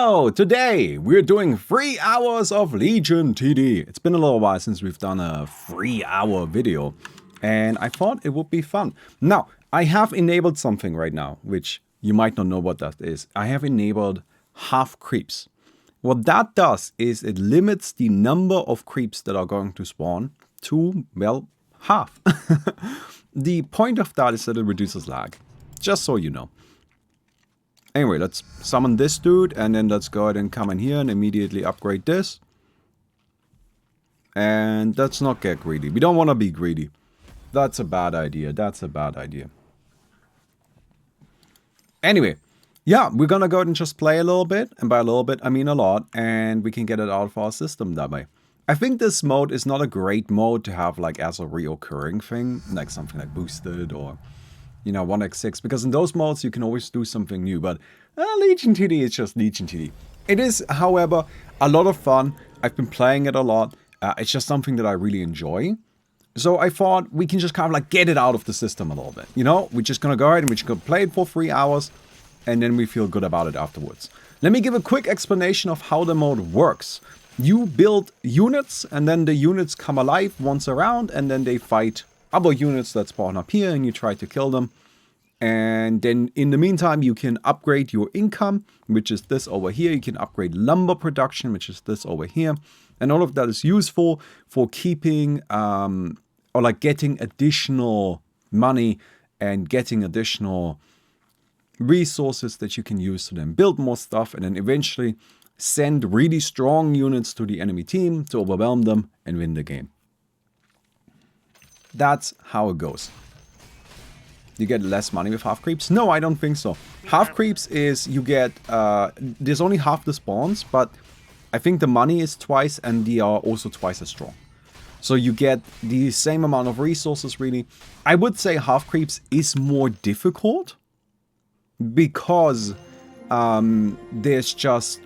Oh, today we're doing 3 hours of Legion TD. It's been a little while since we've done a 3-hour video, and I thought it would be fun. Now, I have enabled something right now, which you might not know what that is. I have enabled half creeps. What that does is it limits the number of creeps that are going to spawn to, well, half. The point of that is that it reduces lag, just so you know. Anyway, let's summon this dude, and then let's go ahead and come in here and immediately upgrade this. And let's not get greedy. We don't want to be greedy. That's a bad idea. That's a bad idea. Anyway, yeah, we're gonna go ahead and just play a little bit. And by a little bit, I mean a lot. And we can get it out of our system that way. I think this mode is not a great mode to have like as a reoccurring thing. Like something like boosted or... you know, 1x6, because in those modes you can always do something new, but Legion TD is just Legion TD. It is, however, a lot of fun. I've been playing it a lot. It's just something that I really enjoy. So I thought we can just kind of like get it out of the system a little bit. You know, we're just going to go ahead and we're just going to play it for 3 hours, and then we feel good about it afterwards. Let me give a quick explanation of how the mode works. You build units, and then the units come alive once around, and then they fight other units that spawn up here, and you try to kill them. And then in the meantime, you can upgrade your income, which is this over here. You can upgrade lumber production, which is this over here. And all of that is useful for keeping or like getting additional money and getting additional resources that you can use to then build more stuff, and then eventually send really strong units to the enemy team to overwhelm them and win the game. That's how it goes. You get less money with half creeps? No, I don't think so. Half creeps is you get, there's only half the spawns, but I think the money is twice, and they are also twice as strong. So you get the same amount of resources, really. I would say half creeps is more difficult because there's just,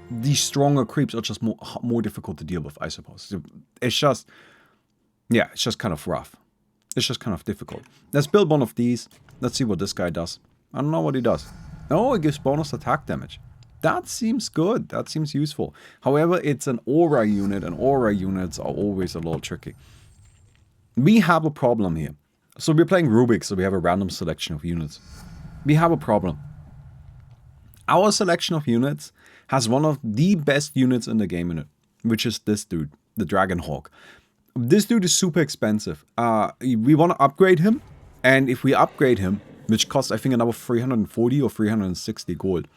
the stronger creeps are just more difficult to deal with, I suppose. It's just... yeah, it's just kind of rough. It's just kind of difficult. Let's build one of these. Let's see what this guy does. I don't know what he does. Oh, it gives bonus attack damage. That seems good. That seems useful. However, it's an aura unit, and aura units are always a little tricky. We have a problem here. So we're playing Rubik, so we have a random selection of units. We have a problem. Our selection of units has one of the best units in the game in it, which is this dude, the Dragon Hawk. This dude is super expensive. We want to upgrade him, and if we upgrade him, which costs I think another 340 or 360 gold,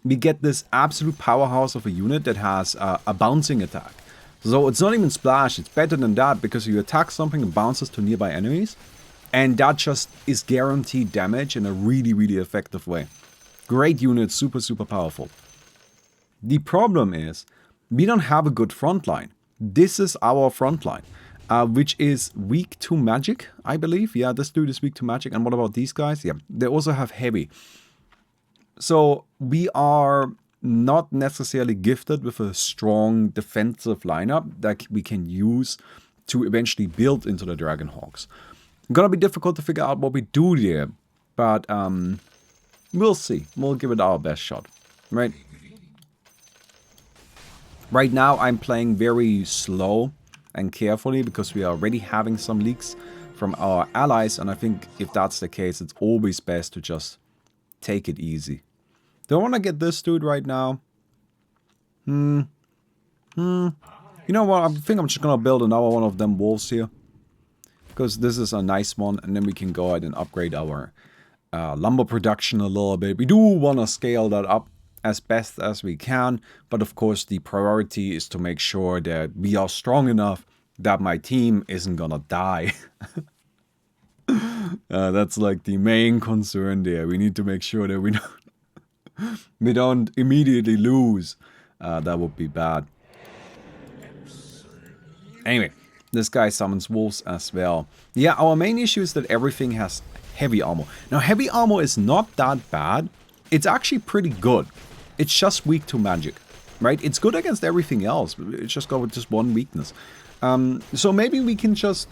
we get this absolute powerhouse of a unit that has a bouncing attack. So it's not even splash, it's better than that, because you attack something and bounces to nearby enemies, and that just is guaranteed damage in a really, really effective way. Great unit, super, super powerful. The problem is, we don't have a good front line. This is our front line, which is weak to magic, I believe. Yeah, this dude is weak to magic. And what about these guys? Yeah, they also have heavy. So we are not necessarily gifted with a strong defensive lineup that we can use to eventually build into the Dragon Hawks. Gonna be difficult to figure out what we do there, but we'll see. We'll give it our best shot, right? Right now, I'm playing very slow and carefully because we are already having some leaks from our allies, and I think if that's the case, it's always best to just take it easy. Do I want to get this dude right now? You know what, I think I'm just gonna build another one of them wolves here, because this is a nice one, and then we can go ahead and upgrade our lumber production a little bit. We do want to scale that up as best as we can, but of course the priority is to make sure that we are strong enough that my team isn't gonna die. That's like the main concern there. We need to make sure that we don't immediately lose. That would be bad. Anyway, this guy summons wolves as well. Yeah, our main issue is that everything has heavy armor. Now, heavy armor is not that bad. It's actually pretty good. It's just weak to magic, right? It's good against everything else. It's just got just one weakness. So maybe we can just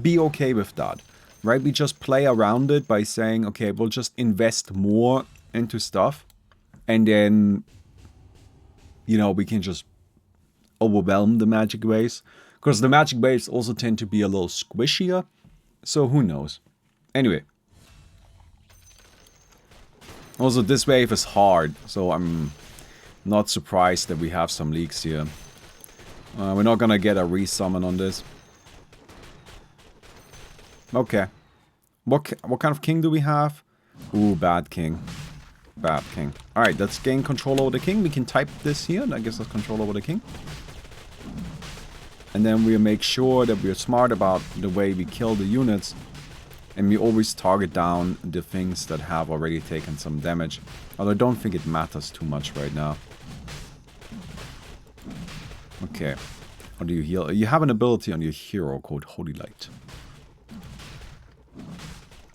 be okay with that, right? We just play around it by saying, okay, we'll just invest more into stuff, and then you know, we can just overwhelm the magic waves. Because the magic waves also tend to be a little squishier. So who knows. Anyway. Also, this wave is hard. So I'm not surprised that we have some leaks here. We're not gonna get a resummon on this. Okay. What kind of king do we have? Ooh, bad king. Bad king. Alright, let's gain control over the king. We can type this here. That gives us control over the king. And then we'll make sure that we're smart about the way we kill the units. And we always target down the things that have already taken some damage. Although I don't think it matters too much right now. Okay. How do you heal? You have an ability on your hero called Holy Light.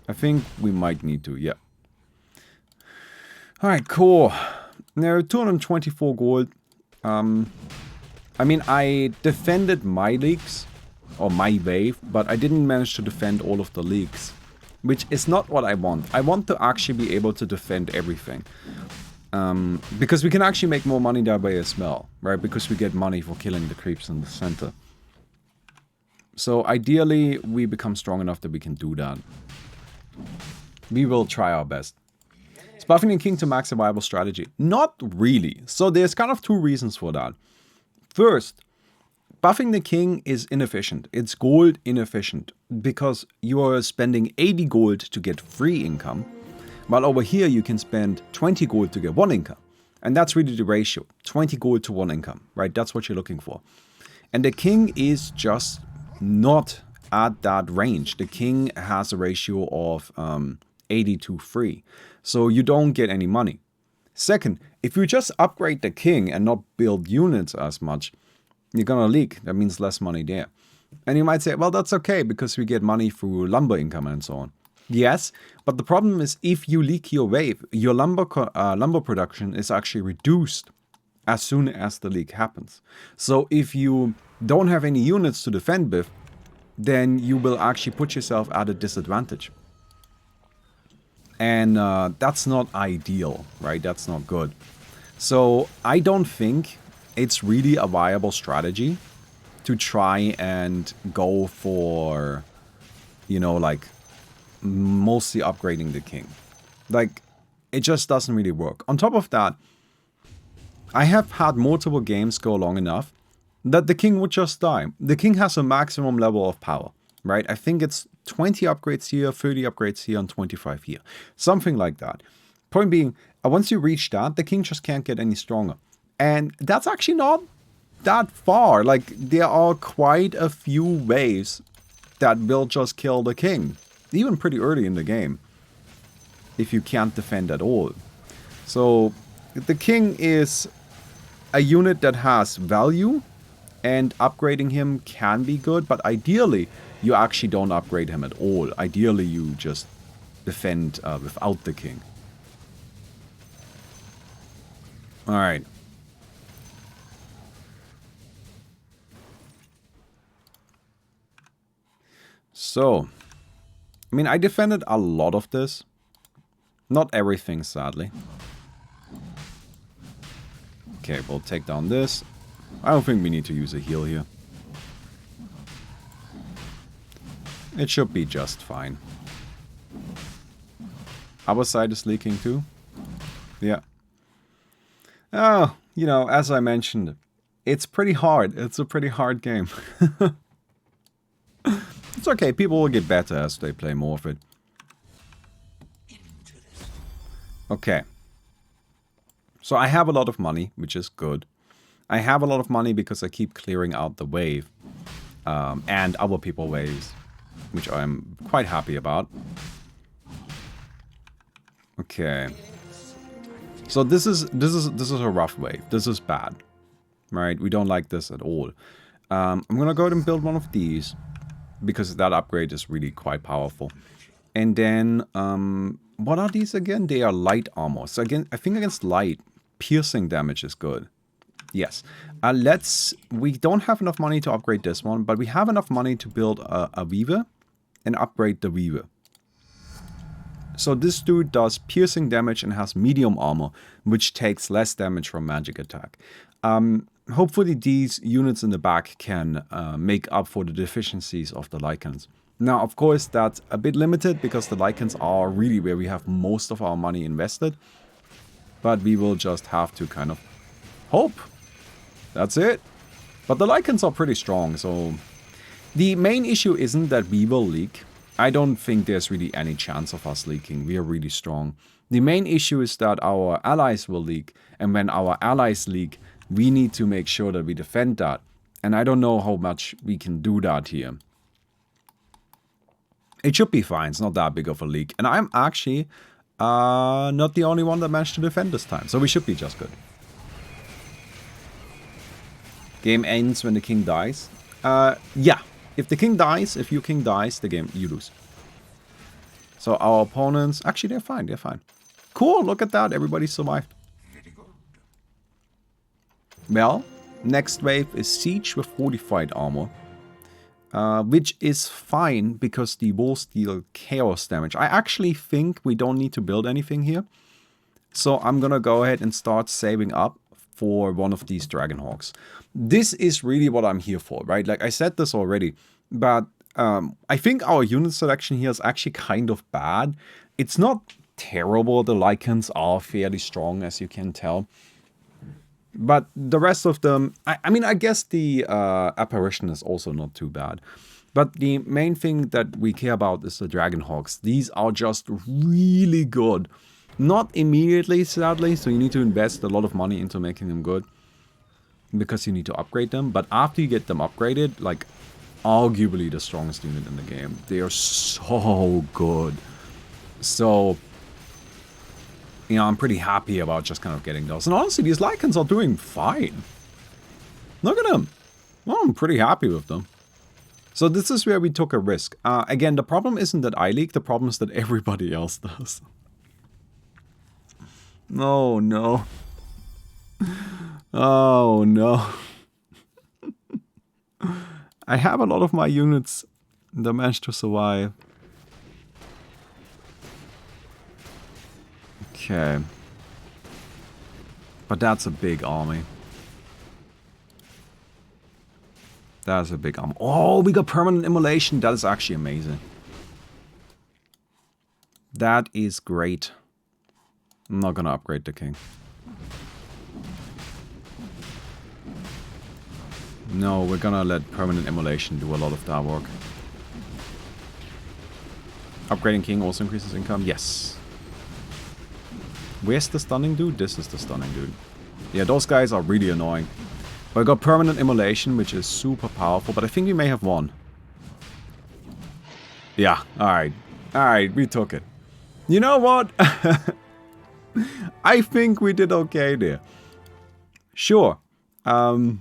I think we might need to, yeah. Alright, cool. Now, 224 gold. I mean, I defended my leaks, or my wave, but I didn't manage to defend all of the leaks. Which is not what I want. I want to actually be able to defend everything. Because we can actually make more money that way as well, right? Because we get money for killing the creeps in the center. So ideally, we become strong enough that we can do that. We will try our best. Is buffing the king to max a viable strategy? Not really. So there's kind of two reasons for that. First, buffing the king is inefficient. It's gold inefficient. Because you are spending 80 gold to get free income. While over here you can spend 20 gold to get 1 income. And that's really the ratio. 20 gold to 1 income. Right? That's what you're looking for. And the king is just not at that range. The king has a ratio of 80 to 3. So you don't get any money. Second, if you just upgrade the king and not build units as much, you're gonna leak. That means less money there. And you might say, well, that's okay because we get money through lumber income and so on. Yes, but the problem is if you leak your wave, your lumber production is actually reduced as soon as the leak happens. So if you don't have any units to defend with, then you will actually put yourself at a disadvantage. And that's not ideal, right? That's not good. So I don't think it's really a viable strategy to try and go for, you know, like, mostly upgrading the king. Like, it just doesn't really work. On top of that, I have had multiple games go long enough that the king would just die. The king has a maximum level of power, right? I think it's 20 upgrades here, 30 upgrades here, and 25 here. Something like that. Point being, once you reach that, the king just can't get any stronger. And that's actually not that far. Like, there are quite a few waves that will just kill the king. Even pretty early in the game. If you can't defend at all. So, the king is a unit that has value. And upgrading him can be good. But ideally, you actually don't upgrade him at all. Ideally, you just defend without the king. Alright. So, I mean, I defended a lot of this. Not everything, sadly. Okay, we'll take down this. I don't think we need to use a heal here. It should be just fine. Our side is leaking too. Yeah. Oh, you know, as I mentioned, it's pretty hard. It's a pretty hard game. It's okay, people will get better as they play more of it. Okay. So I have a lot of money, which is good. I have a lot of money because I keep clearing out the wave. And other people waves, which I'm quite happy about. Okay. So this is a rough wave. This is bad. Right? We don't like this at all. I'm gonna go ahead and build one of these. Because that upgrade is really quite powerful. And then, what are these again? They are light armor. So again, I think against light, piercing damage is good. Yes. We don't have enough money to upgrade this one, but we have enough money to build a weaver and upgrade the weaver. So this dude does piercing damage and has medium armor, which takes less damage from magic attack. Hopefully these units in the back can make up for the deficiencies of the Lycans. Now, of course, that's a bit limited because the Lycans are really where we have most of our money invested. But we will just have to kind of hope. That's it. But the Lycans are pretty strong, so... The main issue isn't that we will leak. I don't think there's really any chance of us leaking. We are really strong. The main issue is that our allies will leak. And when our allies leak, we need to make sure that we defend that. And I don't know how much we can do that here. It should be fine. It's not that big of a leak. And I'm actually not the only one that managed to defend this time. So we should be just good. Game ends when the king dies. Yeah. If the king dies, if your king dies, you lose. So our opponents... Actually, they're fine. They're fine. Cool. Look at that. Everybody survived. Well, next wave is Siege with fortified armor. Which is fine because the walls deal chaos damage. I actually think we don't need to build anything here. So I'm gonna go ahead and start saving up for one of these Dragonhawks. This is really what I'm here for, right? Like I said this already, but I think our unit selection here is actually kind of bad. It's not terrible. The Lycans are fairly strong, as you can tell. But the rest of them, I mean, I guess the Apparition is also not too bad. But the main thing that we care about is the Dragonhawks. These are just really good. Not immediately, sadly, so you need to invest a lot of money into making them good. Because you need to upgrade them. But after you get them upgraded, like, arguably the strongest unit in the game. They are so good. So... You know, I'm pretty happy about just kind of getting those. And honestly, these Lycans are doing fine. Look at them. Well, I'm pretty happy with them. So this is where we took a risk. Again, the problem isn't that I leak. The problem is that everybody else does. Oh, no. Oh, no. I have a lot of my units that managed to survive. Okay. But that's a big army. That's a big army. Oh, we got permanent immolation. That is actually amazing. That is great. I'm not gonna upgrade the king. No, we're gonna let permanent immolation do a lot of that work. Upgrading king also increases income? Yes. Where's the stunning dude? This is the stunning dude. Yeah, those guys are really annoying. But I got permanent immolation, which is super powerful, but I think we may have won. Yeah, alright. Alright, we took it. You know what? I think we did okay there. Sure. You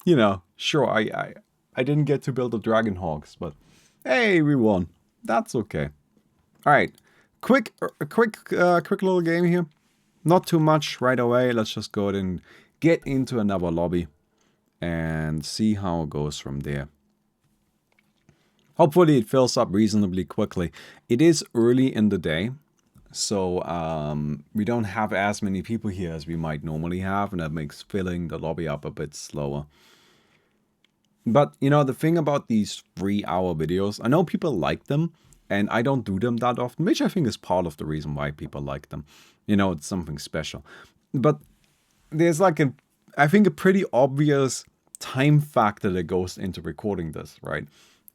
know, sure, I didn't get to build the Dragonhawks, but hey, we won. That's okay. Alright. Quick little game here. Not too much right away. Let's just go ahead and get into another lobby and see how it goes from there. Hopefully it fills up reasonably quickly. It is early in the day, so we don't have as many people here as we might normally have, and that makes filling the lobby up a bit slower. But, you know, the thing about these 3-hour videos, I know people like them, and I don't do them that often, which I think is part of the reason why people like them. You know, it's something special. But there's like I think a pretty obvious time factor that goes into recording this, right?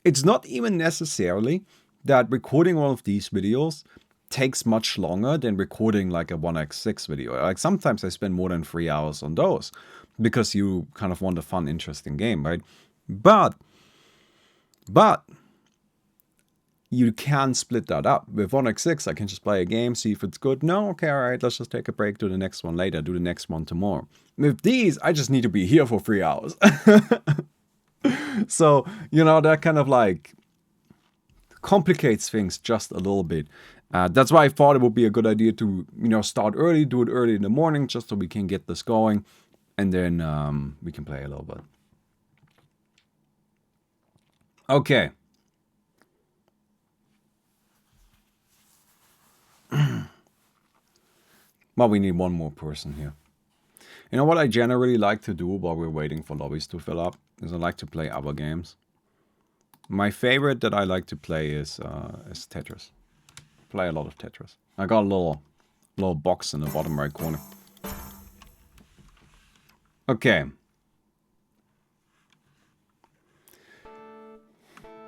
It's not even necessarily that recording one of these videos takes much longer than recording like a 1x6 video. Like sometimes I spend more than 3 hours on those because you kind of want a fun, interesting game, right? But you can split that up. With 1x6, I can just play a game, see if it's good. No, okay, alright, let's just take a break, do the next one later, do the next one tomorrow. With these, I just need to be here for 3 hours. So, you know, that kind of like complicates things just a little bit. That's why I thought it would be a good idea to, you know, start early, do it early in the morning, just so we can get this going. And then we can play a little bit. Okay. Well, we need one more person here. You know what I generally like to do while we're waiting for lobbies to fill up? Is I like to play other games. My favorite that I like to play is Tetris. Play a lot of Tetris. I got a little box in the bottom right corner. Okay.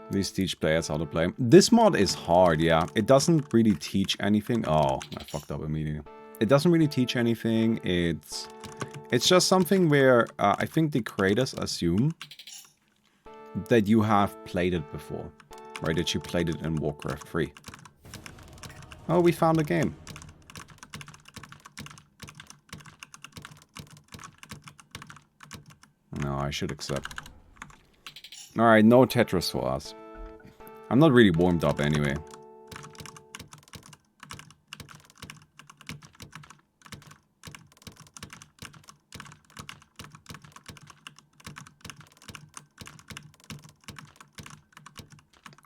These teach players how to play. This mod is hard, yeah. It doesn't really teach anything. Oh, I fucked up immediately. It doesn't really teach anything. It's just something where I think the creators assume that you have played it before. Right, that you played it in Warcraft 3. Oh, we found a game. No, I should accept. Alright, no Tetris for us. I'm not really warmed up anyway.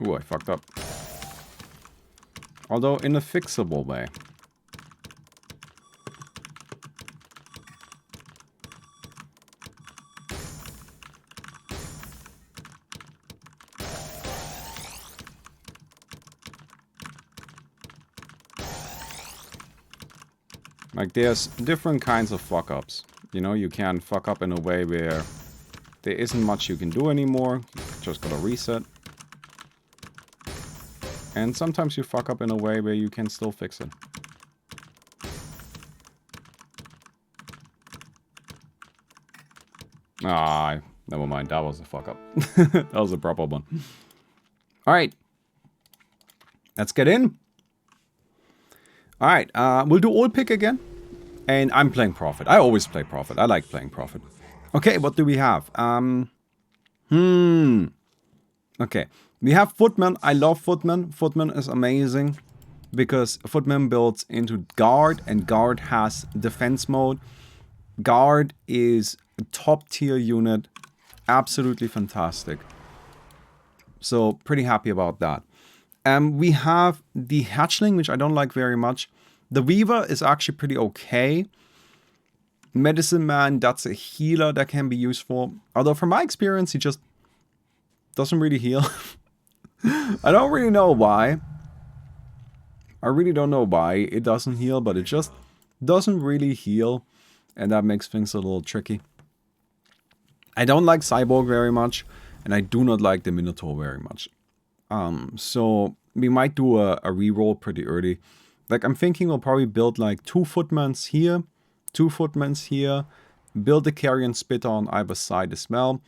Ooh, I fucked up. Although in a fixable way. Like, there's different kinds of fuck-ups. You know, you can fuck up in a way where there isn't much you can do anymore. You just gotta reset. And sometimes you fuck up in a way where you can still fix it. Ah, never mind. That was a fuck up. That was a proper one. Alright. Let's get in. Alright, we'll do old pick again. And I'm playing Prophet. I always play Prophet. I like playing Prophet. Okay, what do we have? Okay. We have Footman. I love Footman. Footman is amazing. Because Footman builds into Guard. And Guard has defense mode. Guard is a top tier unit. Absolutely fantastic. So, pretty happy about that. We have the Hatchling, which I don't like very much. The Weaver is actually pretty okay. Medicine Man, that's a healer that can be useful. Although from my experience, he just doesn't really heal. I don't really know why. I really don't know why it doesn't heal, but it just doesn't really heal. And that makes things a little tricky. I don't like Cyborg very much. And I do not like the Minotaur very much. So we might do a reroll pretty early. Like, I'm thinking we'll probably build like 2 Footmans here, 2 Footmans here, build a Carrion Spitter on either side as well,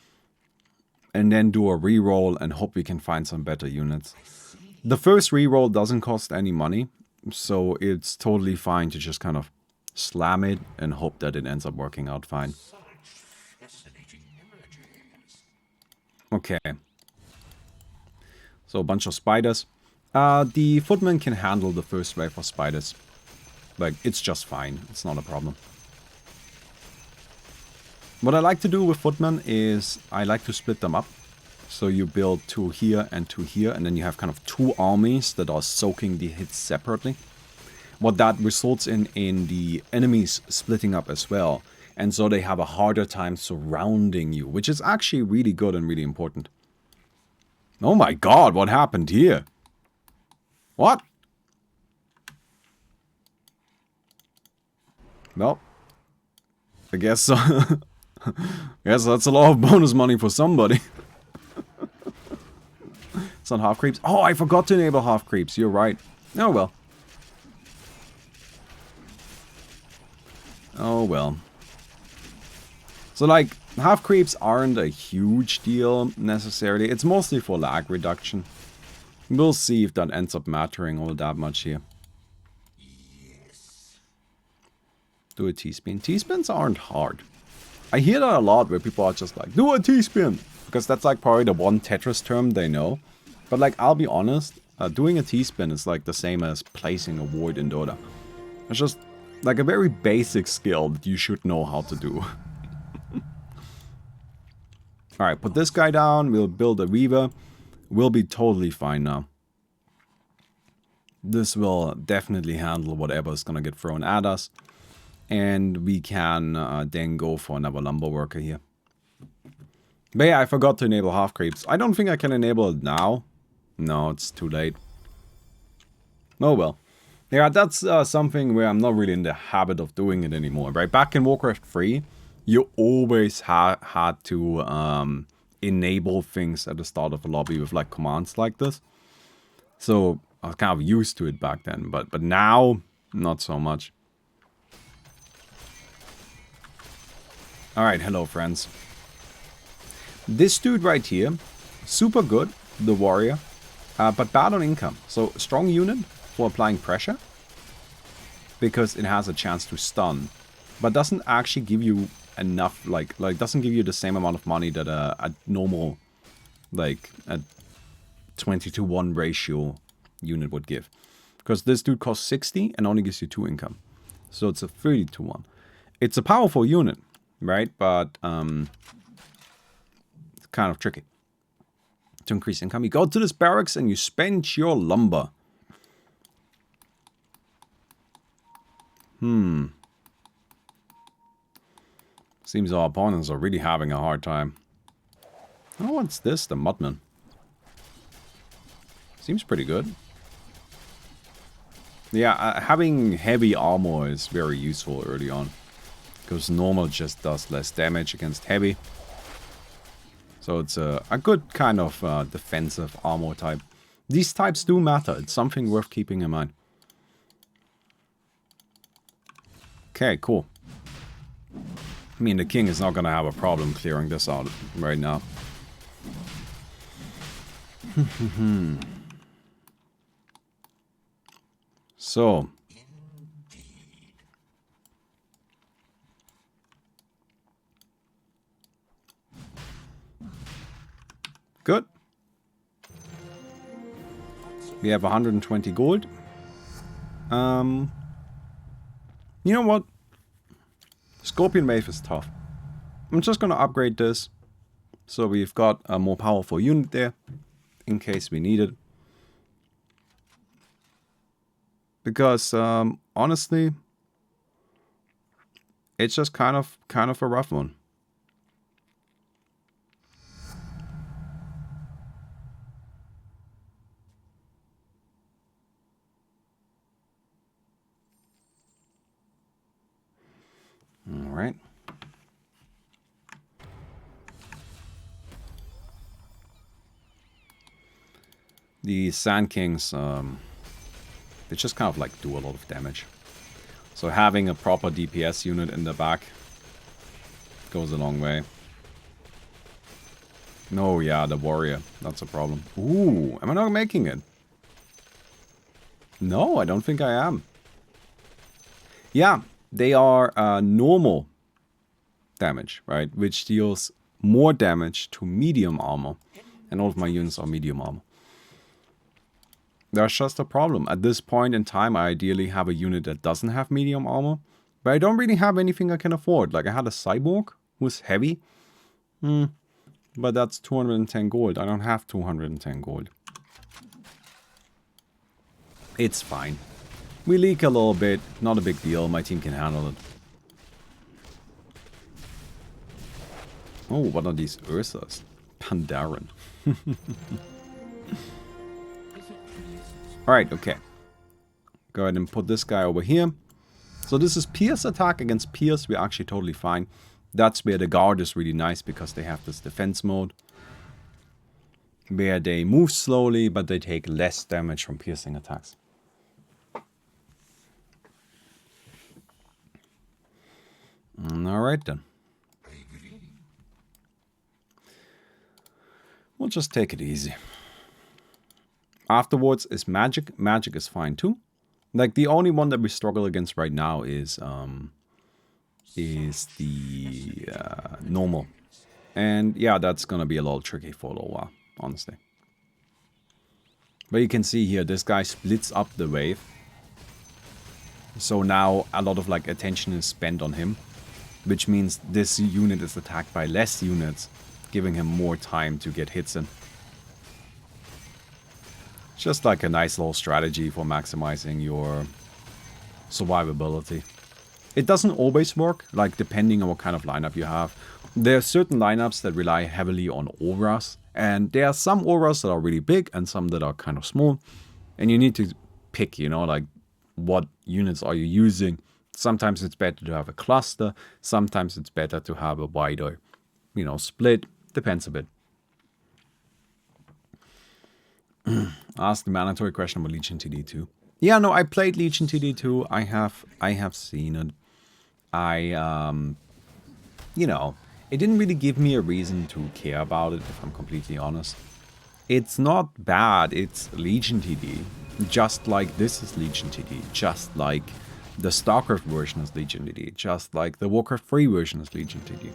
and then do a reroll and hope we can find some better units. The first reroll doesn't cost any money, so it's totally fine to just kind of slam it and hope that it ends up working out fine. Okay. So a bunch of spiders. The Footman can handle the first wave of spiders. Like, it's just fine. It's not a problem. What I like to do with Footman is I like to split them up. So you build 2 here and 2 here, and then you have kind of 2 armies that are soaking the hits separately. What that results in the enemies splitting up as well. And so they have a harder time surrounding you, which is actually really good and really important. Oh my god, what happened here? What? Well, I guess so. I guess that's a lot of bonus money for somebody. It's not half creeps. Oh, I forgot to enable half creeps. You're right. Oh well. Oh well. So like, half creeps aren't a huge deal necessarily. It's mostly for lag reduction. We'll see if that ends up mattering all that much here. Do a T-spin. T-spins aren't hard. I hear that a lot where people are just like, do a T-spin! Because that's like probably the one Tetris term they know. But like, I'll be honest, doing a T-spin is like the same as placing a ward in Dota. It's just like a very basic skill that you should know how to do. Alright, put this guy down, we'll build a Weaver. We'll be totally fine now. This will definitely handle whatever is gonna get thrown at us. And we can then go for another lumber worker here. But yeah, I forgot to enable half creeps. I don't think I can enable it now. No, it's too late. Oh well. Yeah, that's something where I'm not really in the habit of doing it anymore, right? Back in Warcraft 3, you always had to enable things at the start of a lobby with like commands like this. So I was kind of used to it back then, but now, not so much. Alright, hello friends. This dude right here, super good, the warrior, but bad on income. So strong unit for applying pressure, because it has a chance to stun, but doesn't actually give you enough, like doesn't give you the same amount of money that a normal, like a 20-to-1 ratio unit would give. Because this dude costs 60 and only gives you 2 income. So it's a 30-to-1. It's a powerful unit, right? But it's kind of tricky. To increase income, you go to this barracks and you spend your lumber. Seems our opponents are really having a hard time. Oh, what's this? The Mudman. Seems pretty good. Yeah, having heavy armor is very useful early on. Because normal just does less damage against heavy. So it's a good kind of defensive armor type. These types do matter. It's something worth keeping in mind. Okay, cool. I mean, the king is not going to have a problem clearing this out right now. So. Good. We have 120 gold. You know what? Scorpion Wave is tough. I'm just gonna upgrade this. So we've got a more powerful unit there. In case we need it. Because, honestly, it's just kind of a rough one. Alright. The Sand Kings, they just kind of like do a lot of damage. So having a proper DPS unit in the back goes a long way. No, yeah, the warrior. That's a problem. Ooh, am I not making it? No, I don't think I am. Yeah, they are normal damage, right? Which deals more damage to medium armor. And all of my units are medium armor. That's just a problem. At this point in time, I ideally have a unit that doesn't have medium armor. But I don't really have anything I can afford. Like, I had a cyborg who's heavy. But that's 210 gold. I don't have 210 gold. It's fine. We leak a little bit. Not a big deal. My team can handle it. Oh, what are these Ursas? Pandaren. Alright, okay. Go ahead and put this guy over here. So this is Pierce attack against Pierce. We're actually totally fine. That's where the guard is really nice because they have this defense mode. Where they move slowly, but they take less damage from piercing attacks. Alright then. We'll just take it easy. Afterwards is magic. Magic is fine too. Like the only one that we struggle against right now is the normal. And yeah, that's gonna be a little tricky for a little while, honestly. But you can see here, this guy splits up the wave. So now a lot of like attention is spent on him. Which means this unit is attacked by less units, giving him more time to get hits in. Just like a nice little strategy for maximizing your survivability. It doesn't always work, like depending on what kind of lineup you have. There are certain lineups that rely heavily on auras, and there are some auras that are really big and some that are kind of small. And you need to pick, you know, like what units are you using. Sometimes it's better to have a cluster, sometimes it's better to have a wider, you know, split. Depends a bit. Ask the mandatory question about Legion TD2. Yeah, no, I played Legion TD2. I have seen it. You know, it didn't really give me a reason to care about it, if I'm completely honest. It's not bad, it's Legion TD. Just like this is Legion TD. Just like the StarCraft version is Legion TD. Just like the Warcraft 3 version is Legion TD.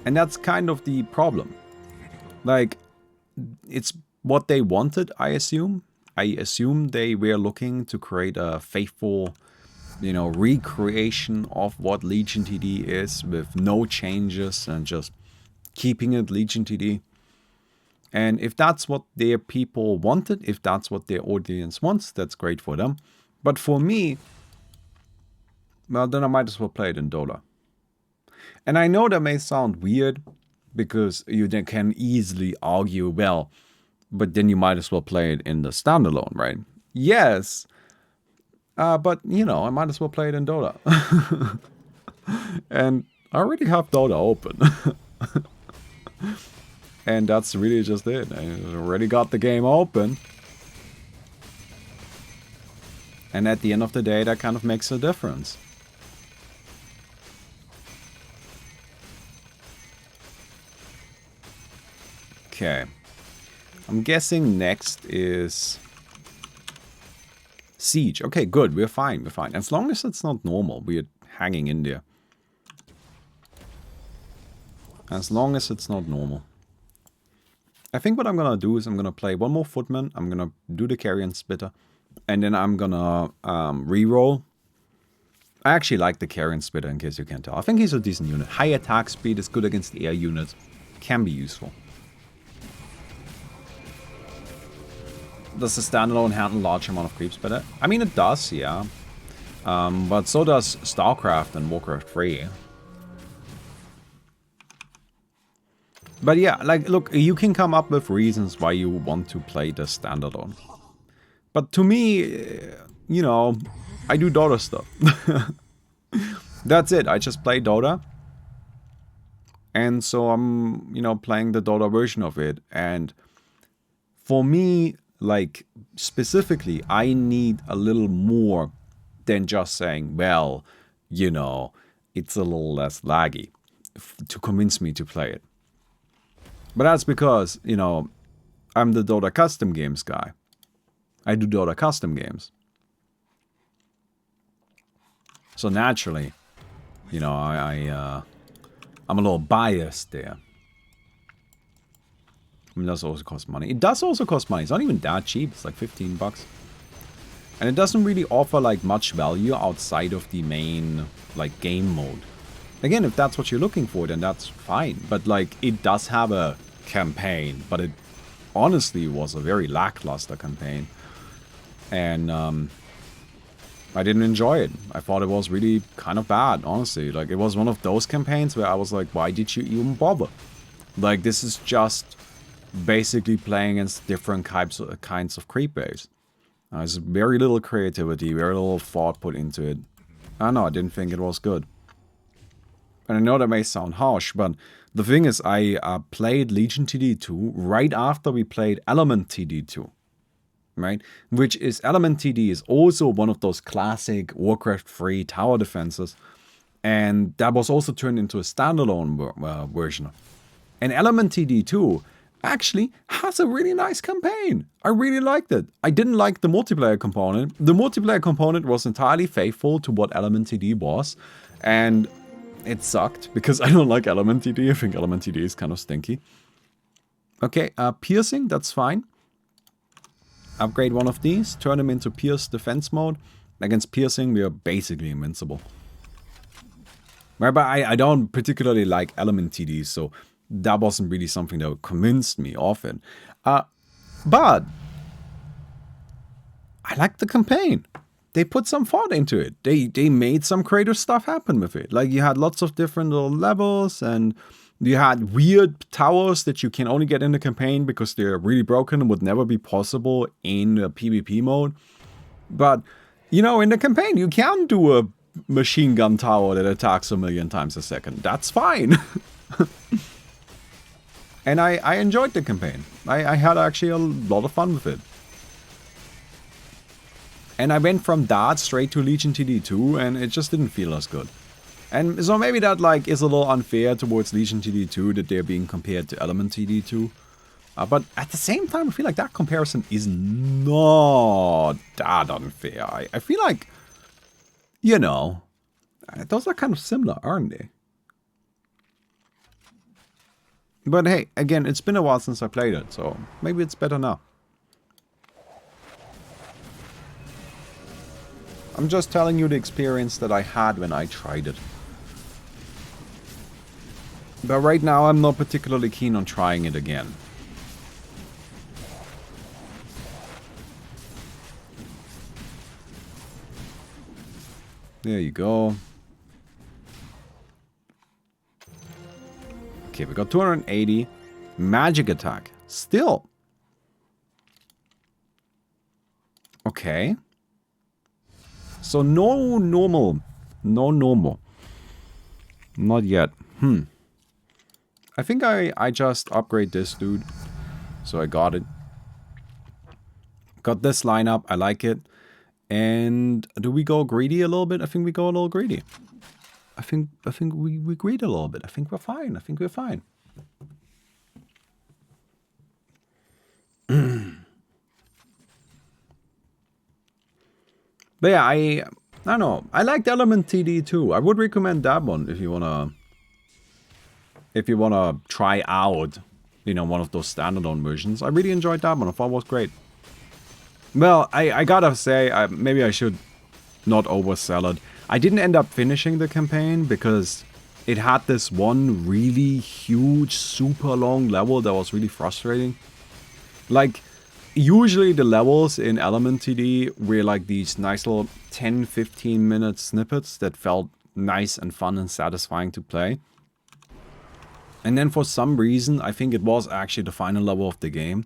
And that's kind of the problem. Like, it's what they wanted, I assume. I assume they were looking to create a faithful, you know, recreation of what Legion TD is with no changes and just keeping it Legion TD. And if that's what their people wanted, if that's what their audience wants, that's great for them. But for me, well, then I might as well play it in Dota. And I know that may sound weird, because you then can easily argue, well, but then you might as well play it in the standalone, right? Yes. But, you know, I might as well play it in Dota. And I already have Dota open. And that's really just it. I already got the game open. And at the end of the day, that kind of makes a difference. Okay. I'm guessing next is Siege. Okay, good. We're fine. We're fine. As long as it's not normal, we're hanging in there. As long as it's not normal. I think what I'm gonna do is I'm gonna play one more Footman. I'm gonna do the Carrion Spitter. And then I'm gonna reroll. I actually like the Carrion Spitter, in case you can't tell. I think he's a decent unit. High attack speed is good against the air units. Can be useful. Does the standalone handle large amount of creeps better? I mean, it does, yeah. But so does StarCraft and Warcraft 3. But yeah, like, look, you can come up with reasons why you want to play the standalone. But to me, you know, I do Dota stuff. That's it, I just play Dota. And so I'm, you know, playing the Dota version of it. And for me, like, specifically, I need a little more than just saying, well, you know, it's a little less laggy to convince me to play it. But that's because, you know, I'm the Dota custom games guy. I do Dota custom games. So naturally, you know, I'm a little biased there. I mean, it does also cost money. It does also cost money. It's not even that cheap. It's like 15 bucks. And it doesn't really offer like much value outside of the main like game mode. Again, if that's what you're looking for, then that's fine. But like, it does have a campaign, but it honestly was a very lackluster campaign. And I didn't enjoy it. I thought it was really kind of bad, honestly. Like, it was one of those campaigns where I was like, why did you even bother? Like, this is just basically playing against different kinds of creep waves. There's very little creativity, very little thought put into it. I don't know, I didn't think it was good. And I know that may sound harsh, but the thing is, I played Legion TD2 right after we played Element TD2. Right? Which is, Element TD is also one of those classic Warcraft 3 tower defenses. And that was also turned into a standalone version. And Element TD2 actually has a really nice campaign. I really liked it. I didn't like the multiplayer component. The multiplayer component was entirely faithful to what Element TD was. And it sucked, because I don't like Element TD. I think Element TD is kind of stinky. Okay, piercing, that's fine. Upgrade one of these, turn them into Pierce defense mode. Against piercing, we are basically invincible. Right, but I don't particularly like Element TD, so that wasn't really something that convinced me of it. But I like the campaign. they put some thought into it. They made some creative stuff happen with it. Like, you had lots of different little levels, and you had weird towers that you can only get in the campaign because they're really broken and would never be possible in a PvP mode. But, you know, in the campaign, you can do a machine gun tower that attacks 1,000,000 times a second. That's fine. And I enjoyed the campaign. I had actually a lot of fun with it. And I went from that straight to Legion TD2, and it just didn't feel as good. And so maybe that, like, is a little unfair towards Legion TD2 that they're being compared to Element TD2. But at the same time, I feel like that comparison is not that unfair. I feel like, you know, those are kind of similar, aren't they? But hey, again, it's been a while since I played it, so maybe it's better now. I'm just telling you the experience that I had when I tried it. But right now, I'm not particularly keen on trying it again. There you go. Okay, we got 280. Magic attack. Still. Okay. So no normal. No normal. Not yet. I think I just upgrade this dude. So I got it. Got this lineup. I like it. And do we go greedy a little bit? I think we go a little greedy. I think we greed a little bit. I think we're fine. I think we're fine. But yeah, I don't know. I liked Element TD too. I would recommend that one if you wanna try out, you know, one of those standalone versions. I really enjoyed that one. I thought it was great. Well, I gotta say, maybe I should not oversell it. I didn't end up finishing the campaign because it had this one really huge, super long level that was really frustrating. Like, usually the levels in Element TD were like these nice little 10-15 minute snippets that felt nice and fun and satisfying to play. And then for some reason, I think it was actually the final level of the game,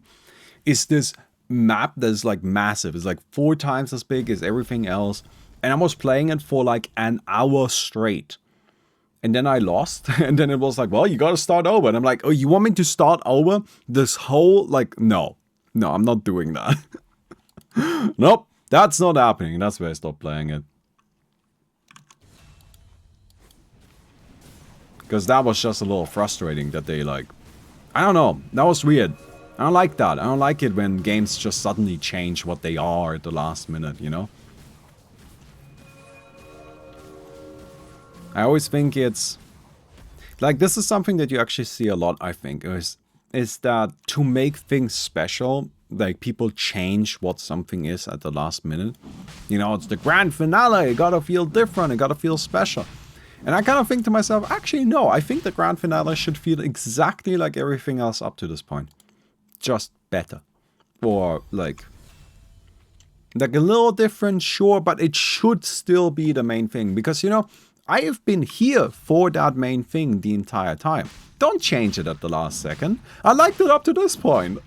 is this map that's like massive. It's like 4 times as big as everything else. And I was playing it for like an hour straight. And then I lost. And then it was like, well, you gotta start over. And I'm like, oh, you want me to start over this whole, like, no. No, I'm not doing that. Nope, that's not happening. That's why I stopped playing it. Because that was just a little frustrating that they, like, I don't know, that was weird. I don't like that. I don't like it when games just suddenly change what they are at the last minute, you know? I always think it's... like, this is something that you actually see a lot, I think, is that to make things special, like, people change what something is at the last minute. You know, it's the grand finale, it gotta feel different, it gotta feel special. And I kind of think to myself, actually, no, I think the grand finale should feel exactly like everything else up to this point. Just better. Or, like a little different, sure, but it should still be the main thing. Because, you know, I have been here for that main thing the entire time. Don't change it at the last second. I liked it up to this point.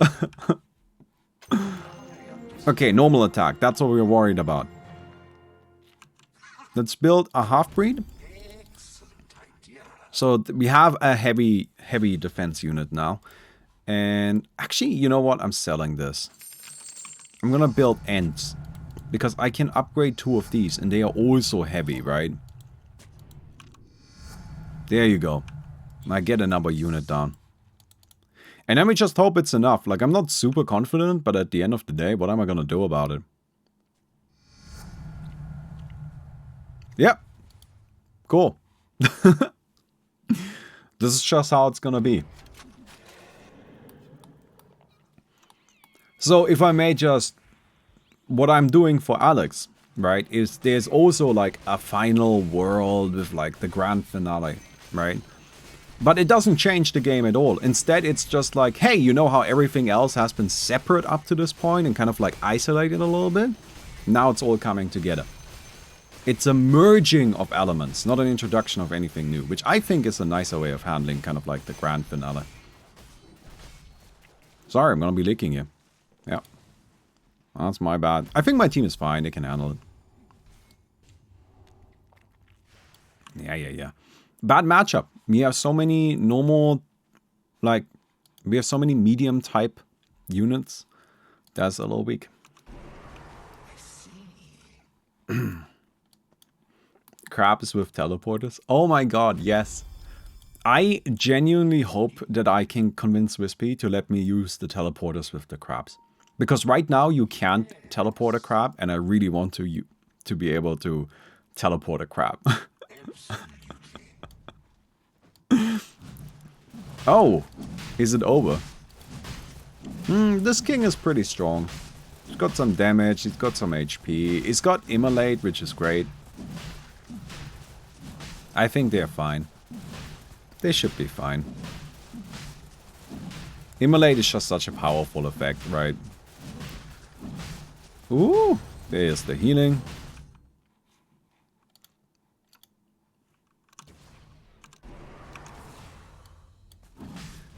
Okay, normal attack. That's what we're worried about. Let's build a half-breed. So we have a heavy defense unit now. And actually, you know what? I'm selling this. I'm gonna build Ents. Because I can upgrade 2 of these. And they are also heavy, right? There you go. I get another unit down. And then we just hope it's enough. Like, I'm not super confident, but at the end of the day, what am I gonna do about it? Yep. Cool. This is just how it's gonna be. So, if I may just... what I'm doing for Alex, right, is there's also, like, a final world with, like, the grand finale, right? But it doesn't change the game at all. Instead, it's just like, hey, you know how everything else has been separate up to this point and kind of, like, isolated a little bit? Now it's all coming together. It's a merging of elements, not an introduction of anything new, which I think is a nicer way of handling kind of like the grand finale. Sorry, I'm gonna be leaking you. Yeah. That's my bad. I think my team is fine, they can handle it. Yeah. Bad matchup. We have so many normal, like, we have so many medium type units. That's a little weak. Crabs with teleporters. Oh my god, yes. I genuinely hope that I can convince Wispy to let me use the teleporters with the crabs. Because right now you can't teleport a crab, and I really want to be able to teleport a crab. Oh, is it over? This king is pretty strong. He's got some damage, he's got some HP, he's got Immolate, which is great. I think they're fine. They should be fine. Immolate is just such a powerful effect, right? Ooh, there's the healing.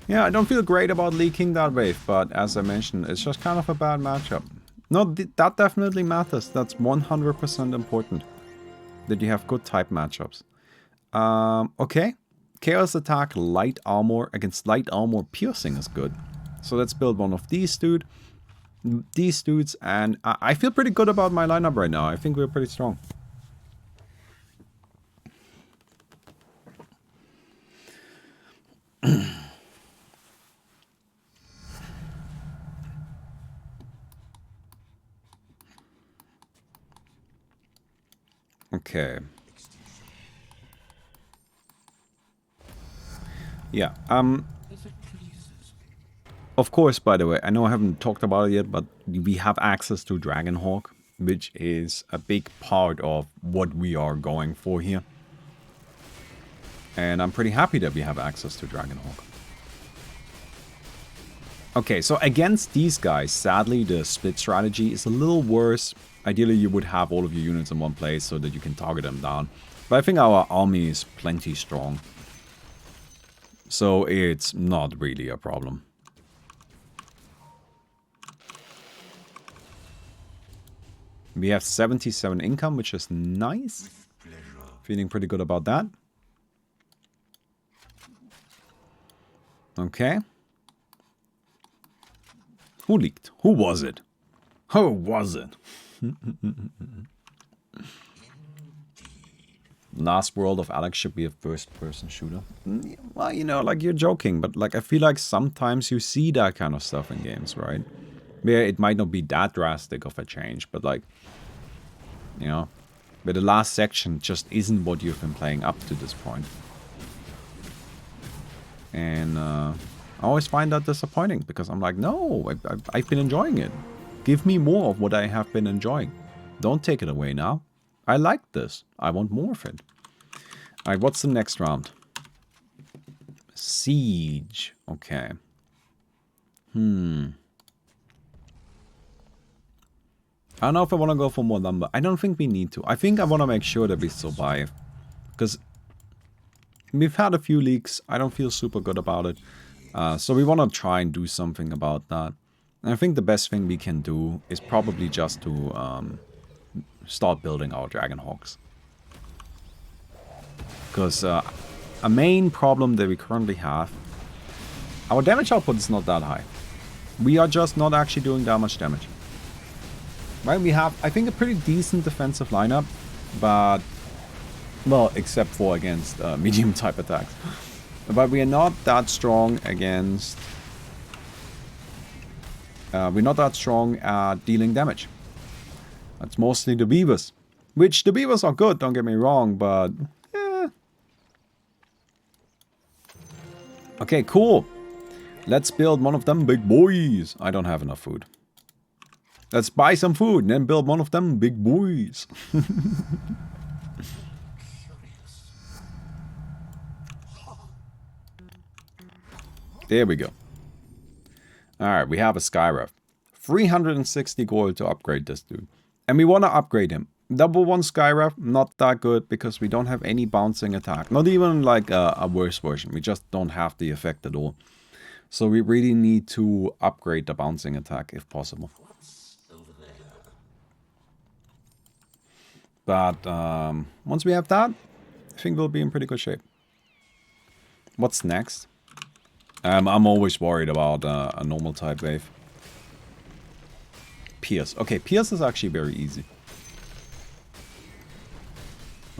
Yeah, I don't feel great about leaking that wave, but as I mentioned, it's just kind of a bad matchup. No, that definitely matters. That's 100% important. That you have good type matchups. Okay. Chaos attack, light armor against light armor piercing is good. So let's build one of these dudes, and I feel pretty good about my lineup right now. I think we're pretty strong. Okay. Yeah, of course, by the way, I know I haven't talked about it yet, but we have access to Dragonhawk, which is a big part of what we are going for here. And I'm pretty happy that we have access to Dragonhawk. Okay, so against these guys, sadly, the split strategy is a little worse. Ideally, you would have all of your units in one place so that you can target them down. But I think our army is plenty strong. So it's not really a problem. We have 77 income, which is nice. Feeling pretty good about that. Okay. Who leaked? Who was it? Who was it? Last World of Alex should be a first-person shooter. Well, you know, like, you're joking, but like I feel like sometimes you see that kind of stuff in games, right? Where it might not be that drastic of a change, but like, you know, where the last section just isn't what you've been playing up to this point. And I always find that disappointing, because I'm like, no, I've been enjoying it. Give me more of what I have been enjoying. Don't take it away now. I like this. I want more of it. Alright, what's the next round? Siege. Okay. I don't know if I want to go for more number. I don't think we need to. I think I want to make sure that we survive. Because we've had a few leaks. I don't feel super good about it. So we want to try and do something about that. And I think the best thing we can do is probably just to start building our Dragonhawks. Because a main problem that we currently have, our damage output is not that high. We are just not actually doing that much damage. Right, we have, I think, a pretty decent defensive lineup, but, well, except for against medium type attacks. But we are not that strong against, we're not that strong at dealing damage. That's mostly the beavers. Which, the beavers are good, don't get me wrong, but, eh. Okay, cool. Let's build one of them big boys. I don't have enough food. Let's buy some food and then build one of them big boys. There we go. Alright, we have a Skyref. 360 gold to upgrade this dude. And we want to upgrade him. Double 1 Skywrath, not that good because we don't have any bouncing attack. Not even like a worse version. We just don't have the effect at all. So we really need to upgrade the bouncing attack if possible. But once we have that, I think we'll be in pretty good shape. What's next? I'm always worried about a normal type wave. Pierce. Okay, Pierce is actually very easy.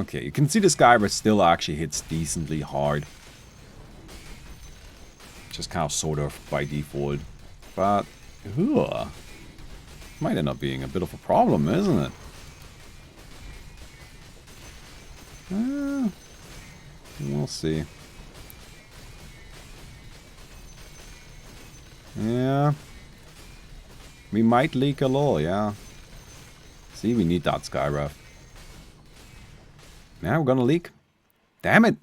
Okay, you can see the Skywrath still actually hits decently hard. Just kind of sort of by default. But, might end up being a bit of a problem, isn't it? We'll see. Yeah. We might leak a little, yeah. See, we need that Skywrath. Yeah, we're gonna leak. Damn it!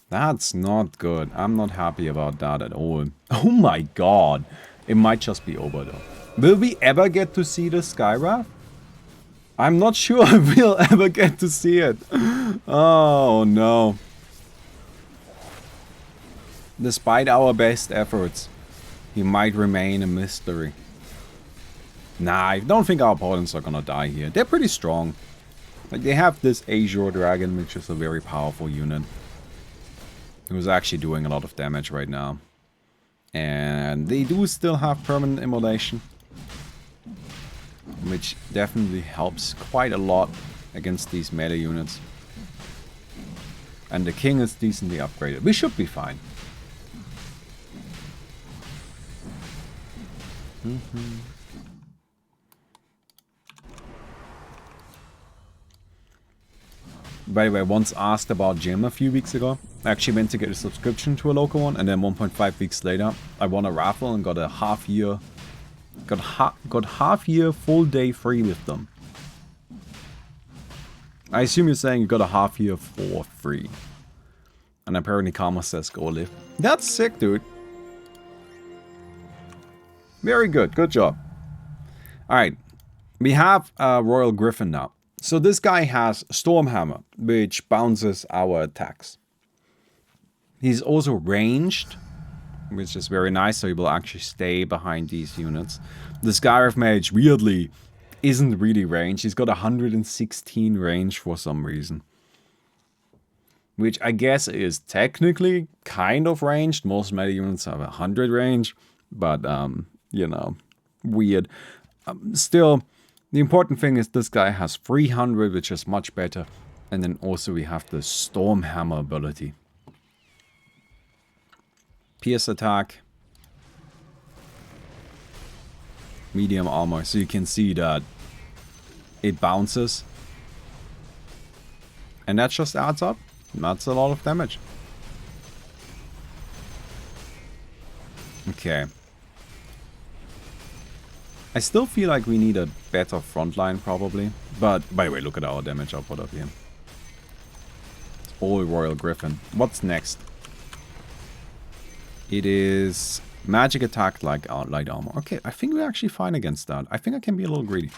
That's not good. I'm not happy about that at all. Oh my god. It might just be over though. Will we ever get to see the Skywrath? I'm not sure we'll ever get to see it. Oh no. Despite our best efforts, he might remain a mystery. Nah, I don't think our opponents are gonna die here. They're pretty strong. Like, they have this Azure Dragon, which is a very powerful unit. Who's actually doing a lot of damage right now. And they do still have permanent immolation. Which definitely helps quite a lot against these melee units. And the king is decently upgraded. We should be fine. By the way, I once asked about Gym a few weeks ago. I actually went to get a subscription to a local one, and then 1.5 weeks later, I won a raffle and got a half year, got half year full day free with them. I assume you're saying you got a half year for free. And apparently Karma says go live. That's sick, dude. Very good, good job. Alright, we have Royal Griffin now. So this guy has Stormhammer, which bounces our attacks. He's also ranged, which is very nice, so he will actually stay behind these units. The Skywrath Mage, weirdly, isn't really ranged. He's got 116 range for some reason. Which I guess is technically kind of ranged. Most melee units have 100 range, but, you know, weird. Still, the important thing is this guy has 300, which is much better. And then also we have the Stormhammer ability. Pierce attack. Medium armor. So you can see that it bounces. And that just adds up. That's a lot of damage. Okay. I still feel like we need a better frontline probably. But, by the way, look at our damage output up here. It's all Royal Griffin. What's next? It is magic attack like light armor. Okay, I think we're actually fine against that. I think I can be a little greedy.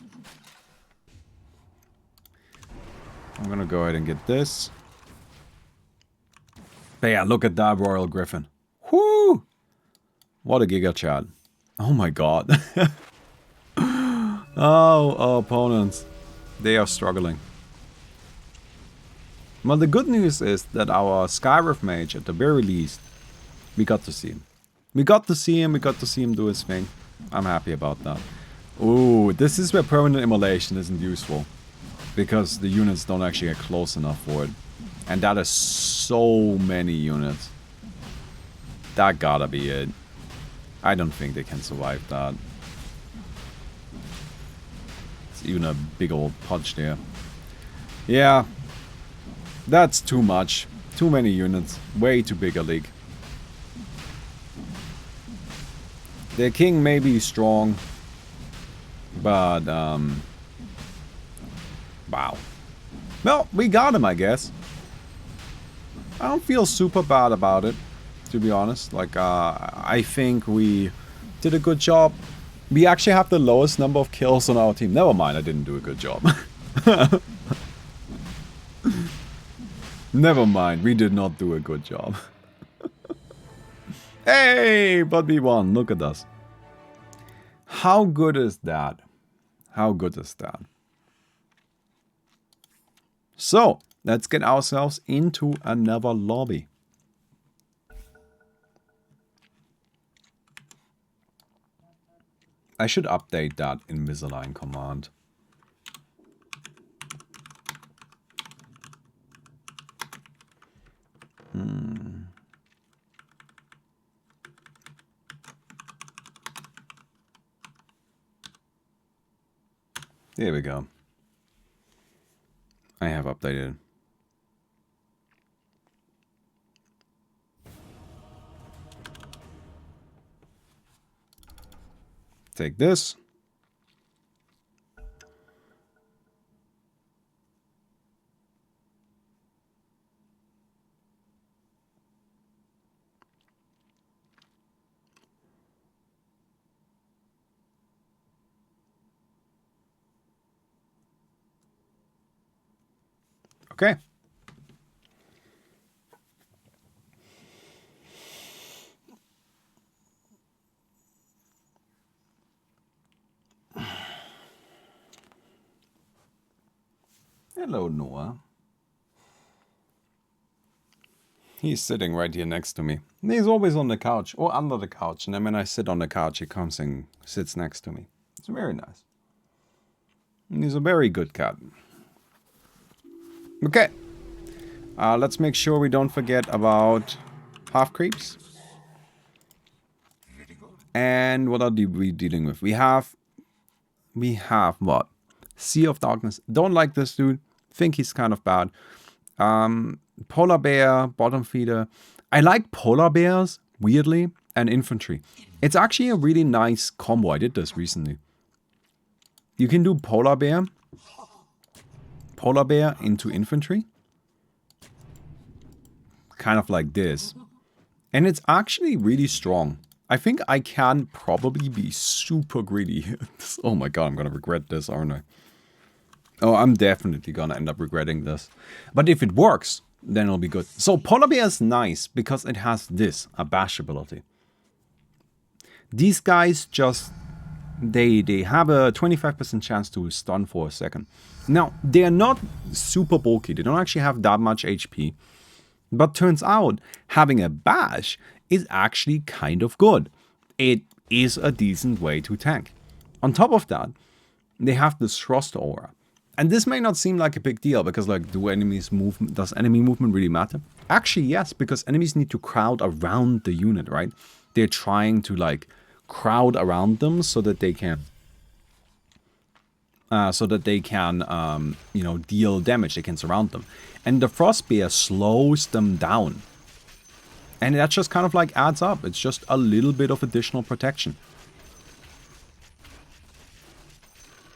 I'm gonna go ahead and get this. But yeah, look at that Royal Griffin. Whoo! What a giga chat. Oh my god. Oh, our opponents. They are struggling. Well, the good news is that our Skywrath Mage, at the very least, we got to see him. We got to see him do his thing. I'm happy about that. Ooh, this is where permanent immolation isn't useful. Because the units don't actually get close enough for it. And that is so many units. That gotta be it. I don't think they can survive that. It's even a big old punch there. Yeah. That's too much. Too many units. Way too big a league. Their king may be strong. But, wow. Well, we got him, I guess. I don't feel super bad about it, to be honest. Like, I think we did a good job. We actually have the lowest number of kills on our team. Never mind, I didn't do a good job. Never mind, we did not do a good job. Hey, but we won. Look at us. How good is that? How good is that? So, let's get ourselves into another lobby. I should update that Invisalign command. There we go. I have updated. Take this. Okay. Hello, Noah. He's sitting right here next to me. He's always on the couch or under the couch. And then when I sit on the couch, he comes and sits next to me. It's very nice. And he's a very good cat. Okay. Let's make sure we don't forget about half creeps. And what are we dealing with? We have what? Sea of Darkness. Don't like this dude. Think he's kind of bad. Polar Bear, Bottom Feeder. I like Polar Bears, weirdly, and Infantry. It's actually a really nice combo. I did this recently. You can do Polar Bear into Infantry. Kind of like this. And it's actually really strong. I think I can probably be super greedy. Oh my god, I'm gonna regret this, aren't I? Oh, I'm definitely gonna end up regretting this. But if it works, then it'll be good. So Polar Bear is nice because it has this, a bash ability. These guys just, they have a 25% chance to stun for a second. Now, they are not super bulky. They don't actually have that much HP. But turns out, having a bash is actually kind of good. It is a decent way to tank. On top of that, they have this Frost Aura. And this may not seem like a big deal, because like, does enemy movement really matter? Actually, yes, because enemies need to crowd around the unit, right? They're trying to like crowd around them so that they can you know, deal damage. They can surround them. And the Frost Bear slows them down. And that just kind of like adds up. It's just a little bit of additional protection.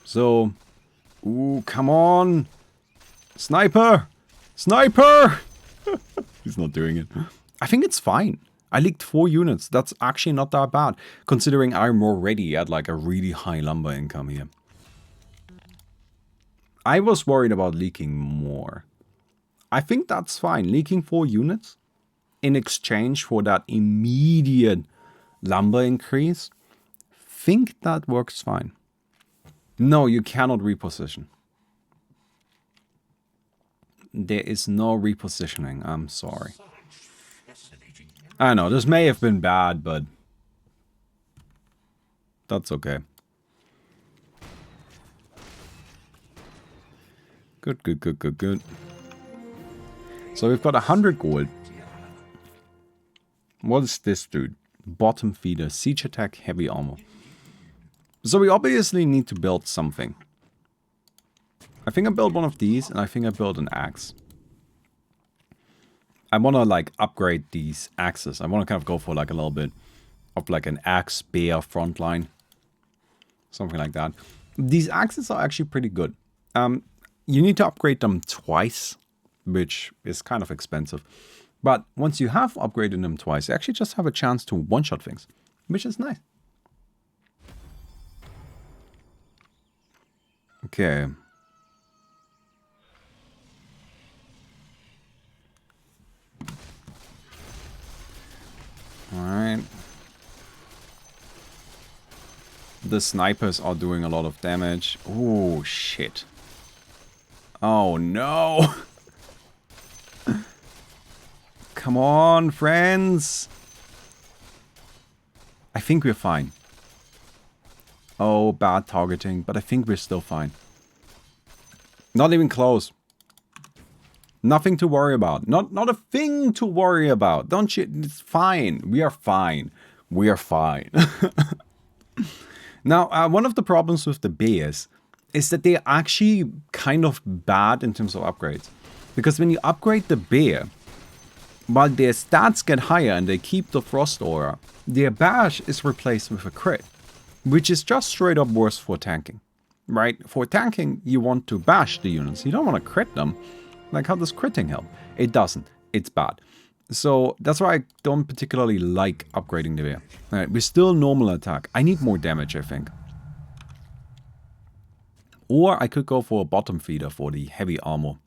So, ooh, come on. Sniper! Sniper! He's not doing it. I think it's fine. I leaked 4 units. That's actually not that bad, considering I'm already at like a really high lumber income here. I was worried about leaking more. I think that's fine. Leaking 4 units in exchange for that immediate lumber increase. Think that works fine. No, you cannot reposition. There is no repositioning. I'm sorry. I know, this may have been bad, but that's okay. Good, good, good, good, good. So we've got 100 gold. What is this dude? Bottom Feeder, Siege Attack, Heavy Armor. So we obviously need to build something. I think I built one of these, and I think I built an axe. I want to like upgrade these axes. I want to kind of go for like a little bit of like an axe bear frontline. Something like that. These axes are actually pretty good. You need to upgrade them twice, which is kind of expensive. But once you have upgraded them twice, you actually just have a chance to one-shot things, which is nice. Okay. Alright. The snipers are doing a lot of damage. Oh, shit. Oh, no. Come on, friends. I think we're fine. Oh, bad targeting, but I think we're still fine. Not even close. Nothing to worry about. Not a thing to worry about. Don't you? It's fine. We are fine. We are fine. Now, one of the problems with the bears is that they're actually kind of bad in terms of upgrades. Because when you upgrade the bear, while their stats get higher and they keep the frost aura, their bash is replaced with a crit. Which is just straight up worse for tanking. Right? For tanking, you want to bash the units. You don't want to crit them. Like, how does critting help? It doesn't. It's bad. So, that's why I don't particularly like upgrading the bear. Alright, we're still normal attack. I need more damage, I think. Or I could go for a bottom feeder for the heavy armor.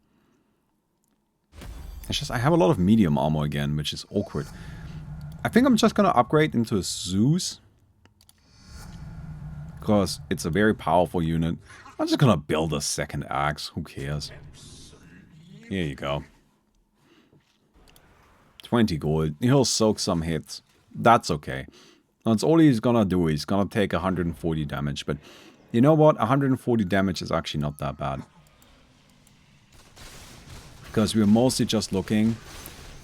It's just, I have a lot of medium armor again, which is awkward. I think I'm just gonna upgrade into a Zeus. Because it's a very powerful unit. I'm just gonna build a second axe. Who cares? Here you go. 20 gold. He'll soak some hits. That's okay. That's all he's gonna do. He's gonna take 140 damage. But you know what? 140 damage is actually not that bad. Because we're mostly just looking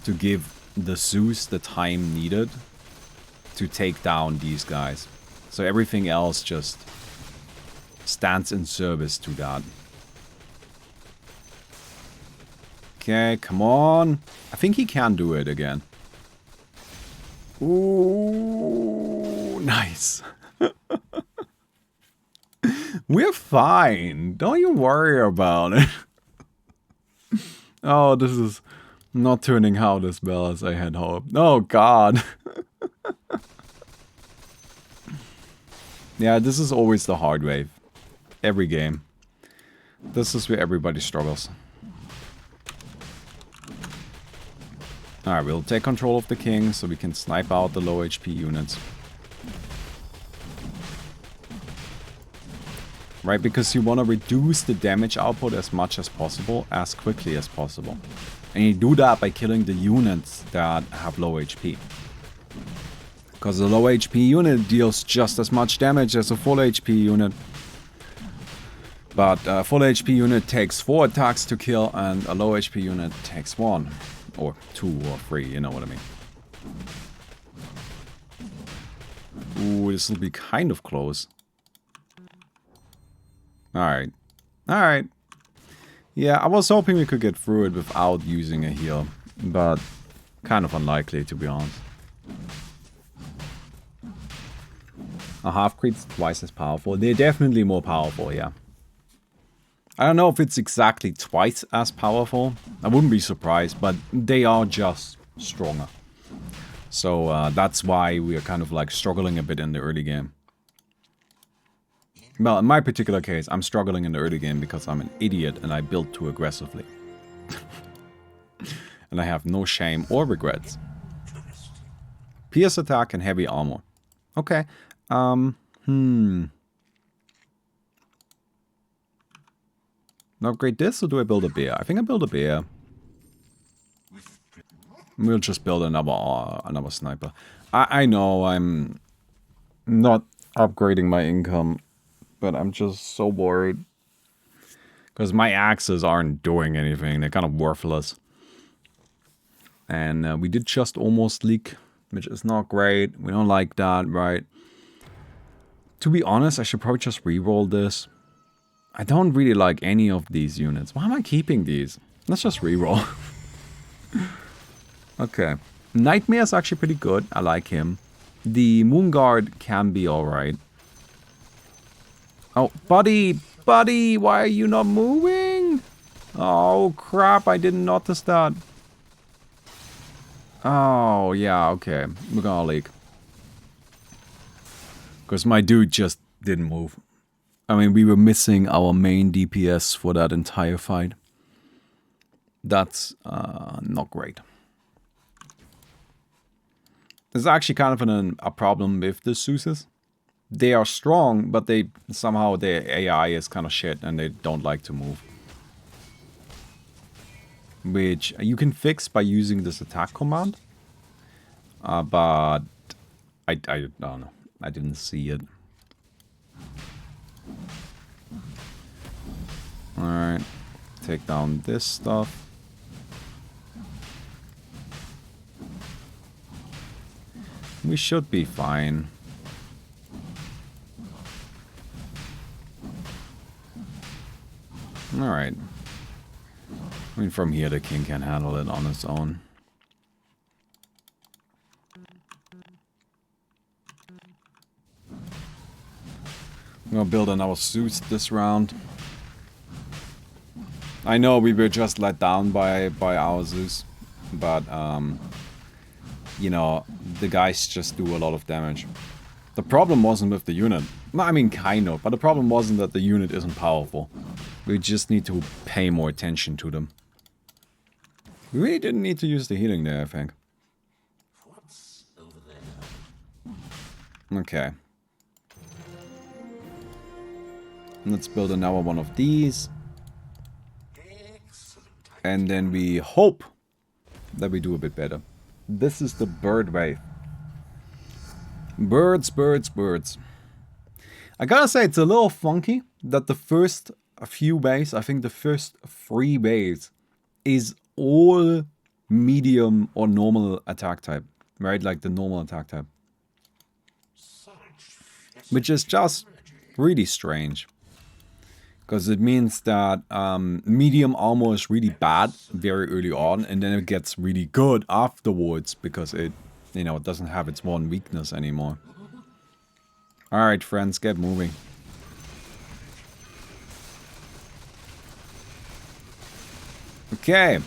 to give the Zeus the time needed to take down these guys. So everything else just stands in service to that. Okay, come on. I think he can do it again. Ooh, nice. We're fine. Don't you worry about it. Oh, this is not turning out as well as I had hoped. Oh, God. Yeah, this is always the hard way. Every game. This is where everybody struggles. Alright, we'll take control of the king so we can snipe out the low HP units. Right, because you want to reduce the damage output as much as possible, as quickly as possible. And you do that by killing the units that have low HP. Because the low HP unit deals just as much damage as a full HP unit. But a full HP unit takes 4 attacks to kill and a low HP unit takes 1. Or 2 or 3, you know what I mean. Ooh, this will be kind of close. Alright. Alright. Yeah, I was hoping we could get through it without using a heal. But kind of unlikely, to be honest. A half creep's twice as powerful. They're definitely more powerful, yeah. I don't know if it's exactly twice as powerful. I wouldn't be surprised, but they are just stronger. So that's why we are kind of like struggling a bit in the early game. Well, in my particular case, I'm struggling in the early game because I'm an idiot and I build too aggressively. And I have no shame or regrets. Pierce attack and heavy armor. Okay. Do I upgrade this or do I build a bear? I think I build a bear. We'll just build another sniper. I know I'm not upgrading my income, but I'm just so worried. Because my axes aren't doing anything. They're kind of worthless. And we did just almost leak, which is not great. We don't like that, right? To be honest, I should probably just reroll this. I don't really like any of these units. Why am I keeping these? Let's just reroll. Okay. Nightmare is actually pretty good. I like him. The Moon Guard can be alright. Oh, buddy! Buddy! Why are you not moving? Oh, crap. I didn't notice that. Oh, yeah. Okay. We're gonna leak. Because my dude just didn't move. I mean, we were missing our main DPS for that entire fight. That's not great. There's actually kind of a problem with the Zeus's. They are strong, but somehow their AI is kind of shit and they don't like to move. Which you can fix by using this attack command. But I don't know. I didn't see it. Alright. Take down this stuff. We should be fine. Alright. I mean, from here the king can handle it on his own. I'm gonna build another Zeus this round. I know we were just let down by our Zeus, but you know, the guys just do a lot of damage. The problem wasn't with the unit. I mean, kind of, but the problem wasn't that the unit isn't powerful. We just need to pay more attention to them. We really didn't need to use the healing there, I think. Okay. Let's build another one of these. And then we hope that we do a bit better. This is the bird wave. Birds, birds, birds. I gotta say, it's a little funky that the first few waves, I think the first 3 waves, is all medium or normal attack type. Right? Like the normal attack type. Which is just really strange. Because it means that medium armor is really bad very early on, and then it gets really good afterwards because it, you know, it doesn't have its one weakness anymore. Alright, friends, get moving. Okay.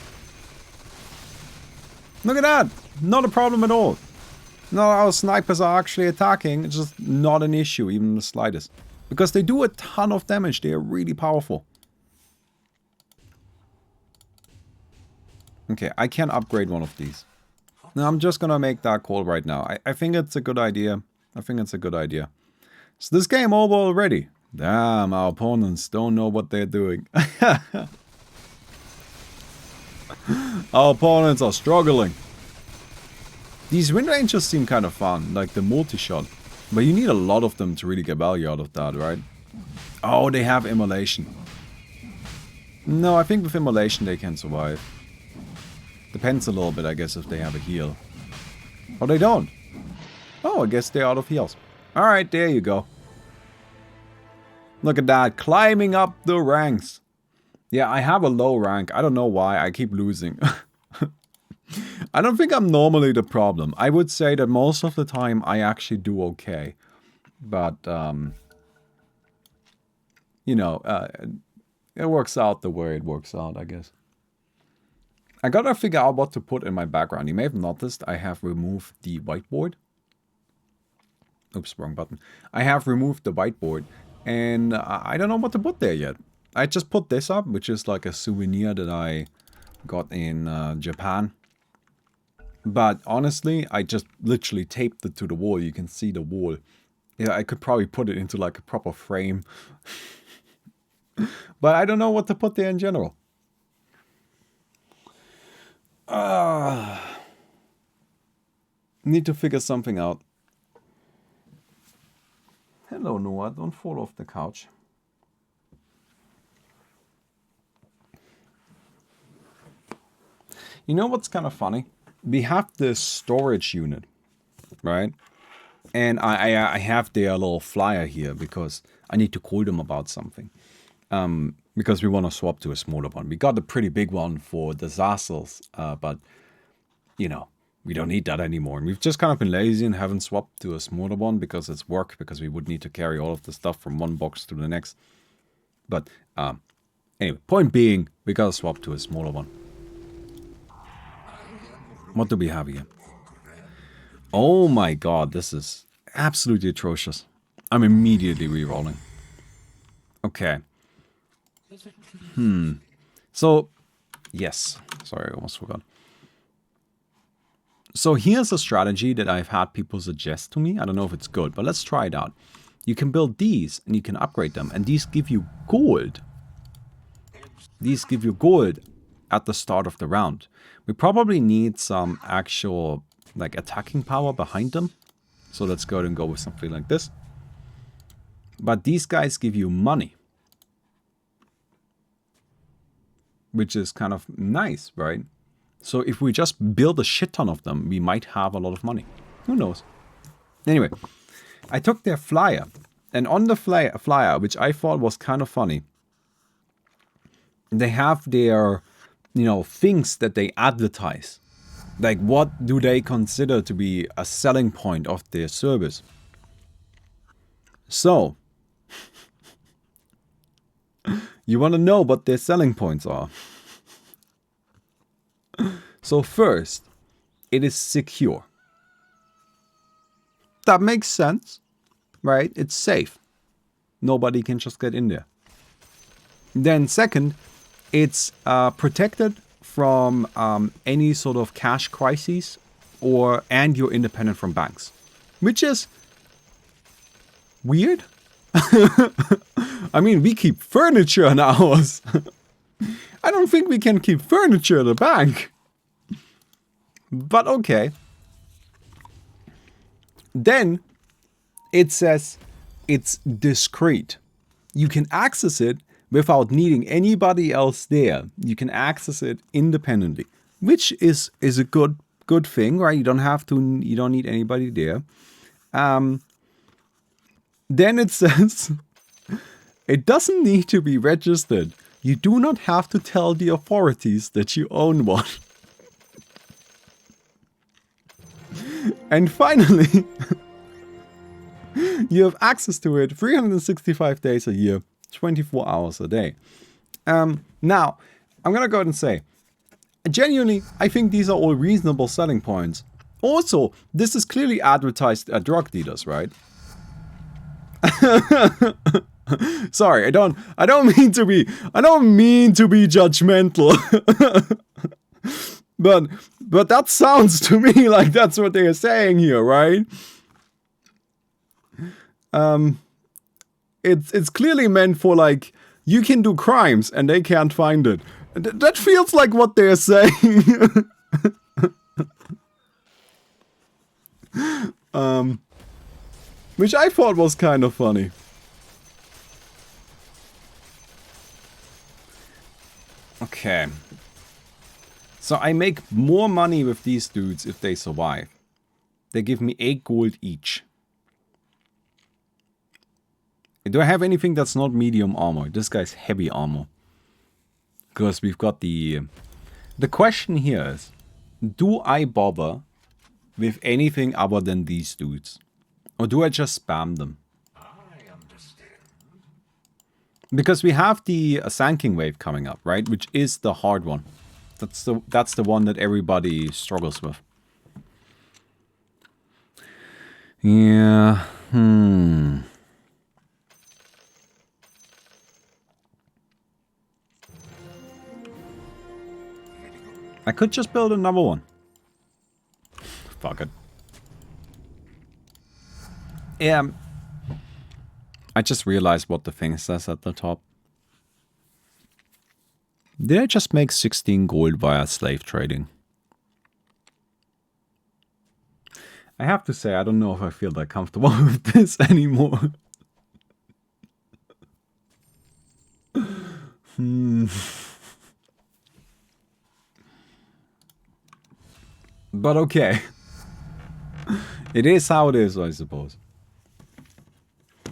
Look at that! Not a problem at all. No, our snipers are actually attacking. It's just not an issue, even the slightest. Because they do a ton of damage. They are really powerful. Okay, I can upgrade one of these. No, I'm just gonna make that call right now. I think it's a good idea. I think it's a good idea. Is this game over already? Damn, our opponents don't know what they're doing. Our opponents are struggling. These wind rangers seem kind of fun, like the multi-shot. But you need a lot of them to really get value out of that, right? Oh, they have immolation. No, I think with immolation they can survive. Depends a little bit, I guess, if they have a heal. Oh, they don't. Oh, I guess they're out of heals. Alright, there you go. Look at that, climbing up the ranks. Yeah, I have a low rank. I don't know why, I keep losing. I don't think I'm normally the problem. I would say that most of the time I actually do okay. But, you know, it works out the way it works out, I guess. I gotta figure out what to put in my background. You may have noticed I have removed the whiteboard. Oops, wrong button. I have removed the whiteboard, and I don't know what to put there yet. I just put this up, which is like a souvenir that I got in Japan. But honestly, I just literally taped it to the wall. You can see the wall. Yeah, I could probably put it into like a proper frame. But I don't know what to put there in general. Need to figure something out. Hello, Noah. Don't fall off the couch. You know what's kind of funny? We have this storage unit, right? And I have their little flyer here because I need to call them about something. Because we want to swap to a smaller one. We got a pretty big one for disasters, but, you know, we don't need that anymore. And we've just kind of been lazy and haven't swapped to a smaller one because it's work, because we would need to carry all of the stuff from one box to the next. But, anyway, point being, we gotta swap to a smaller one. What do we have here? Oh my god, this is absolutely atrocious. I'm immediately rerolling. Okay. So, yes. Sorry, I almost forgot. So here's a strategy that I've had people suggest to me. I don't know if it's good, but let's try it out. You can build these and you can upgrade them, and these give you gold. These give you gold at the start of the round. We probably need some actual like attacking power behind them. So let's go ahead and go with something like this. But these guys give you money, which is kind of nice, right? So if we just build a shit ton of them, we might have a lot of money. Who knows? Anyway, I took their flyer. And on the flyer, which I thought was kind of funny, they have their, you know, things that they advertise. Like, what do they consider to be a selling point of their service? So, you want to know what their selling points are. So first, it is secure. That makes sense, right? It's safe. Nobody can just get in there. Then second, it's protected from any sort of cash crises, and you're independent from banks, which is weird. I mean, we keep furniture in ours. I don't think we can keep furniture at a bank. But okay. Then it says it's discreet. You can access it without needing anybody else there. You can access it independently, which is a good thing, right? You don't need anybody there. Then it says it doesn't need to be registered. You do not have to tell the authorities that you own one. And finally, you have access to it 365 days a year, 24 hours a day. Now, I'm going to go ahead and say, genuinely, I think these are all reasonable selling points. Also, this is clearly advertised at drug dealers, right? Sorry, I don't mean to be judgmental. But that sounds to me like that's what they are saying here, right? It's clearly meant for, like, you can do crimes and they can't find it. That feels like what they're saying. Which I thought was kind of funny. Okay. So I make more money with these dudes if they survive. They give me 8 gold each. Do I have anything that's not medium armor? This guy's heavy armor. Because we've got the... The question here is, do I bother with anything other than these dudes? Or do I just spam them? Because we have the Sanking Wave coming up, right? Which is the hard one. That's the one that everybody struggles with. Yeah. I could just build another one. Fuck it. Yeah. I just realized what the thing says at the top. Did I just make 16 gold via slave trading? I have to say, I don't know if I feel that comfortable with this anymore. But okay. It is how it is, I suppose.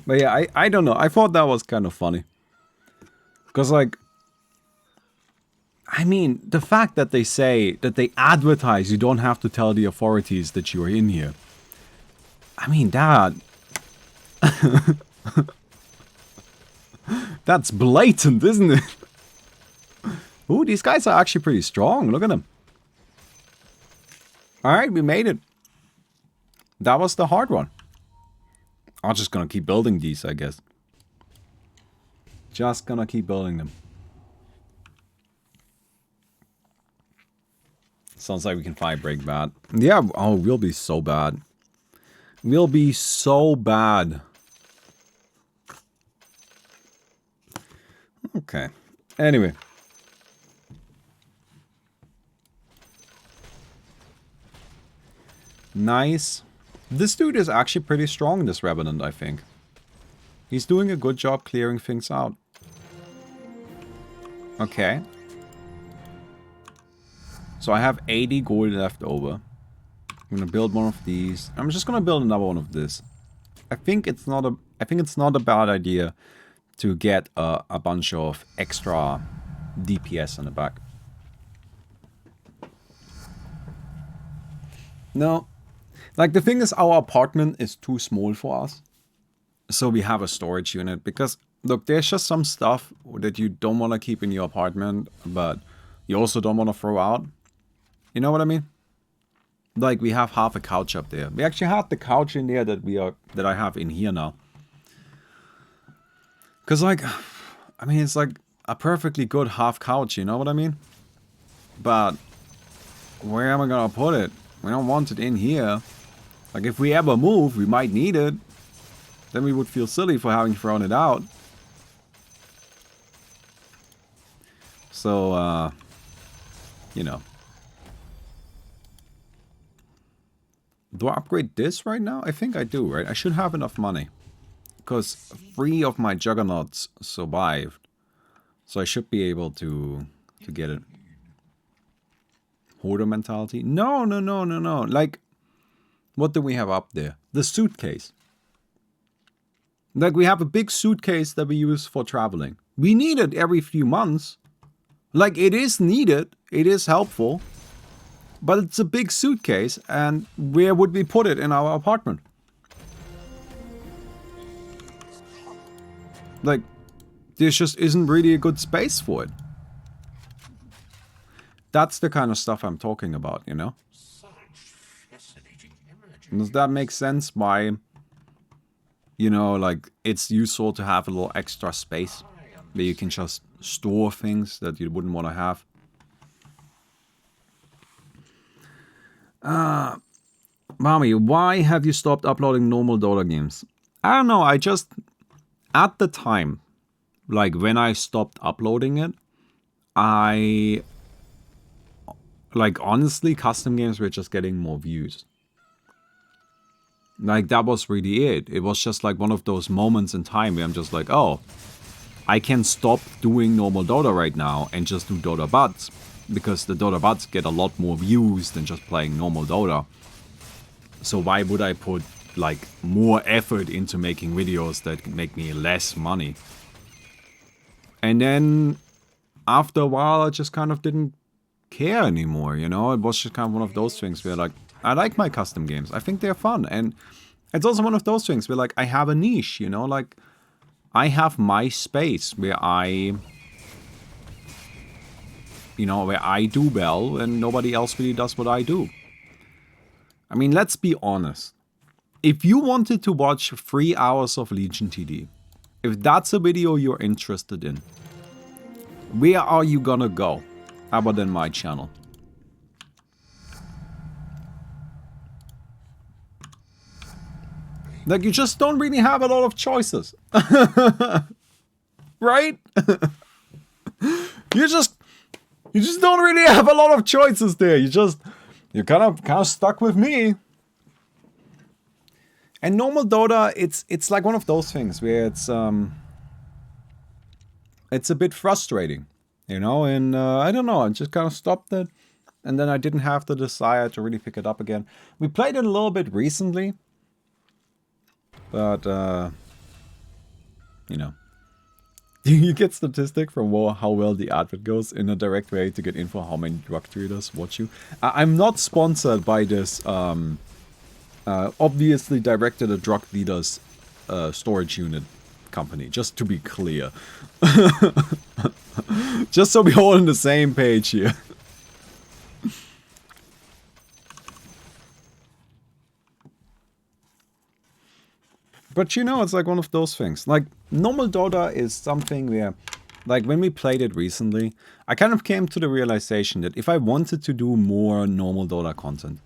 But yeah, I don't know. I thought that was kind of funny. Because, like, I mean, the fact that they say that they advertise you don't have to tell the authorities that you are in here. I mean, that... That's blatant, isn't it? Ooh, these guys are actually pretty strong. Look at them. Alright, we made it. That was the hard one. I'm just gonna keep building these, I guess. Just gonna keep building them. Sounds like we can fight break bad. Yeah, oh, we'll be so bad. We'll be so bad. Okay. Anyway. Nice. This dude is actually pretty strong, this Revenant, I think. He's doing a good job clearing things out. Okay. So I have 80 gold left over. I'm gonna build one of these. I'm just gonna build another one of this. I think it's not a bad idea to get a bunch of extra DPS in the back. No. Like, the thing is, our apartment is too small for us. So we have a storage unit. Because, look, there's just some stuff that you don't want to keep in your apartment, but you also don't want to throw out. You know what I mean? Like, we have half a couch up there. We actually had the couch in there that I have in here now. Because, like, I mean, it's like a perfectly good half couch, you know what I mean? But where am I gonna put it? We don't want it in here. Like, if we ever move, we might need it. Then we would feel silly for having thrown it out. So, you know. Do I upgrade this right now? I think I do, right? I should have enough money. Because 3 of my juggernauts survived. So I should be able to get it. Hoarder mentality? No. Like, what do we have up there? The suitcase. Like, we have a big suitcase that we use for traveling. We need it every few months. Like, it is needed. It is helpful. But it's a big suitcase, and where would we put it in our apartment? Like, there just isn't really a good space for it. That's the kind of stuff I'm talking about, you know? Does that make sense? Why, you know, like, it's useful to have a little extra space where you can just store things that you wouldn't want to have. Baumi, why have you stopped uploading normal Dota games? I don't know, I just, at the time, like, when I stopped uploading it, like, honestly, custom games were just getting more views. Like, that was really it. It was just like one of those moments in time where I'm just like, oh, I can stop doing normal Dota right now and just do Dota Buds. Because the Dota Buds get a lot more views than just playing normal Dota. So why would I put, like, more effort into making videos that make me less money? And then, after a while, I just kind of didn't care anymore, you know? It was just kind of one of those things where, like, I like my custom games. I think they're fun. And it's also one of those things where, like, I have a niche, you know? Like, I have my space where where I do well and nobody else really does what I do. I mean, let's be honest. If you wanted to watch 3 hours of Legion TD, if that's a video you're interested in, where are you gonna go other than my channel? Like, you just don't really have a lot of choices. Right? You just don't really have a lot of choices there. You're kind of stuck with me. And normal Dota, it's like one of those things where it's a bit frustrating, you know. And I don't know, I just kind of stopped it, and then I didn't have the desire to really pick it up again. We played it a little bit recently, but you know. You get statistic from how well the advert goes in a direct way to get info how many drug dealers watch you. I'm not sponsored by this obviously directed at drug dealers storage unit company, just to be clear. Just so we're all on the same page here. But you know, it's like one of those things. Like, normal Dota is something where, like, when we played it recently, I kind of came to the realization that if I wanted to do more normal Dota content,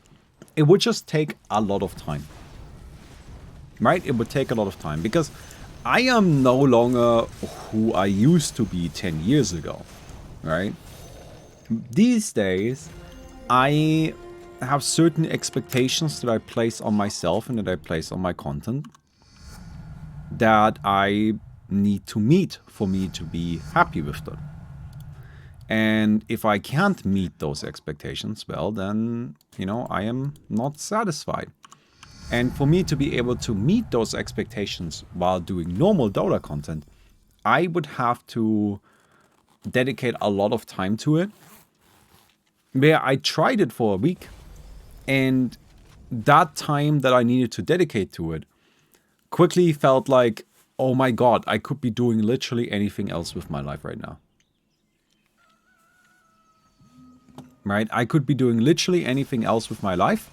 it would just take a lot of time. Right? It would take a lot of time. Because I am no longer who I used to be 10 years ago. Right? These days, I have certain expectations that I place on myself and that I place on my content that I need to meet for me to be happy with them. And if I can't meet those expectations, well, then, you know, I am not satisfied. And for me to be able to meet those expectations while doing normal Dota content, I would have to dedicate a lot of time to it. Where I tried it for a week, and that time that I needed to dedicate to it quickly felt like, oh my god, I could be doing literally anything else with my life right now. Right? I could be doing literally anything else with my life,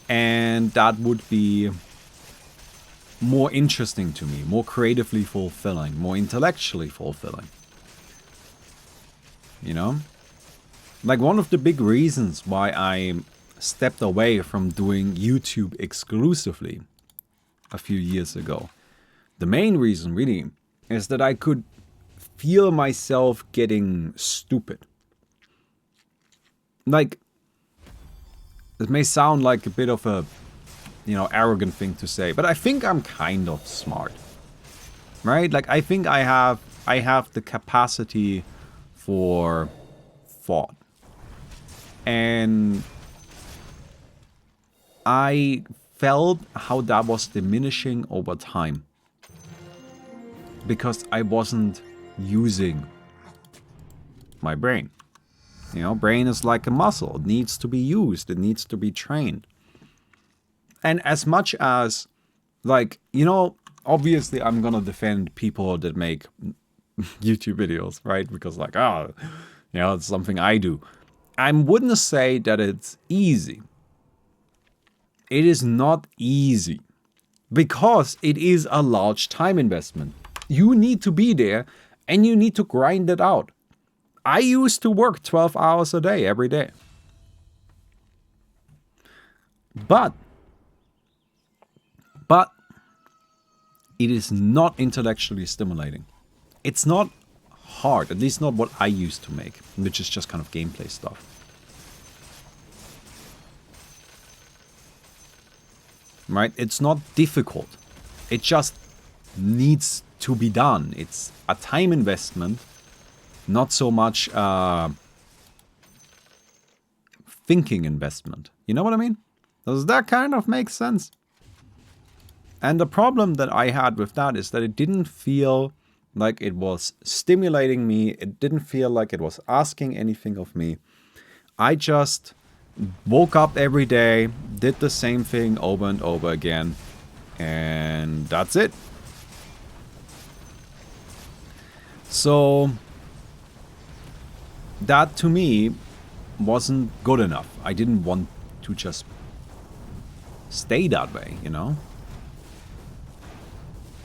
and that would be more interesting to me, more creatively fulfilling, more intellectually fulfilling. You know? Like, one of the big reasons why I stepped away from doing YouTube exclusively a few years ago, the main reason really is that I could feel myself getting stupid. Like, it may sound like a bit of a, you know, arrogant thing to say, but I think I'm kind of smart. Right? Like, I think I have the capacity for thought. And I felt how that was diminishing over time. Because I wasn't using my brain. You know, brain is like a muscle. It needs to be used. It needs to be trained. And as much as, like, you know, obviously I'm gonna defend people that make YouTube videos, right? Because, like, you know, it's something I do. I wouldn't say that it's easy. It is not easy. Because it is a large time investment. You need to be there and you need to grind it out. I used to work 12 hours a day every day. But it is not intellectually stimulating. It's not hard, at least not what I used to make, which is just kind of gameplay stuff. Right? It's not difficult. It just needs to be done. It's a time investment, not so much thinking investment. You know what I mean? Does that kind of make sense? And the problem that I had with that is that it didn't feel like it was stimulating me. It didn't feel like it was asking anything of me. I just woke up every day, did the same thing over and over again, and that's it. So that to me wasn't good enough. I didn't want to just stay that way, you know?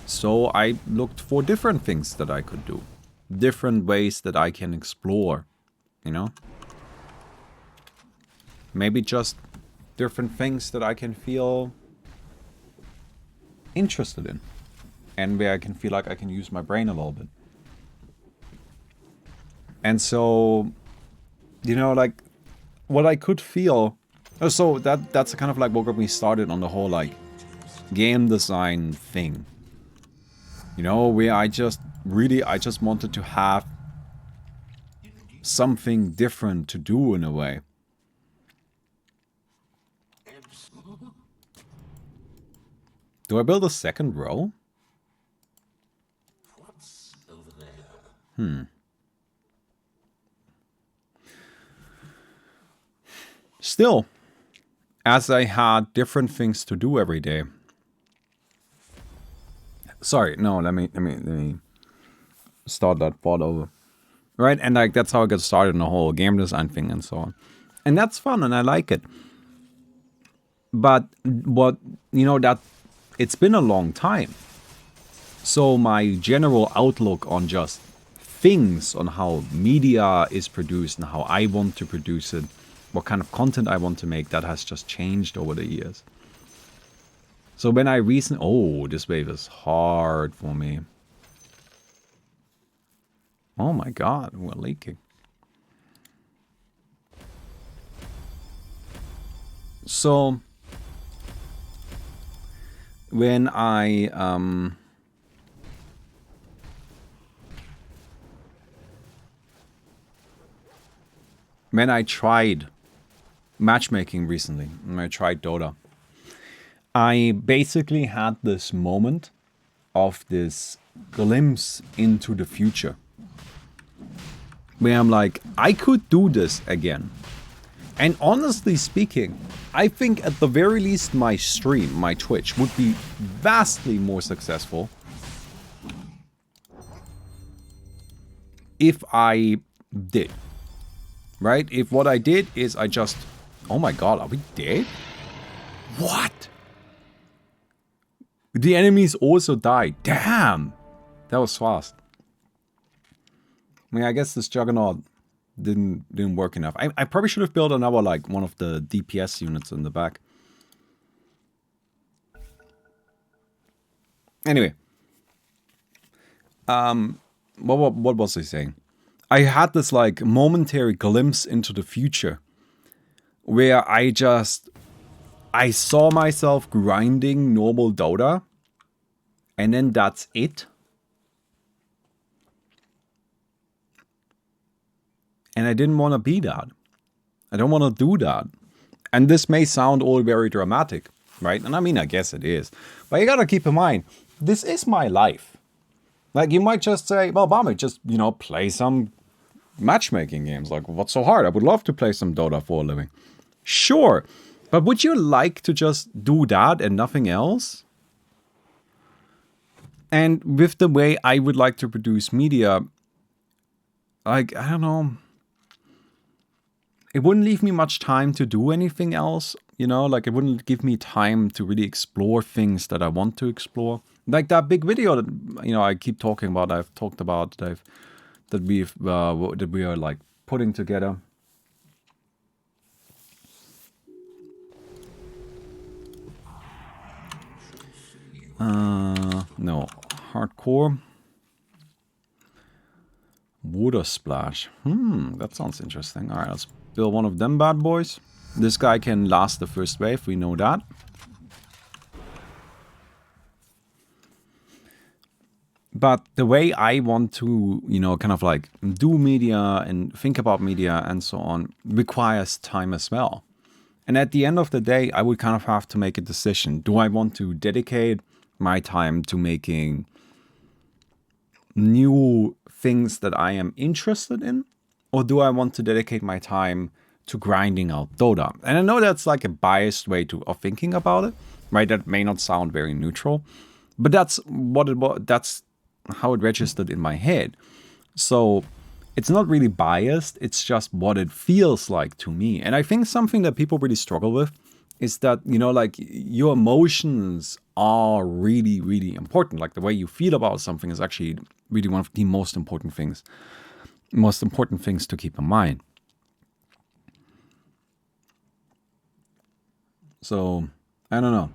So I looked for different things that I could do. Different ways that I can explore, you know? Maybe just different things that I can feel interested in. And where I can feel like I can use my brain a little bit. And so, you know, like, what I could feel... So that's kind of like what got me started on the whole, like, game design thing. You know, where I just wanted to have something different to do in a way. Do I build a second row? Still, as I had different things to do every day. Sorry, no, let me start that thought over. Right? And like that's how I got started in the whole game design thing and so on. And that's fun and I like it. But what, you know, that it's been a long time. So my general outlook on just things, on how media is produced and how I want to produce it, what kind of content I want to make, that has just changed over the years. So when I oh, this wave is hard for me. Oh my god, we're leaking. So when I tried matchmaking recently, when I tried Dota, I basically had this moment of this glimpse into the future, where I'm like, I could do this again. And honestly speaking, I think at the very least my stream, my Twitch, would be vastly more successful if I did. Right? If what I did is I just... Oh my god, are we dead? What? The enemies also died. Damn! That was fast. I mean, I guess this Juggernaut didn't work enough. I probably should have built another, like, one of the DPS units in the back. Anyway. What was I saying? I had this, like, momentary glimpse into the future, where I saw myself grinding normal Dota, and then that's it. And I didn't want to be that. I don't want to do that. And this may sound all very dramatic, right? And I mean, I guess it is. But you gotta keep in mind, this is my life. Like, you might just say, well, Baumi, just, you know, play some matchmaking games. Like, what's so hard? I would love to play some Dota for a living. Sure. But would you like to just do that and nothing else? And with the way I would like to produce media, like, I don't know, it wouldn't leave me much time to do anything else, you know, like it wouldn't give me time to really explore things that I want to explore. Like that big video that, you know, I keep talking about, I've talked about, that we are like putting together. No, hardcore. Water splash. That sounds interesting. All right, let's build one of them bad boys. This guy can last the first wave, we know that. But the way I want to, you know, kind of like do media and think about media and so on requires time as well. And at the end of the day, I would kind of have to make a decision. Do I want to dedicate my time to making new things that I am interested in? Or do I want to dedicate my time to grinding out Dota? And I know that's like a biased way of thinking about it, right? That may not sound very neutral, but that's that's how it registered in my head. So it's not really biased, it's just what it feels like to me. And I think something that people really struggle with is that, you know, like your emotions are really, really important. Like the way you feel about something is actually really one of the most important things to keep in mind. So, I don't know.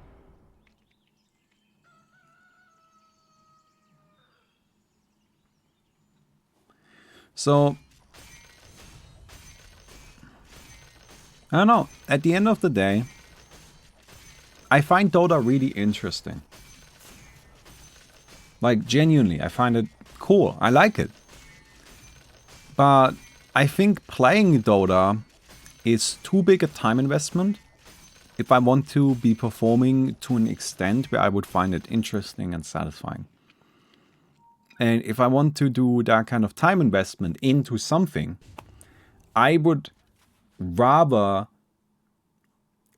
So, I don't know. At the end of the day, I find Dota really interesting. Like, genuinely, I find it cool. I like it. But I think playing Dota is too big a time investment if I want to be performing to an extent where I would find it interesting and satisfying. And if I want to do that kind of time investment into something, I would rather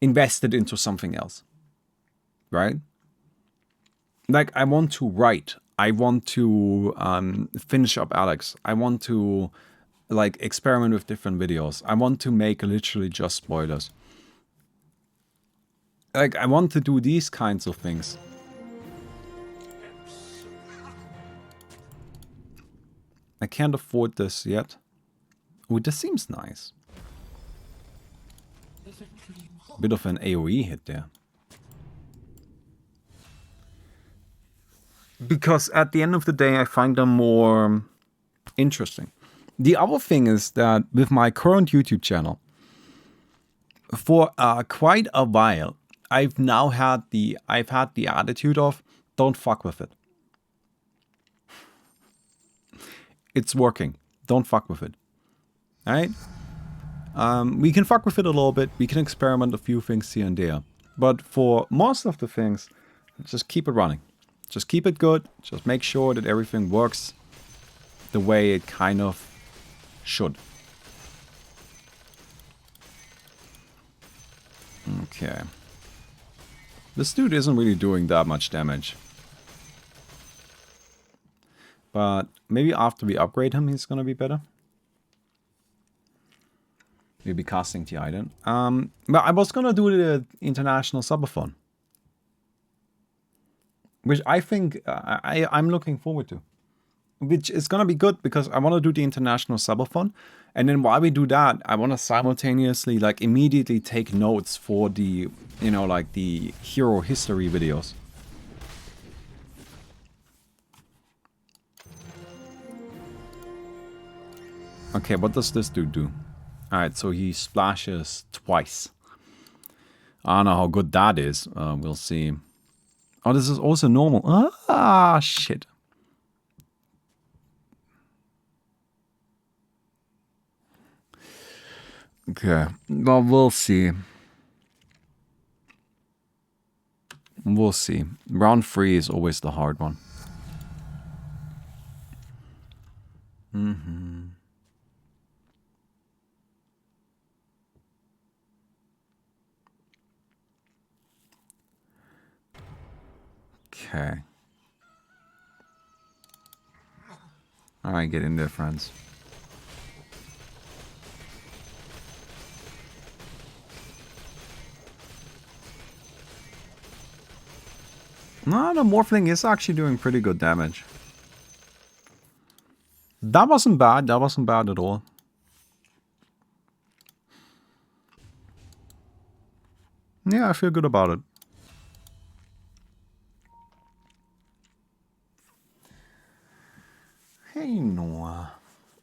invest it into something else. Right? Like, I want to write. I want to finish up Alex. I want to, like, experiment with different videos. I want to make literally just spoilers. Like, I want to do these kinds of things. I can't afford this yet. Oh, this seems nice. Bit of an AoE hit there. Because at the end of the day, I find them more interesting. The other thing is that with my current YouTube channel, for quite a while, I've had the attitude of don't fuck with it. It's working. Don't fuck with it. Alright? We can fuck with it a little bit. We can experiment a few things here and there. But for most of the things, just keep it running. Just keep it good. Just make sure that everything works the way it kind of should. Okay. This dude isn't really doing that much damage. But maybe after we upgrade him, he's gonna be better. Maybe casting TI then. But I was gonna do the international subathon, which I think I'm looking forward to. Which is gonna be good because I want to do the international subathon, and then while we do that, I want to simultaneously like immediately take notes for the, you know, like the hero history videos. Okay, what does this dude do? Alright, so he splashes twice. I don't know how good that is. We'll see. Oh, this is also normal. Ah, shit. Okay, well, we'll see. We'll see. Round 3 is always the hard one. Okay. Alright, get in there, friends. No, the Morphling is actually doing pretty good damage. That wasn't bad. That wasn't bad at all. Yeah, I feel good about it. Hey, Noah.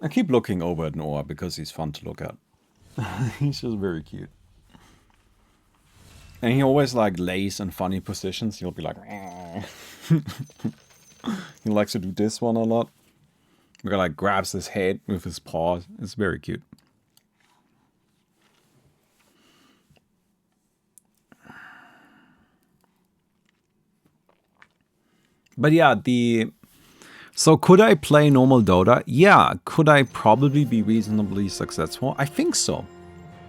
I keep looking over at Noah because he's fun to look at. He's just very cute. And he always like lays in funny positions. He'll be like... He likes to do this one a lot. Where he like grabs his head with his paws. It's very cute. But yeah, so could I play normal Dota? Yeah. Could I probably be reasonably successful? I think so.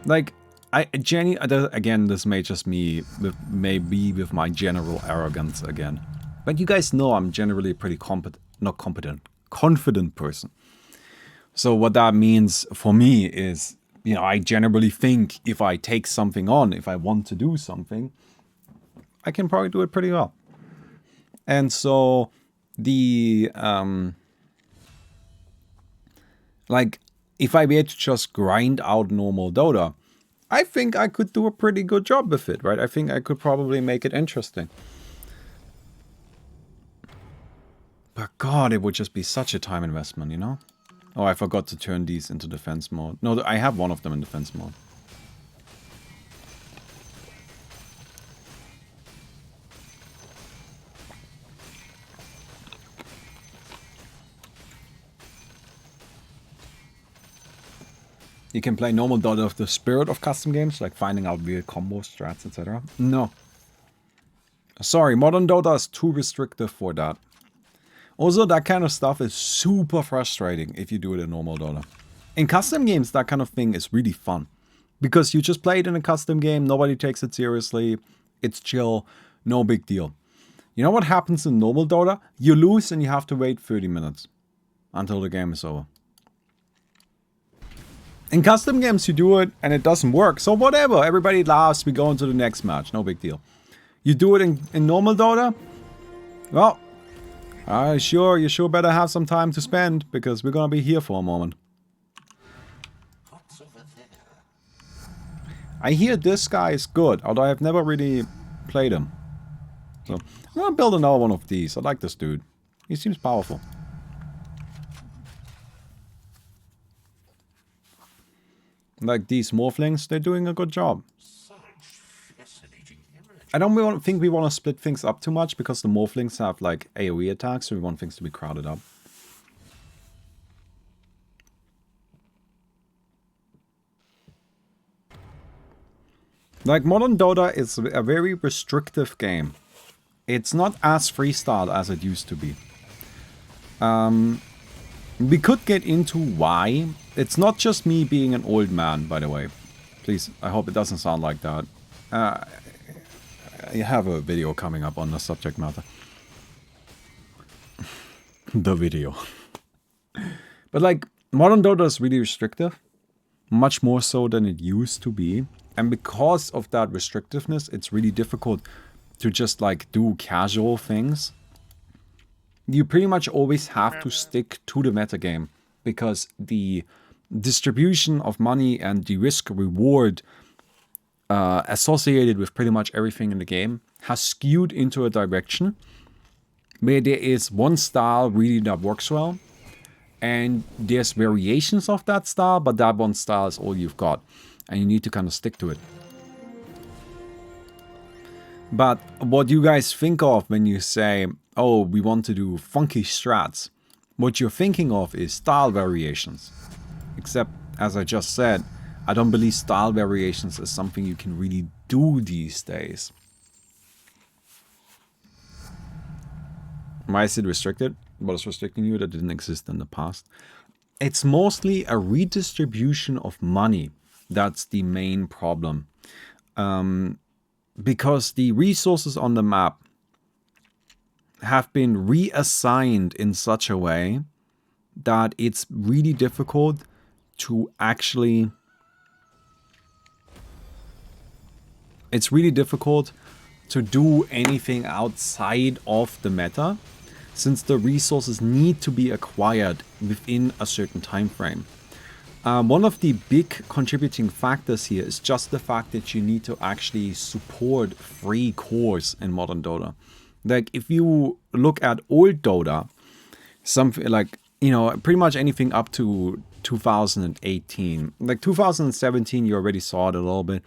Like, again, this may just be with my general arrogance again. But you guys know I'm generally a pretty confident person. So what that means for me is, you know, I generally think if I take something on, if I want to do something, I can probably do it pretty well. And so like, if I were to just grind out normal Dota, I think I could do a pretty good job with it, right? I think I could probably make it interesting. But God, it would just be such a time investment, you know? Oh, I forgot to turn these into defense mode. No, I have one of them in defense mode. You can play normal Dota with the spirit of custom games, like finding out weird combo strats, etc. No. Sorry, modern Dota is too restrictive for that. Also, that kind of stuff is super frustrating if you do it in normal Dota. In custom games, that kind of thing is really fun. Because you just play it in a custom game, nobody takes it seriously, it's chill, no big deal. You know what happens in normal Dota? You lose and you have to wait 30 minutes until the game is over. In custom games, you do it and it doesn't work. So whatever, everybody laughs, we go on to the next match. No big deal. You do it in normal Dota? Well, Sure, you sure better have some time to spend, because we're gonna be here for a moment. I hear this guy is good, although I've never really played him. So, I'm gonna build another one of these. I like this dude. He seems powerful. Like these morphlings, they're doing a good job. I don't think we want to split things up too much, because the morphlings have like AoE attacks, so we want things to be crowded up. Like, modern Dota is a very restrictive game. It's not as freestyle as it used to be. We could get into why. It's not just me being an old man, by the way. Please, I hope it doesn't sound like that. I have a video coming up on the subject matter. The video. But like, modern Dota is really restrictive. Much more so than it used to be. And because of that restrictiveness, it's really difficult to just like do casual things. You pretty much always have to stick to the metagame, because the distribution of money and the risk reward associated with pretty much everything in the game has skewed into a direction where there is one style really that works well, and there's variations of that style, but that one style is all you've got, and you need to kind of stick to it. But what you guys think of when you say, oh, we want to do funky strats, what you're thinking of is style variations. Except, as I just said, I don't believe style variations is something you can really do these days. Why is it restricted? What is restricting you that didn't exist in the past? It's mostly a redistribution of money. That's the main problem. Because the resources on the map have been reassigned in such a way that it's really difficult to actually... It's really difficult to do anything outside of the meta, since the resources need to be acquired within a certain time frame. One of the big contributing factors here is just the fact that you need to actually support free cores in modern Dota. Like, if you look at old Dota, something like, you know, pretty much anything up to 2018. Like 2017, you already saw it a little bit.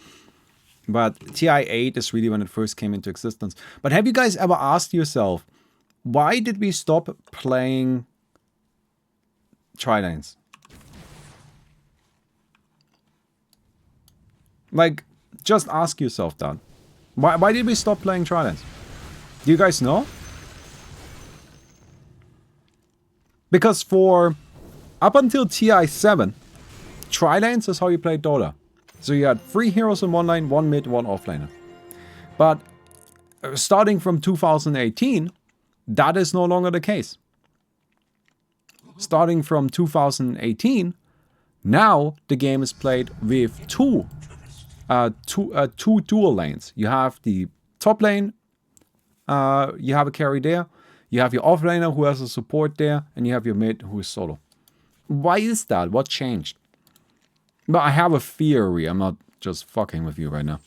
But TI8 is really when it first came into existence. But have you guys ever asked yourself, why did we stop playing tri-lanes? Like, just ask yourself that. Why did we stop playing tri-lanes? Do you guys know? Because for up until TI7, tri-lanes is how you played Dota. So you had 3 heroes in one lane, 1 mid, 1 offlaner. But starting from 2018, that is no longer the case. Starting from 2018, now the game is played with two dual lanes. You have the top lane, you have a carry there, you have your offlaner who has a support there, and you have your mid who is solo. Why is that? What changed? But I have a theory. I'm not just fucking with you right now.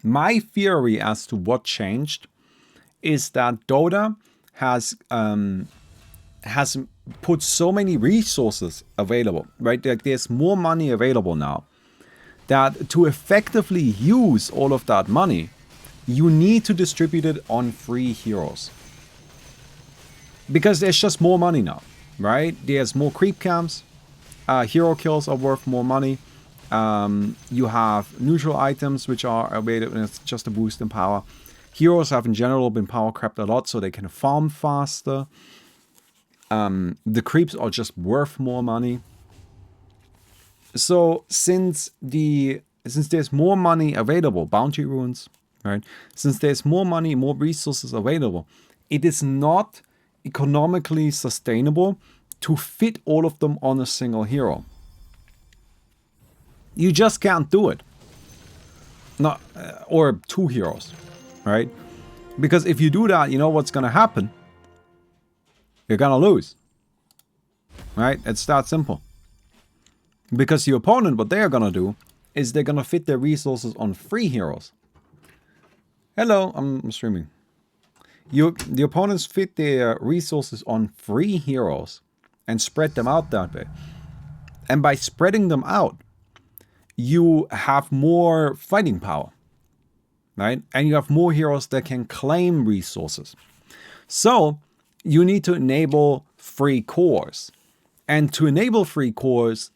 My theory as to what changed is that Dota has put so many resources available, right? Like, there's more money available now, that to effectively use all of that money, you need to distribute it on free heroes. Because there's just more money now, right? There's more creep camps. Hero kills are worth more money. You have neutral items which are available, and it's just a boost in power. Heroes have in general been power capped a lot, so they can farm faster. The creeps are just worth more money. So since there's more money available, bounty runes, right? Since there's more money, more resources available, it is not economically sustainable to fit all of them on a single hero. You just can't do it. Or 2 heroes, right? Because if you do that, you know what's going to happen? you're gonna lose. Right? It's that simple. Because your opponent, what they're gonna do is they're gonna fit their resources on free heroes. Hello, I'm streaming. The opponents fit their resources on free heroes and spread them out that way. And by spreading them out, you have more fighting power. Right? And you have more heroes that can claim resources. So, you need to enable free cores. And to enable free cores,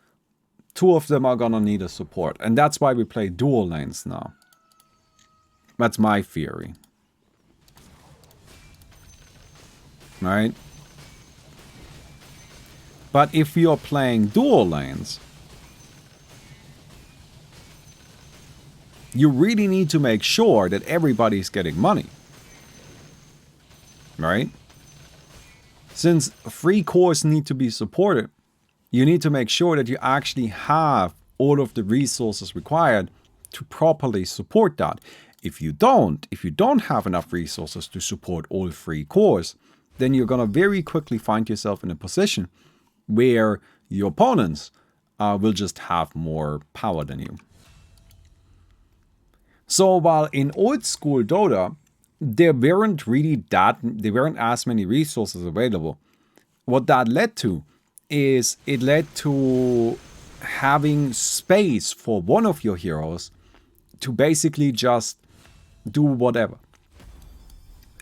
2 of them are gonna need a support. And that's why we play dual lanes now. That's my theory. Right? But if you're playing dual lanes, you really need to make sure that everybody's getting money. Right? Since free cores need to be supported, you need to make sure that you actually have all of the resources required to properly support that. If you don't have enough resources to support all free cores, then you're going to very quickly find yourself in a position where your opponents will just have more power than you. So while in old school Dota, there weren't as many resources available, what that led to is it led to having space for one of your heroes to basically just do whatever.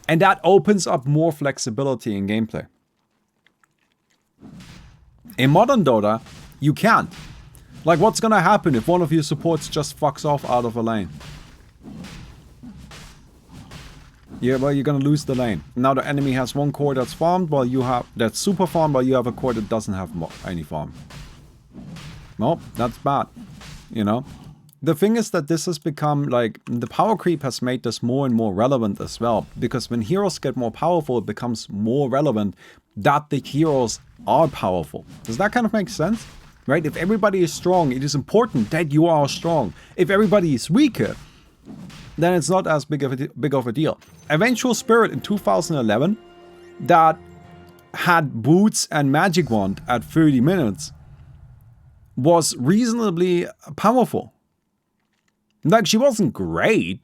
And that opens up more flexibility in gameplay. In modern Dota, you can't. Like, what's gonna happen if one of your supports just fucks off out of a lane? Yeah, well, you're gonna lose the lane. Now the enemy has one core that's farmed, while you have that's super farmed, while you have a core that doesn't have any farm. No, that's bad. You know? The thing is that this has become, like, the power creep has made this more and more relevant as well. Because when heroes get more powerful, it becomes more relevant that the heroes are powerful. Does that kind of make sense? Right? If everybody is strong, it is important that you are strong. If everybody is weaker, then it's not as big of a deal. Eventual Spirit in 2011 that had Boots and Magic Wand at 30 minutes was reasonably powerful. Like, she wasn't great,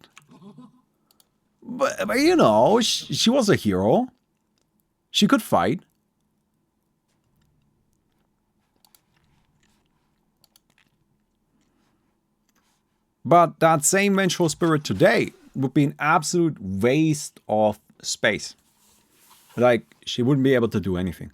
but you know, she was a hero. She could fight. But that same Vengeful Spirit today would be an absolute waste of space. Like, she wouldn't be able to do anything.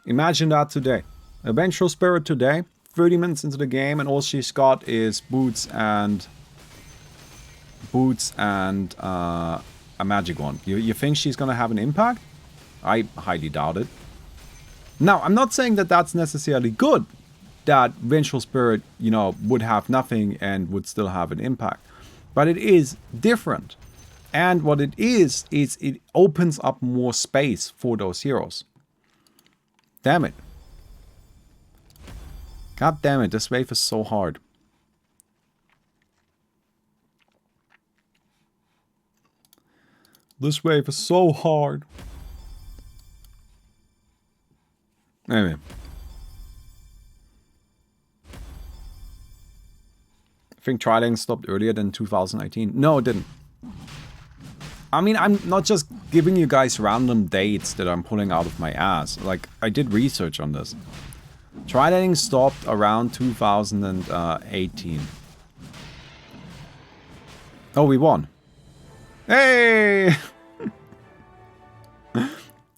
Imagine that today. A Vengeful Spirit today, 30 minutes into the game, and all she's got is boots and a magic wand. You think she's gonna have an impact? I highly doubt it. Now, I'm not saying that that's necessarily good, that Vengeful Spirit, you know, would have nothing and would still have an impact. But it is different. And what it is it opens up more space for those heroes. Damn it. God damn it, this wave is so hard. This wave is so hard. Anyway. I think Trident stopped earlier than 2019. No, it didn't. I mean, I'm not just giving you guys random dates that I'm pulling out of my ass. Like, I did research on this. Trident stopped around 2018. Oh, we won. Hey!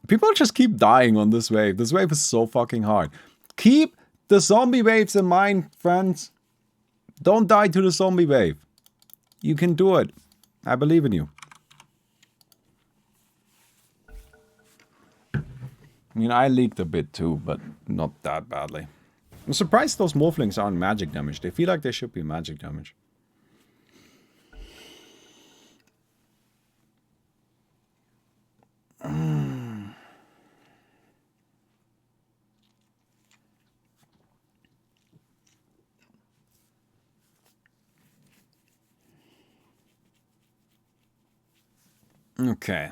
People just keep dying on this wave. This wave is so fucking hard. Keep the zombie waves in mind, friends. Don't die to the zombie wave. You can do it. I believe in you. I mean, I leaked a bit too, but not that badly. I'm surprised those morphlings aren't magic damage. They feel like they should be magic damage. Okay.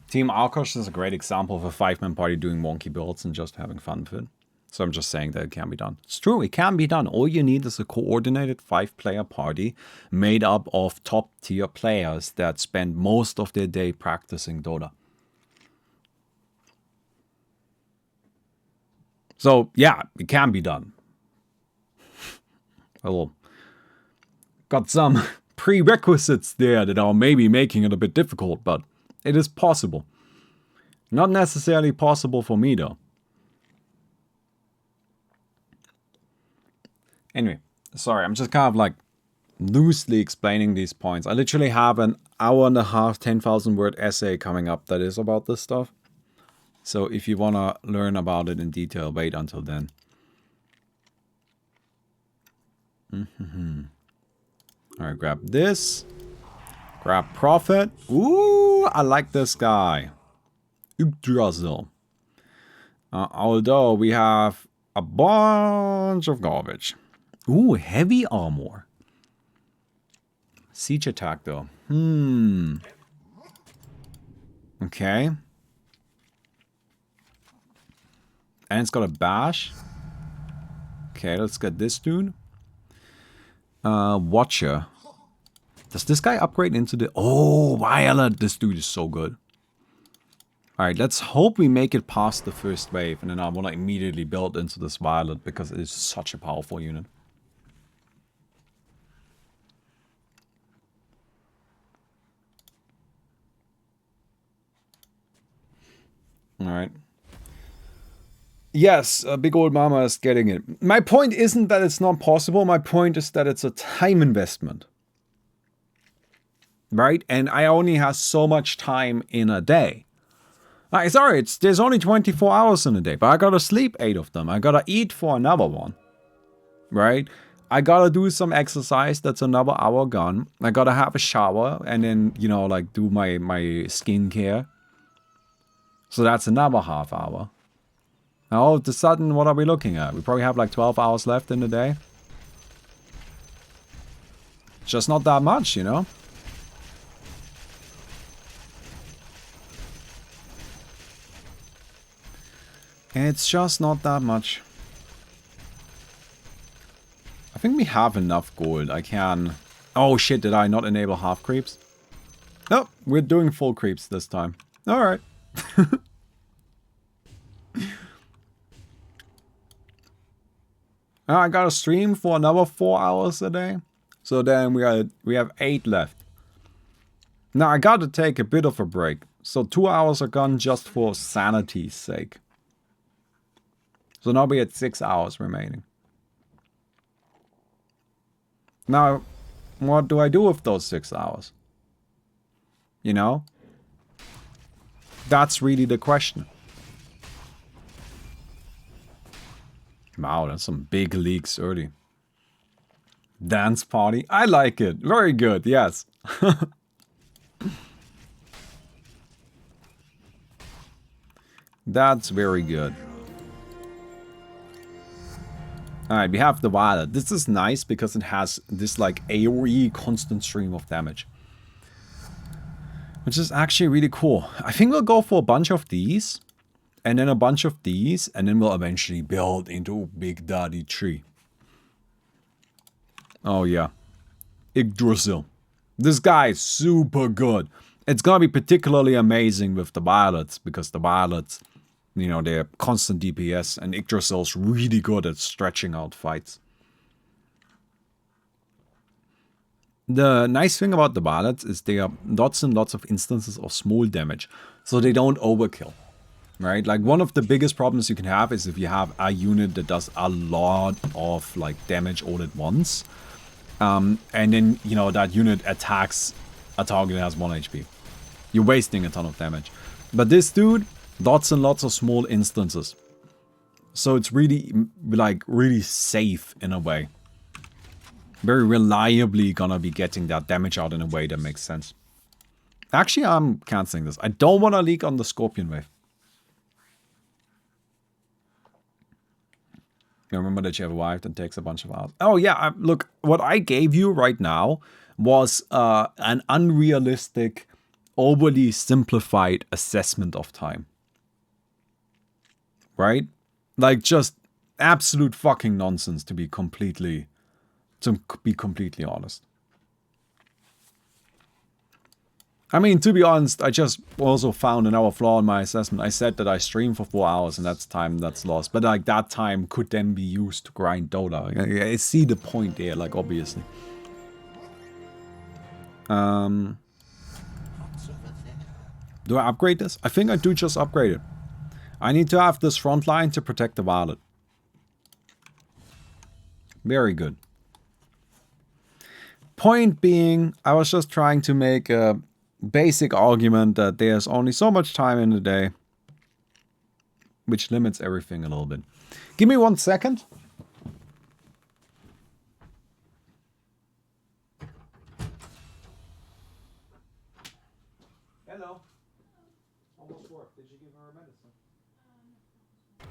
Team Arkosh is a great example of a 5-man party doing wonky builds and just having fun with it. So I'm just saying that it can be done. It's true, it can be done. All you need is a coordinated 5-player party made up of top-tier players that spend most of their day practicing Dota. So, yeah, it can be done. Well, got some prerequisites there that are maybe making it a bit difficult, but it is possible. Not necessarily possible for me, though. Anyway, sorry, I'm just kind of like loosely explaining these points. I literally have an hour and a half, 10,000 word essay coming up that is about this stuff. So if you want to learn about it in detail, wait until then. Alright, grab this. Grab Prophet. Ooh, I like this guy. Yggdrasil. Although we have a bunch of garbage. Ooh, heavy armor. Siege attack though. Okay. And it's got a bash. Okay, let's get this dude. Watcher. Does this guy upgrade into the... Oh, Violet. This dude is so good. Alright, let's hope we make it past the first wave. And then I want to immediately build into this Violet because it is such a powerful unit. Alright. Yes, Big Old Mama is getting it. My point isn't that it's not possible. My point is that it's a time investment. Right? And I only have so much time in a day. Like, sorry, there's only 24 hours in a day, but I gotta sleep 8 of them. I gotta eat for another one. Right? I gotta do some exercise, that's another hour gone. I gotta have a shower and then, you know, like do my skincare. So that's another half hour. Now all of a sudden, what are we looking at? We probably have like 12 hours left in the day. Just not that much, you know? It's just not that much. I think we have enough gold. I can... Oh shit, did I not enable half creeps? No, we're doing full creeps this time. Alright. I gotta stream for another 4 hours a day. So then we have 8 left. Now I gotta take a bit of a break. So 2 hours are gone just for sanity's sake. So now we had 6 hours remaining. Now, what do I do with those 6 hours? You know? That's really the question. Wow, that's some big leaks early. Dance party. I like it. Very good, yes. That's very good. Alright, we have the Violet. This is nice because it has this like AoE constant stream of damage. Which is actually really cool. I think we'll go for a bunch of these. And then a bunch of these. And then we'll eventually build into a big daddy tree. Oh yeah. Yggdrasil. This guy is super good. It's gonna be particularly amazing with the Violets. Because the Violets, you know, they're constant DPS. And Yggdrasil's really good at stretching out fights. The nice thing about the Violets is they are lots and lots of instances of small damage. So they don't overkill. Right? Like one of the biggest problems you can have is if you have a unit that does a lot of like damage all at once. And then, you know, that unit attacks a target that has 1 HP. You're wasting a ton of damage. But this dude, lots and lots of small instances. So it's really, like, really safe in a way. Very reliably gonna be getting that damage out in a way that makes sense. Actually, I'm cancelling this. I don't want to leak on the Scorpion Wave. You remember that you have a wife that takes a bunch of hours. Oh yeah, look, what I gave you right now was an unrealistic, overly simplified assessment of time. Right? Like just absolute fucking nonsense to be completely honest. I mean, to be honest, I just also found another flaw in my assessment. I said that I stream for 4 hours and that's time that's lost. But like that time could then be used to grind Dota. I see the point there, like obviously. Do I upgrade this? I think I do just upgrade it. I need to have this front line to protect the Violet. Very good. Point being, I was just trying to make a basic argument that there's only so much time in the day, which limits everything a little bit. Give me 1 second. Hello. Almost work. Did you give her a medicine? I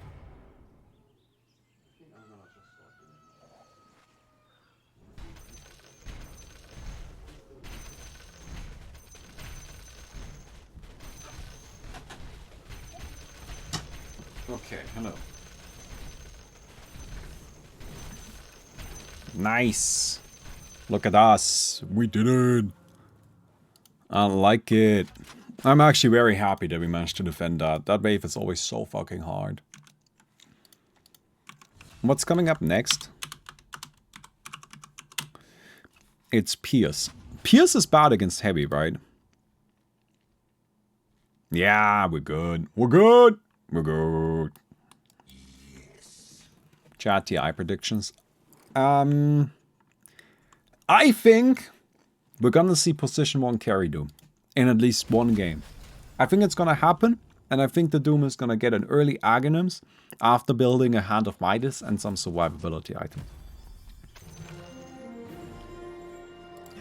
think I'm gonna just start doing it. Okay, hello. Nice. Look at us. We did it. I like it. I'm actually very happy that we managed to defend that. That wave is always so fucking hard. What's coming up next? It's Pierce. Pierce is bad against heavy, right? Yeah, we're good. We're good. We're good. Yes. Chat TI predictions. I think we're gonna see position 1 carry Doom in at least one game. I think it's gonna happen, and I think the Doom is gonna get an early Aghanims after building a Hand of Midas and some survivability item.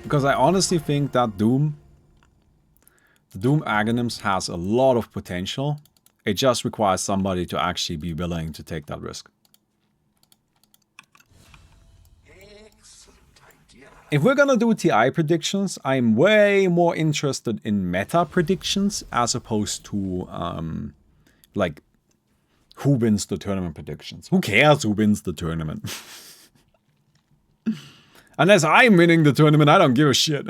Because I honestly think that the Doom Aghanims has a lot of potential. It just requires somebody to actually be willing to take that risk. If we're gonna do TI predictions, I'm way more interested in meta predictions as opposed to, like, who wins the tournament predictions. Who cares who wins the tournament? Unless I'm winning the tournament, I don't give a shit.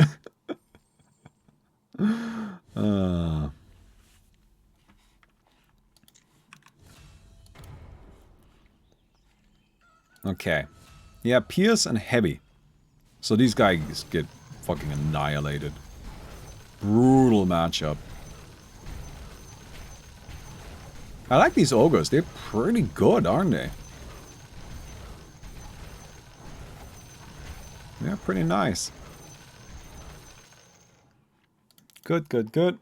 Okay. Yeah, Pierce and Heavy. So these guys get fucking annihilated. Brutal matchup. I like these ogres. They're pretty good, aren't they? Yeah, pretty nice. Good, good, good.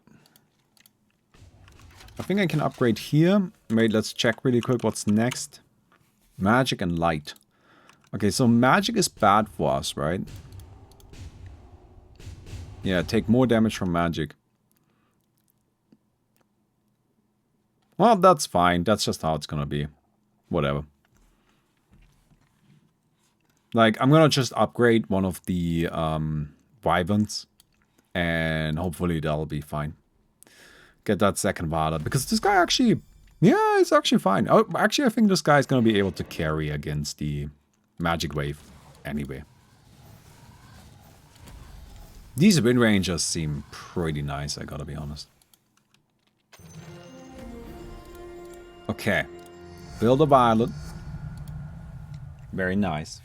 I think I can upgrade here. Wait, let's check really quick what's next. Magic and light. Okay, so magic is bad for us, right? Yeah, take more damage from magic. Well, that's fine. That's just how it's gonna be. Whatever. Like, I'm gonna just upgrade one of the wyverns. And hopefully that'll be fine. Get that second Vada. Because this guy actually... Yeah, it's actually fine. Oh, actually, I think this guy is gonna be able to carry against the magic wave anyway. These Wind Rangers seem pretty nice, I gotta be honest. Okay. Build a Violet. Very nice.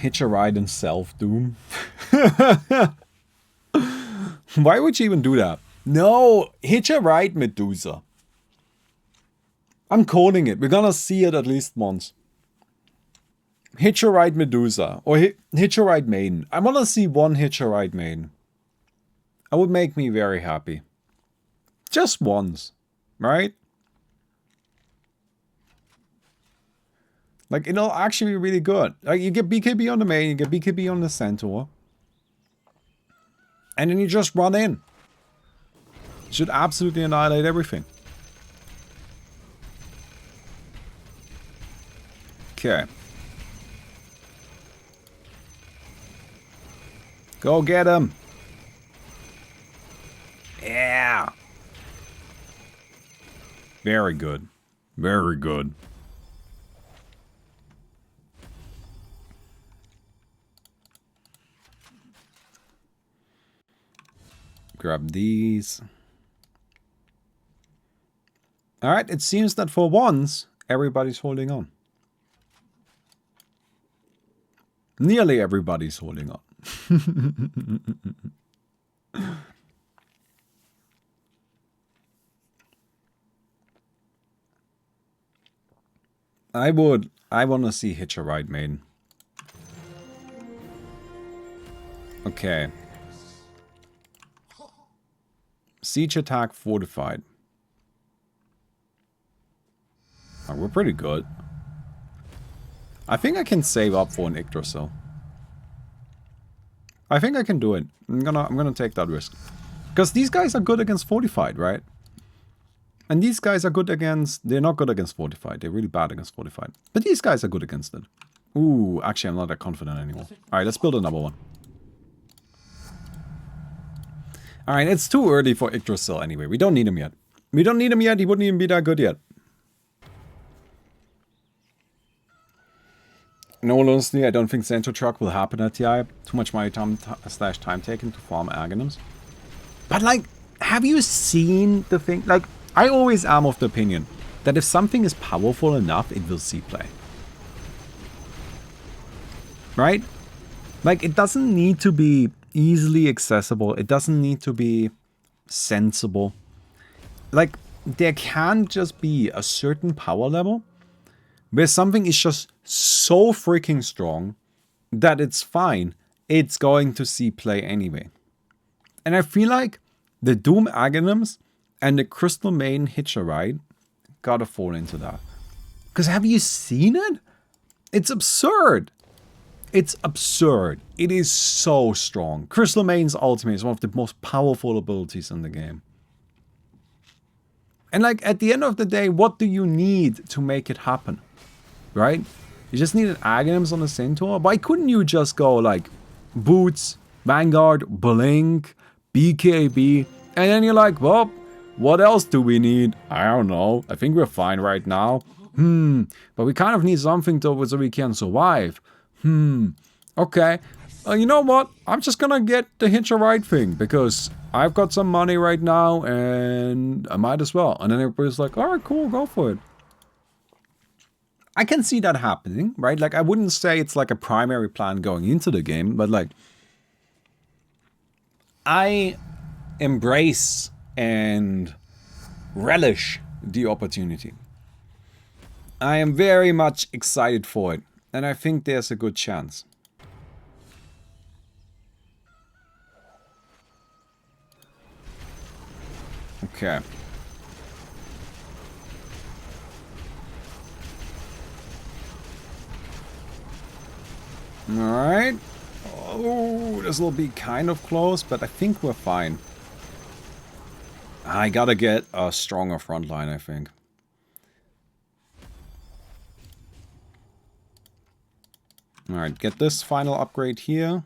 Hitch a ride in self-doom. Why would you even do that? No! Hitch a ride, Medusa. I'm calling it. We're gonna see it at least once. Hitch a ride Medusa. Or Hitch a ride Maiden. I wanna see one Hitch a ride Maiden. That would make me very happy. Just once. Right? Like, it'll actually be really good. Like, you get BKB on the main, you get BKB on the centaur. And then you just run in. You should absolutely annihilate everything. Okay. Go get him. Yeah. Very good. Very good. Grab these. Alright, it seems that for once, everybody's holding on. Nearly everybody's holding on. I want to see Hitch a Ride Maiden. Okay. Siege attack fortified. Oh, we're pretty good. I think I can save up for an Yggdrasil. I think I can do it. I'm gonna take that risk. Because these guys are good against fortified, right? And these guys are good against... They're not good against fortified. They're really bad against fortified. But these guys are good against it. Ooh, actually I'm not that confident anymore. Alright, let's build another one. Alright, it's too early for Yggdrasil anyway. We don't need him yet. We don't need him yet. He wouldn't even be that good yet. In all honesty, I don't think Centaur Truck will happen at TI. Too much money time taken to farm Aghanim's. But like, have you seen the thing? Like, I always am of the opinion that if something is powerful enough, it will see play. Right? Like, it doesn't need to be easily accessible. It doesn't need to be sensible. Like, there can just be a certain power level where something is just so freaking strong that it's fine. It's going to see play anyway. And I feel like the Doom Aghanims and the Crystal Maiden Hitch a Ride gotta fall into that. Because have you seen it? It's absurd. It's absurd. It is so strong. Crystal Maiden's ultimate is one of the most powerful abilities in the game. And like, at the end of the day, what do you need to make it happen? Right? You just need an Aghanims on the Centaur? Why couldn't you just go like Boots, Vanguard, Blink, BKB, and then you're like, well, what else do we need? I don't know. I think we're fine right now. But we kind of need something so we can survive. Okay. You know what? I'm just gonna get the Hitch a Ride thing because I've got some money right now and I might as well. And then everybody's like, alright, cool, go for it. I can see that happening, right? Like, I wouldn't say it's like a primary plan going into the game, but like, I embrace and relish the opportunity. I am very much excited for it, and I think there's a good chance. Okay. Alright. Oh, this will be kind of close, but I think we're fine. I gotta get a stronger front line, I think. Alright, get this final upgrade here.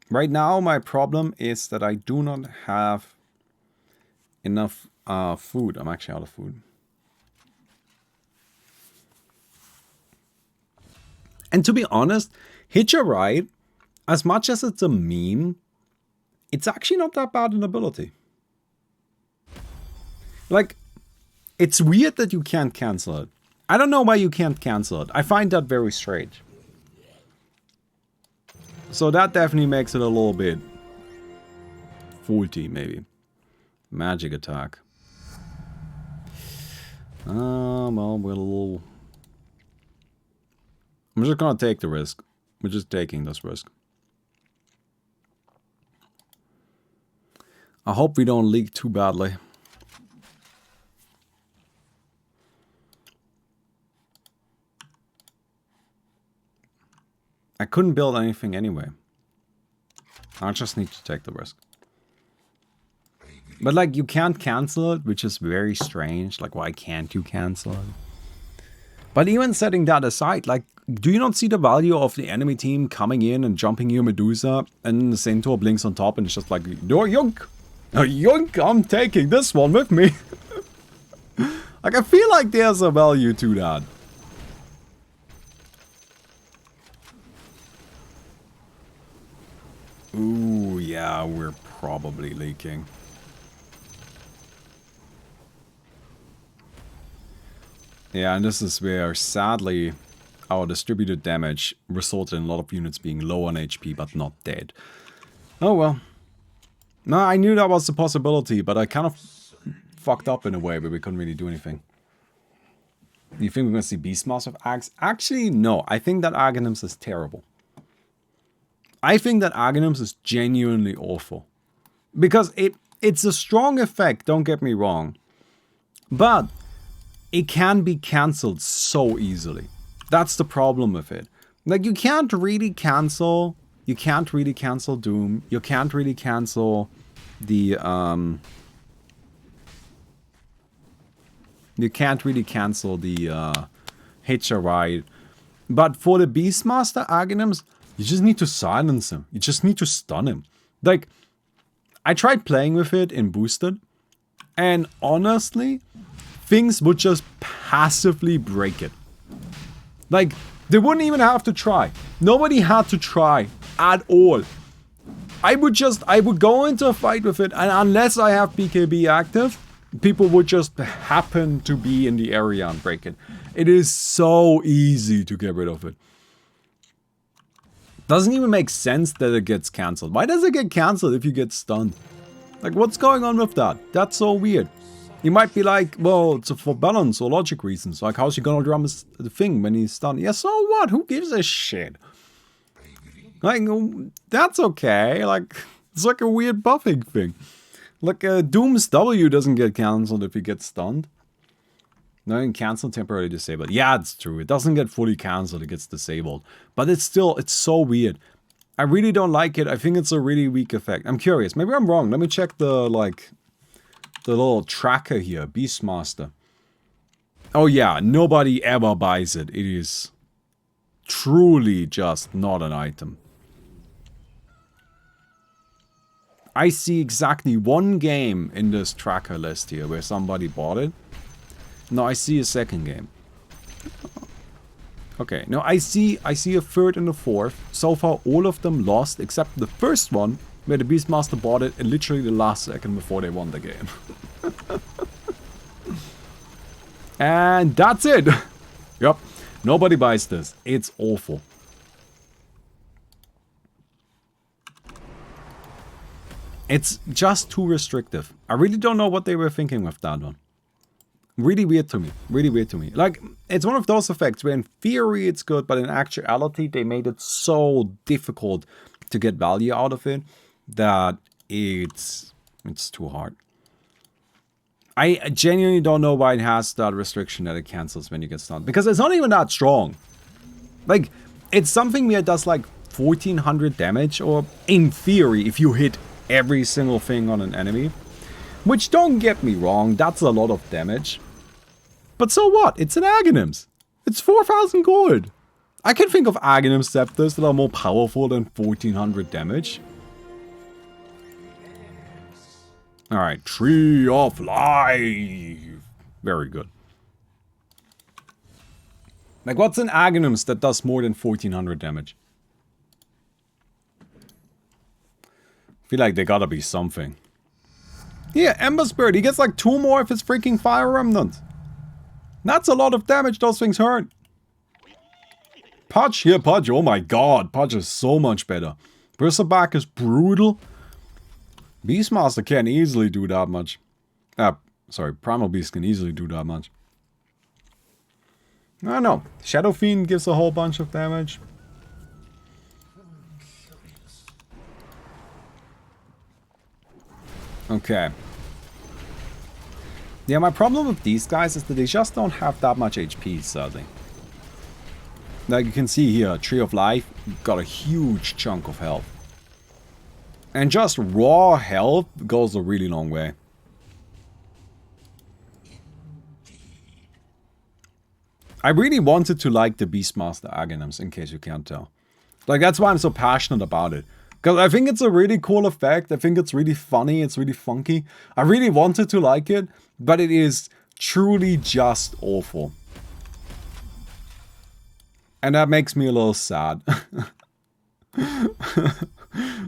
Right now, my problem is that I do not have enough food. I'm actually out of food. And to be honest, Hitch a Ride, as much as it's a meme, it's actually not that bad an ability. Like, it's weird that you can't cancel it. I don't know why you can't cancel it. I find that very strange. So that definitely makes it a little bit faulty, maybe. Magic attack. Well, we're a little... I'm just gonna take the risk. We're just taking this risk. I hope we don't leak too badly. I couldn't build anything anyway. I just need to take the risk. But like, you can't cancel it, which is very strange. Like, why can't you cancel it? But even setting that aside, like, do you not see the value of the enemy team coming in and jumping your Medusa, and the Centaur blinks on top and it's just like, no, yoink! Yoink, I'm taking this one with me. Like, I feel like there's a value to that. Ooh, yeah, we're probably leaking. Yeah, and this is where, sadly, our distributed damage resulted in a lot of units being low on HP but not dead. Oh well. No, I knew that was a possibility, but I kind of fucked up in a way where we couldn't really do anything. You think we're going to see Beastmaster of Axe? Actually, no. I think that Aghanim's is terrible. I think that Aghanim's is genuinely awful. Because it's a strong effect, don't get me wrong. But it can be cancelled so easily. That's the problem with it. Like, you can't really cancel Doom. You can't really cancel the Hitcher Ride. But for the Beastmaster Aghanims, you just need to silence him. You just need to stun him. Like, I tried playing with it in Boosted, and honestly, things would just passively break it. Like, they wouldn't even have to try. Nobody had to try at all. I would go into a fight with it, and unless I have BKB active, people would just happen to be in the area and break it. It is so easy to get rid of it. Doesn't even make sense that it gets cancelled. Why does it get cancelled if you get stunned? Like, what's going on with that? That's so weird. You might be like, well, it's for balance or logic reasons. Like, how's he gonna drum the thing when he's stunned? Yeah, so what? Who gives a shit? Like, that's okay. Like, it's like a weird buffing thing. Like, Doom's W doesn't get cancelled if he gets stunned. No, you can cancel temporarily disabled. Yeah, it's true. It doesn't get fully cancelled, it gets disabled. But it's still, it's so weird. I really don't like it. I think it's a really weak effect. I'm curious. Maybe I'm wrong. Let me check the, like, the little tracker here. Beastmaster. Oh yeah, nobody ever buys it. It is truly just not an item. I see exactly one game in this tracker list here where somebody bought it. No, I see a second game. Okay, no, I see a third and a fourth. So far, all of them lost except the first one, where the Beastmaster bought it in literally the last second before they won the game. And that's it. Yep, nobody buys this. It's awful. It's just too restrictive. I really don't know what they were thinking with that one. Really weird to me. Really weird to me. Like, it's one of those effects where in theory it's good, but in actuality they made it so difficult to get value out of it that it's too hard. I genuinely don't know why it has that restriction that it cancels when you get stunned. Because it's not even that strong. Like, it's something where it does like 1400 damage, or in theory, if you hit every single thing on an enemy. Which, don't get me wrong, that's a lot of damage. But so what? It's an Aghanims. It's 4,000 gold. I can think of Aghanim Scepters that are more powerful than 1400 damage. Alright, Tree of Life. Very good. Like, what's an Aghanims that does more than 1400 damage? I feel like there gotta be something. Yeah, Ember Spirit. He gets like 2 more if it's freaking Fire Remnant. That's a lot of damage those things hurt. Pudge? Yeah, Pudge. Oh my god. Pudge is so much better. Bristleback is brutal. Beastmaster can easily do that much. Sorry. Primal Beast can easily do that much. I don't know. Shadow Fiend gives a whole bunch of damage. Okay. Yeah, my problem with these guys is that they just don't have that much HP, sadly. Like you can see here, Tree of Life got a huge chunk of health. And just raw health goes a really long way. I really wanted to like the Beastmaster Aghanim's, in case you can't tell. Like, that's why I'm so passionate about it. Because I think it's a really cool effect. I think it's really funny. It's really funky. I really wanted to like it, but it is truly just awful. And that makes me a little sad.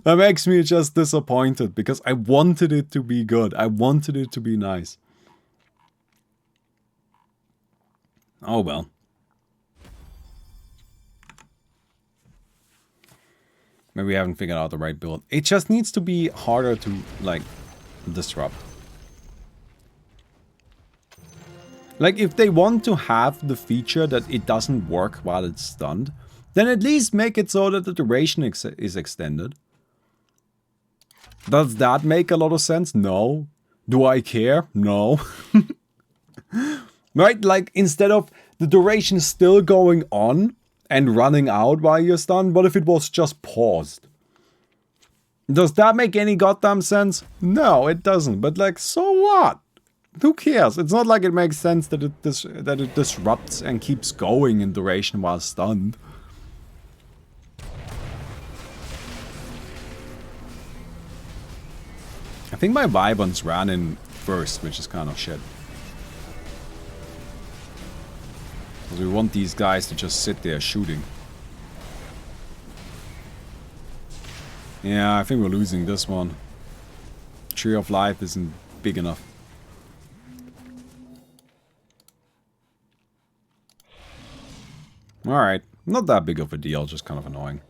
That makes me just disappointed because I wanted it to be good. I wanted it to be nice. Oh well. Maybe we haven't figured out the right build. It just needs to be harder to, like, disrupt. Like, if they want to have the feature that it doesn't work while it's stunned, then at least make it so that the duration is extended. Does that make a lot of sense? No. Do I care? No. Right? Like, instead of the duration still going on and running out while you're stunned, what if it was just paused? Does that make any goddamn sense? No, it doesn't. But, like, so what? Who cares? It's not like it makes sense that it disrupts and keeps going in duration while stunned. I think my Wyverns ran in first, which is kind of shit. Because we want these guys to just sit there shooting. Yeah, I think we're losing this one. Tree of Life isn't big enough. Alright, not that big of a deal, just kind of annoying.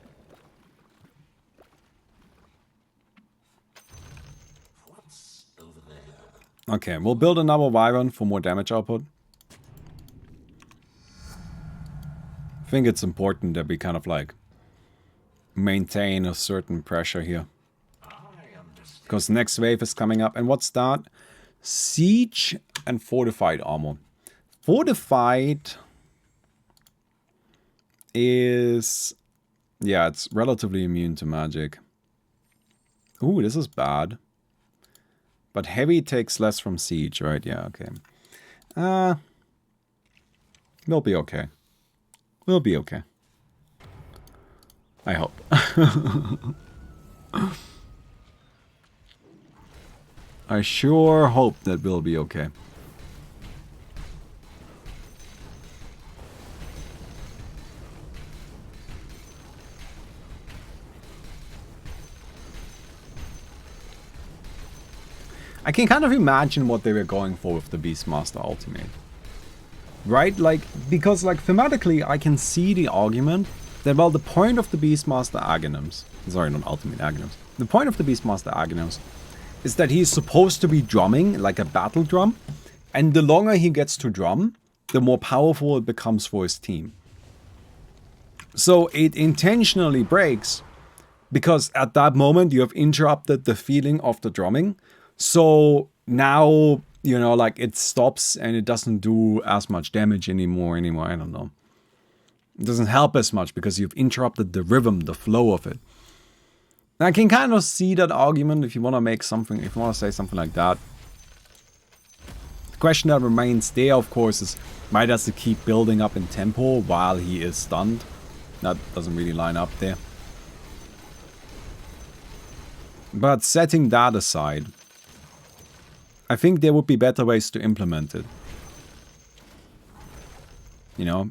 Okay, we'll build another Wyvern for more damage output. I think it's important that we kind of like maintain a certain pressure here. Because next wave is coming up. And what's that? Siege and Fortified Armor. Fortified is... yeah, it's relatively immune to magic. Ooh, this is bad. But heavy takes less from siege, right? Yeah, okay. We'll be okay. We'll be okay. I hope. I sure hope that we'll be okay. I can kind of imagine what they were going for with the Beastmaster Ultimate. Right? Like, because like thematically I can see the argument that, well, the point of the Beastmaster Aghanims, sorry, not Ultimate Aghanims, the point of the Beastmaster Aghanims is that he's supposed to be drumming like a battle drum, and the longer he gets to drum, the more powerful it becomes for his team. So it intentionally breaks because at that moment you have interrupted the feeling of the drumming. So now, you know, like it stops and it doesn't do as much damage anymore. I don't know. It doesn't help as much because you've interrupted the rhythm, the flow of it. And I can kind of see that argument if you want to make something, if you want to say something like that. The question that remains there, of course, is why does it keep building up in tempo while he is stunned? That doesn't really line up there. But setting that aside, I think there would be better ways to implement it. You know?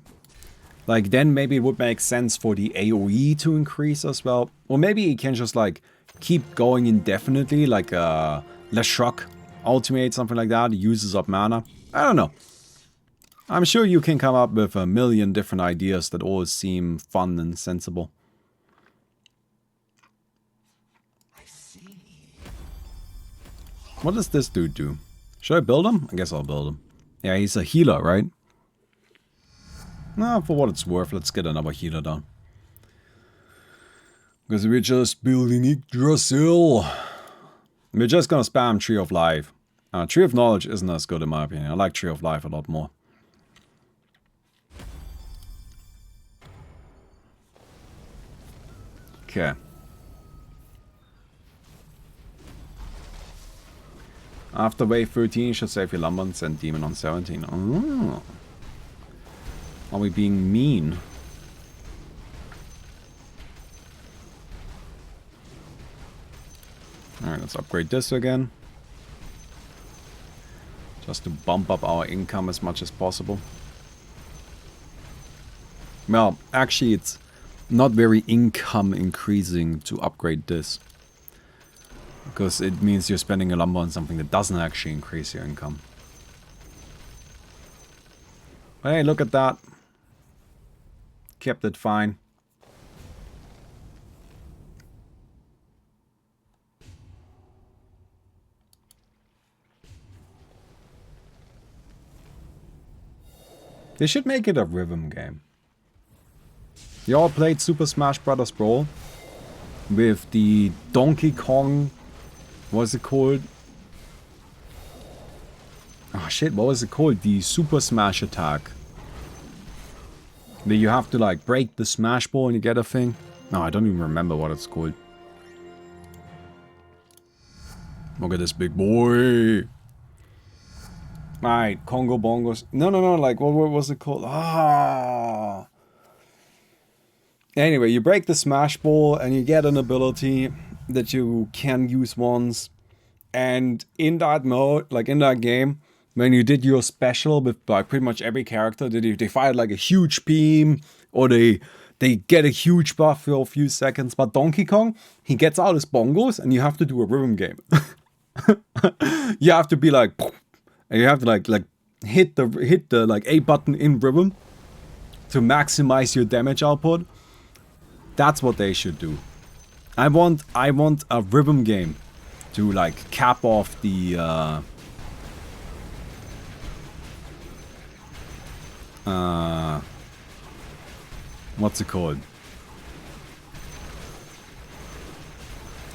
Like, then maybe it would make sense for the AoE to increase as well. Or maybe it can just, like, keep going indefinitely, like a Leshruck ultimate, something like that. It uses up mana. I don't know. I'm sure you can come up with a million different ideas that all seem fun and sensible. What does this dude do? Should I build him? I guess I'll build him. Yeah, he's a healer, right? No, for what it's worth, let's get another healer down. Because we're just building Yggdrasil. We're just gonna spam Tree of Life. Tree of Knowledge isn't as good in my opinion. I like Tree of Life a lot more. Okay. After wave 13, you should save your Lumber and send Demon on 17. Oh. Are we being mean? Alright, let's upgrade this again. Just to bump up our income as much as possible. Well, actually it's not very income increasing to upgrade this. Because it means you're spending a lumber on something that doesn't actually increase your income. Hey, look at that. Kept it fine. They should make it a rhythm game. You all played Super Smash Bros. Brawl with the Donkey Kong, what's it called? Oh shit, what was it called? The Super Smash attack. That you have to like break the Smash Ball and you get a thing. No, I don't even remember what it's called. Look at this big boy. Alright, Congo Bongos. No, like what was it called? Ah. Anyway, you break the Smash Ball and you get an ability that you can use once. And in that mode, like in that game, when you did your special with like pretty much every character, they fired like a huge beam or they get a huge buff for a few seconds. But Donkey Kong, he gets out his bongos and you have to do a rhythm game. You have to be like, and you have to like hit the like A button in rhythm to maximize your damage output. That's what they should do. I want a rhythm game to like cap off the what's it called?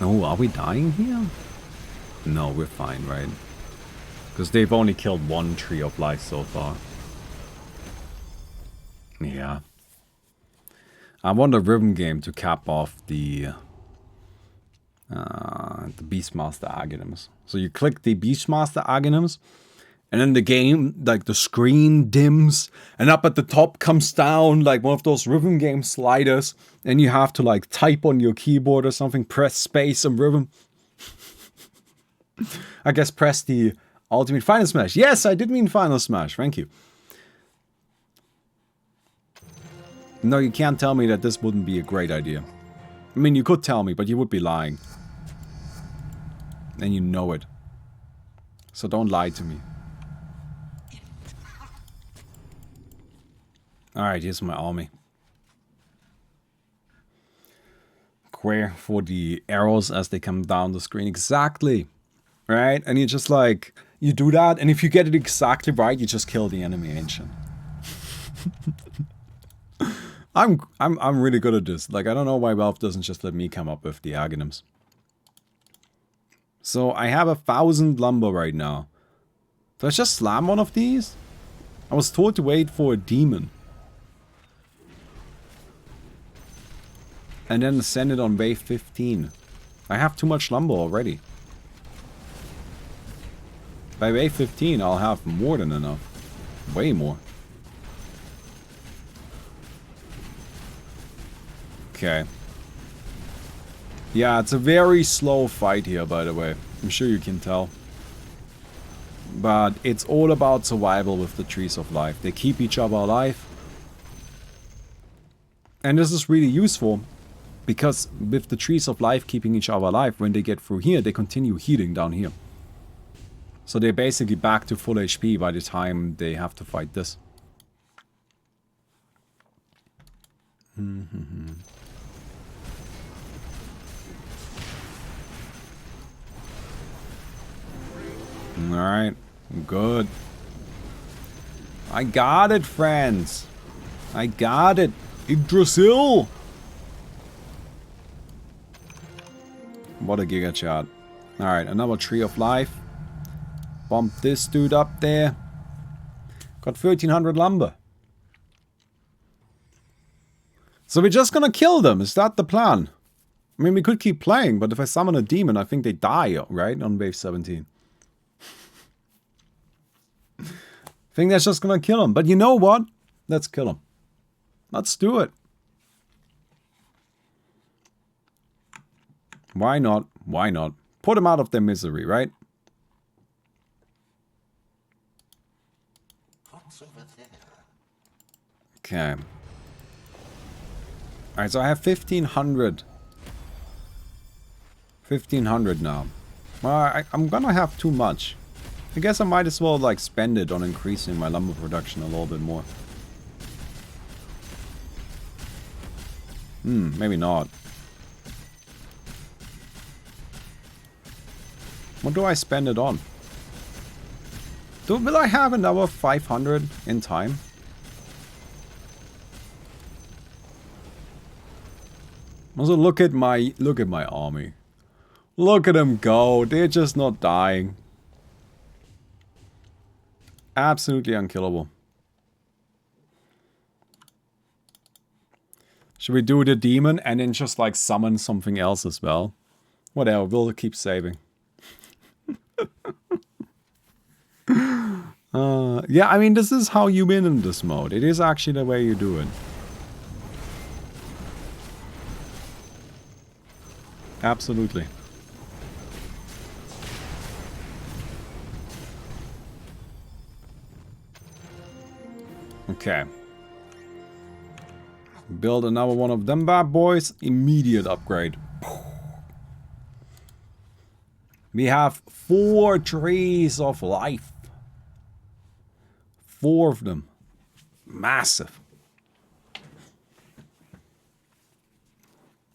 Oh, are we dying here? No, we're fine, right? Because they've only killed one tree of life so far. Yeah. I want a rhythm game to cap off the Beastmaster Aghanim's. So you click the Beastmaster Aghanim's, and then the game, like the screen dims, and up at the top comes down like one of those rhythm game sliders, and you have to like type on your keyboard or something, press space and rhythm. I guess press the Ultimate Final Smash. Yes, I did mean Final Smash. Thank you. No, you can't tell me that this wouldn't be a great idea. I mean, you could tell me, but you would be lying. And you know it. So don't lie to me. Alright, here's my army. Square for the arrows as they come down the screen. Exactly. Right? And you just like, you do that, and if you get it exactly right, you just kill the enemy ancient. I'm really good at this. Like, I don't know why Valve doesn't just let me come up with the Aghanims. So I have 1,000 lumber right now. Do I just slam one of these? I was told to wait for a demon. And then send it on wave 15. I have too much lumber already. By wave 15 I'll have more than enough. Way more. Okay. Yeah, it's a very slow fight here, by the way. I'm sure you can tell. But it's all about survival with the Trees of Life. They keep each other alive. And this is really useful. Because with the Trees of Life keeping each other alive, when they get through here, they continue healing down here. So they're basically back to full HP by the time they have to fight this. Alright, good. I got it, friends. I got it. Yggdrasil! What a giga chat. Alright, another Tree of Life. Bump this dude up there. Got 1,300 lumber. So we're just gonna kill them, is that the plan? I mean, we could keep playing, but if I summon a demon, I think they die, right? On wave 17. I think that's just gonna kill them. But you know what? Let's kill them. Let's do it. Why not? Why not? Put them out of their misery, right? Okay. Alright, so I have 1,500. 1,500 now. Well, I'm gonna have too much. I guess I might as well, like, spend it on increasing my lumber production a little bit more. Maybe not. What do I spend it on? Will I have another 500 in time? Also, look at my army. Look at them go. They're just not dying. Absolutely unkillable. Should we do the demon and then just like summon something else as well? Whatever, we'll keep saving. Yeah, I mean, this is how you win in this mode. It is actually the way you do it. Absolutely. Okay. Build another one of them bad boys. Immediate upgrade. We have 4 trees of life. 4 of them. Massive.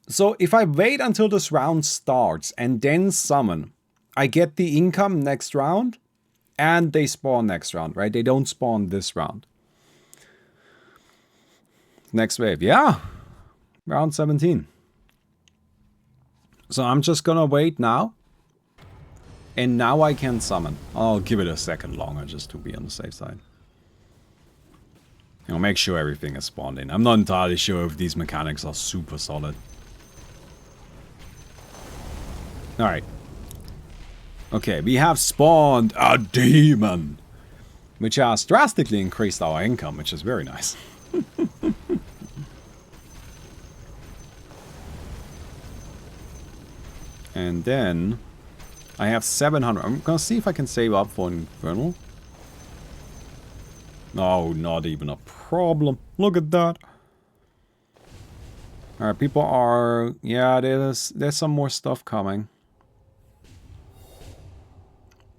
So if I wait until this round starts and then summon, I get the income next round and they spawn next round, right? They don't spawn this round. Next wave, yeah. Round 17. So I'm just gonna wait now. And now I can summon. I'll give it a second longer just to be on the safe side. You know, make sure everything is spawned in. I'm not entirely sure if these mechanics are super solid. Alright. Okay, we have spawned a demon. Which has drastically increased our income, which is very nice. And then I have 700. I'm gonna see if I can save up for an Infernal. No, not even a problem. Look at that. Alright, people are... Yeah, there's some more stuff coming.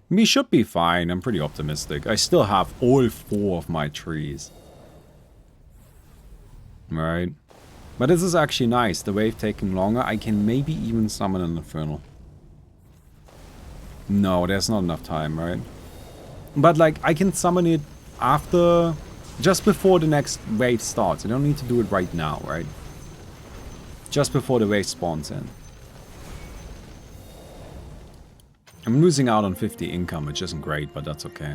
We should be fine. I'm pretty optimistic. I still have all 4 of my trees. Right. But this is actually nice. The wave taking longer. I can maybe even summon an Infernal. No, there's not enough time, right? But like, I can summon it after... Just before the next wave starts. I don't need to do it right now, right? Just before the wave spawns in. I'm losing out on 50 income, which isn't great, but that's okay.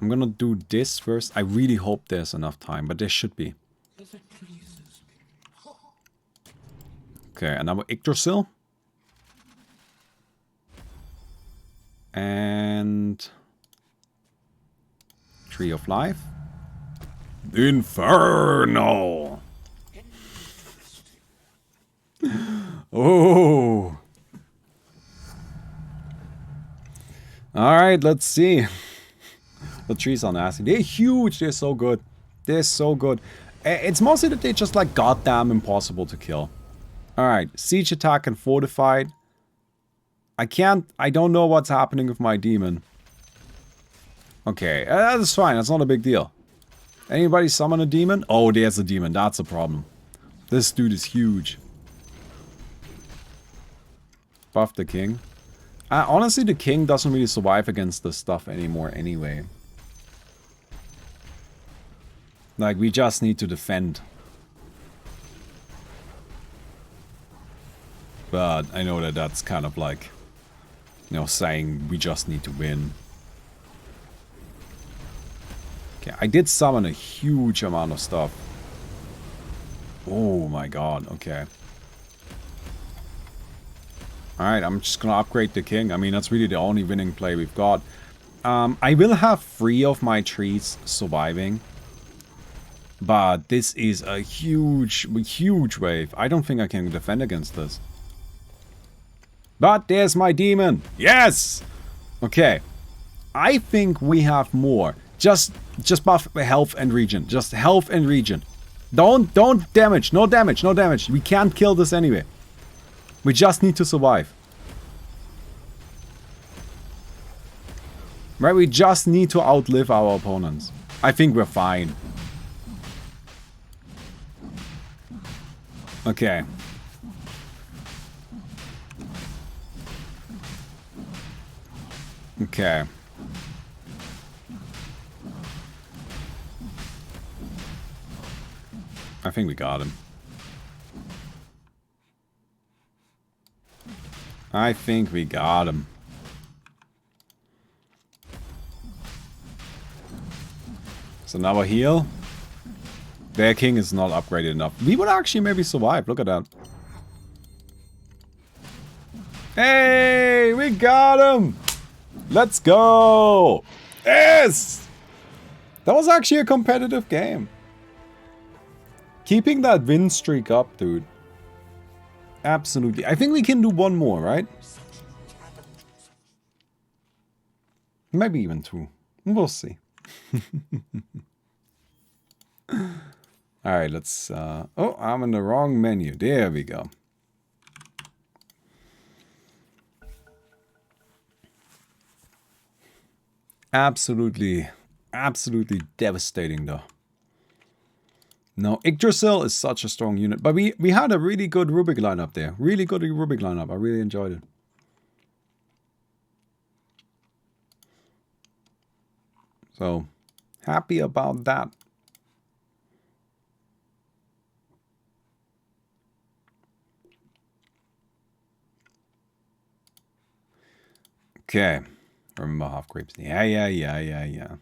I'm gonna do this first. I really hope there's enough time, but there should be. Okay, another Yggdrasil. And... Tree of Life. Inferno! Oh! Alright, let's see. The trees are nasty. They're huge. They're so good. They're so good. It's mostly that they're just like goddamn impossible to kill. Alright. Siege attack and fortified. I don't know what's happening with my demon. Okay. That's fine. That's not a big deal. Anybody summon a demon? Oh, there's a demon. That's a problem. This dude is huge. Buff the king. Honestly, the king doesn't really survive against this stuff anymore anyway. Like, we just need to defend. But I know that that's kind of like, you know, saying we just need to win. Okay, I did summon a huge amount of stuff. Oh my god, okay. Alright, I'm just gonna upgrade the king. I mean, that's really the only winning play we've got. I will have 3 of my trees surviving. But this is a huge, huge wave. I don't think I can defend against this. But there's my demon. Yes! Okay. I think we have more. Just buff health and regen. Just health and regen. Don't damage. No damage. No damage. We can't kill this anyway. We just need to survive. Right? We just need to outlive our opponents. I think we're fine. Okay. Okay. I think we got him. I think we got him. So now a heal. Their king is not upgraded enough. We would actually maybe survive. Look at that. Hey, we got him. Let's go. Yes. That was actually a competitive game. Keeping that win streak up, dude. Absolutely. I think we can do one more, right? Maybe even 2. We'll see. Alright, let's... oh, I'm in the wrong menu. There we go. Absolutely devastating, though. No, Yggdrasil is such a strong unit. But we had a really good Rubik lineup there. Really good Rubik lineup. I really enjoyed it. So, happy about that. Okay. Remember half creeps. Yeah.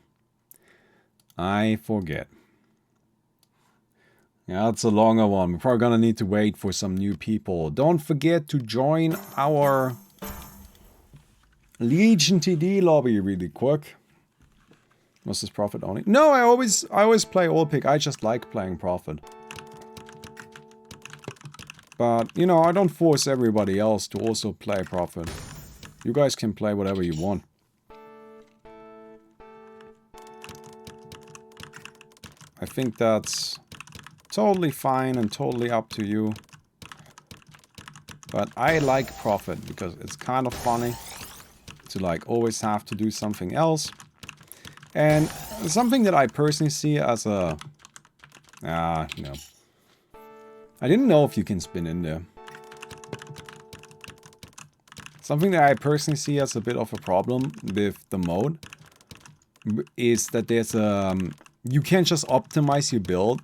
I forget. Yeah, it's a longer one. We're probably gonna need to wait for some new people. Don't forget to join our Legion TD lobby really quick. Was this Prophet only? No, I always play all pick. I just like playing Prophet. But, you know, I don't force everybody else to also play Prophet. You guys can play whatever you want. I think that's totally fine and totally up to you. But I like Prophet because it's kind of funny to like always have to do something else. And something that I personally see as a... no. I didn't know if you can spin in there. Something that I personally see as a bit of a problem with the mode is that there's a... you can't just optimize your build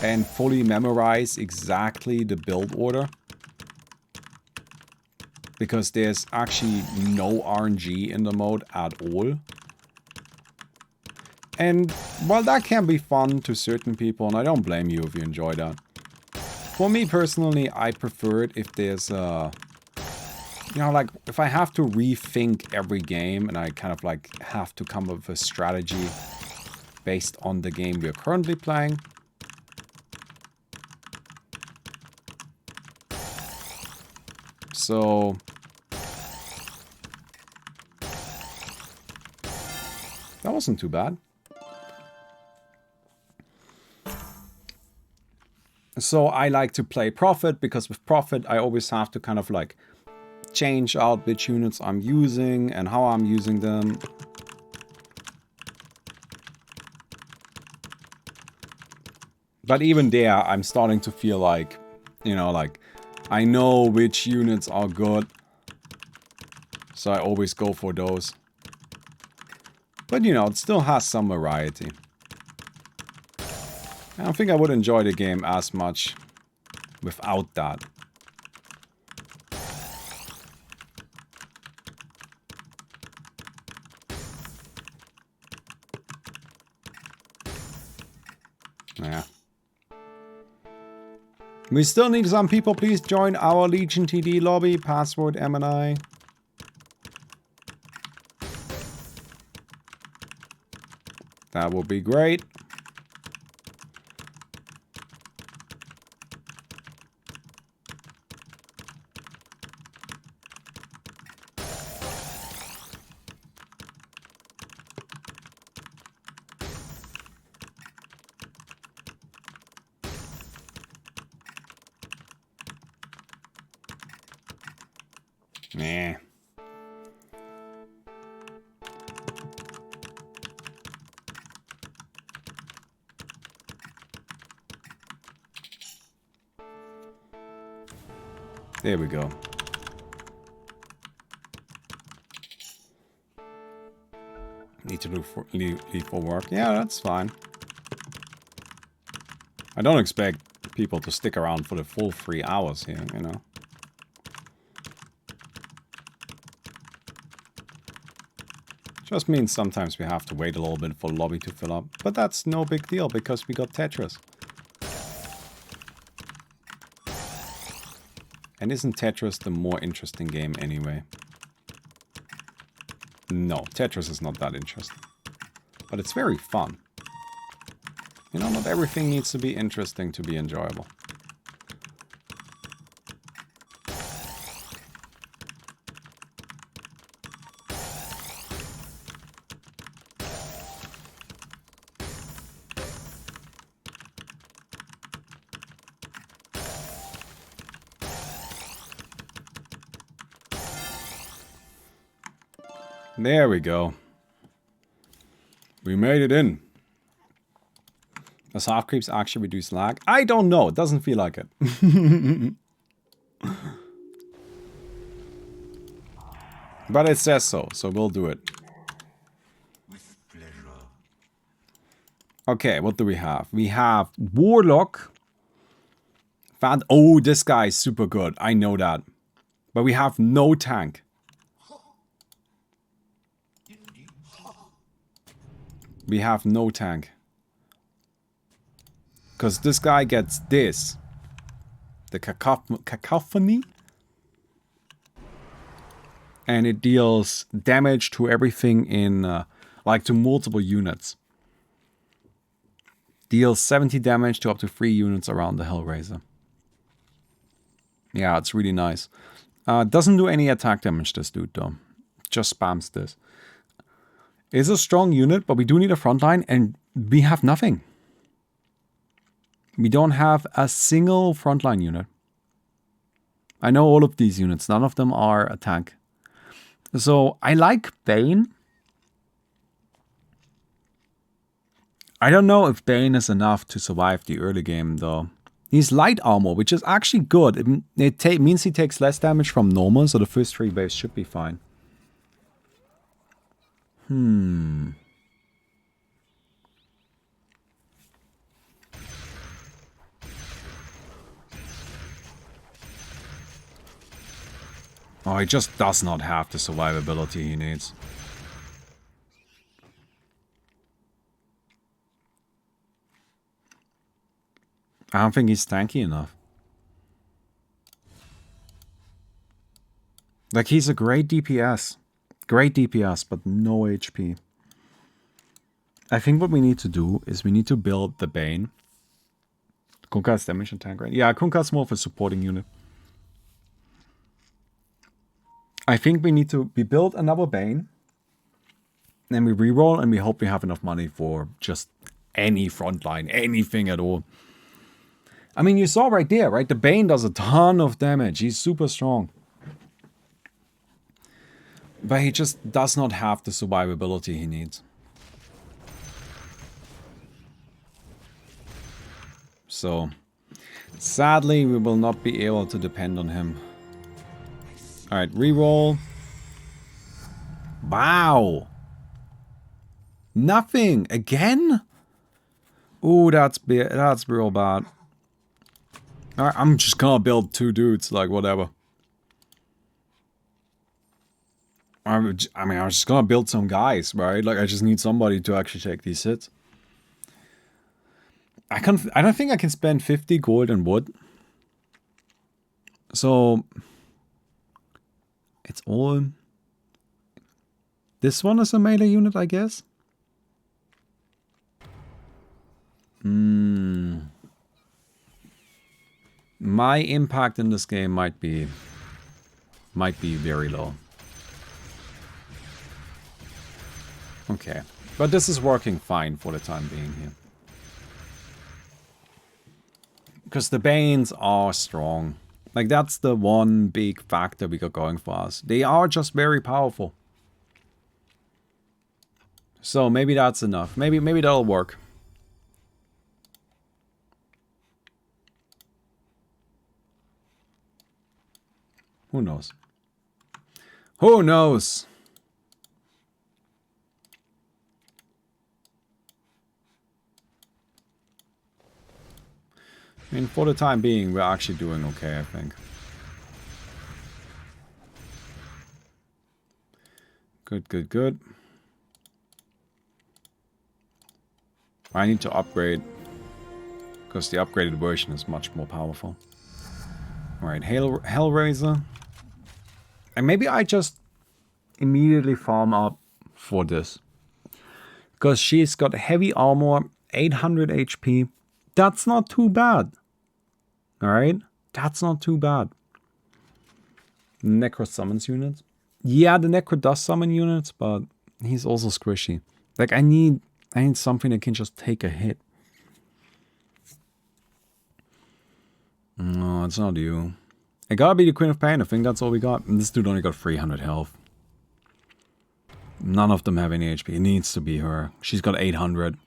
and fully memorize exactly the build order. Because there's actually no RNG in the mode at all. And, well, that can be fun to certain people, and I don't blame you if you enjoy that. For me personally, I prefer it if there's a... you know, like, if I have to rethink every game, and I kind of, like, have to come up with a strategy based on the game we're currently playing. So... that wasn't too bad. So I like to play Prophet, because with Prophet I always have to kind of like change out which units I'm using and how I'm using them. But even there, I'm starting to feel like, you know, like I know which units are good. So I always go for those. But you know, it still has some variety. I don't think I would enjoy the game as much without that. Yeah. We still need some people. Please join our Legion TD lobby. Password MNI. That would be great. Nah. There we go. Need to leave for work. Yeah, that's fine. I don't expect people to stick around for the full 3 hours here, you know. Just means sometimes we have to wait a little bit for the lobby to fill up. But that's no big deal because we got Tetris. And isn't Tetris the more interesting game anyway? No, Tetris is not that interesting. But it's very fun. You know, not everything needs to be interesting to be enjoyable. There we go. We made it in. Does half creeps actually reduce lag? I don't know. It doesn't feel like it. But it says so we'll do it. With pleasure. Okay, what do we have? We have Warlock. Oh, this guy is super good. I know that. But we have no tank. We have no tank. Because this guy gets this. The cacophony. And it deals damage to everything in, like to multiple units. Deals 70 damage to up to 3 units around the Hellraiser. Yeah, it's really nice. Doesn't do any attack damage, this dude, though. Just spams this. Is a strong unit, but we do need a frontline, and we have nothing. We don't have a single frontline unit. I know all of these units. None of them are a tank. So, I like Bane. I don't know if Bane is enough to survive the early game, though. He's light armor, which is actually good. It means he takes less damage from normal, so the first 3 waves should be fine. Oh, he just does not have the survivability he needs. I don't think he's tanky enough. Like, he's a great DPS. Great DPS, but no HP. I think what we need to do is we need to build the Bane. Kunkka's damage and tank, right? Yeah, Kunkka's more of a supporting unit. I think we build another Bane. Then we reroll and we hope we have enough money for just any frontline, anything at all. I mean, you saw right there, right? The Bane does a ton of damage. He's super strong. But he just does not have the survivability he needs. So, sadly, we will not be able to depend on him. Alright, reroll. Wow! Nothing! Again? Ooh, that's real bad. Alright, I'm just gonna build 2 dudes, like, whatever. I mean, I'm just gonna build some guys, right? Like, I just need somebody to actually take these hits. I don't think I can spend 50 gold and wood. So, it's all... This one is a melee unit, I guess? My impact in this game might be very low. Okay. But this is working fine for the time being here. Because the Banes are strong. Like, that's the one big factor we got going for us. They are just very powerful. So maybe that's enough. Maybe that'll work. Who knows? Who knows? I mean, for the time being, we're actually doing okay, I think. Good, good, good. I need to upgrade, because the upgraded version is much more powerful. Alright, Hellraiser. And maybe I just immediately farm up for this. Because she's got heavy armor, 800 HP. That's not too bad. Alright? That's not too bad. Necro summons units. Yeah, the Necro does summon units, but he's also squishy. Like, I need something that can just take a hit. No, it's not you. It gotta be the Queen of Pain. I think that's all we got. And this dude only got 300 health. None of them have any HP. It needs to be her. She's got 800.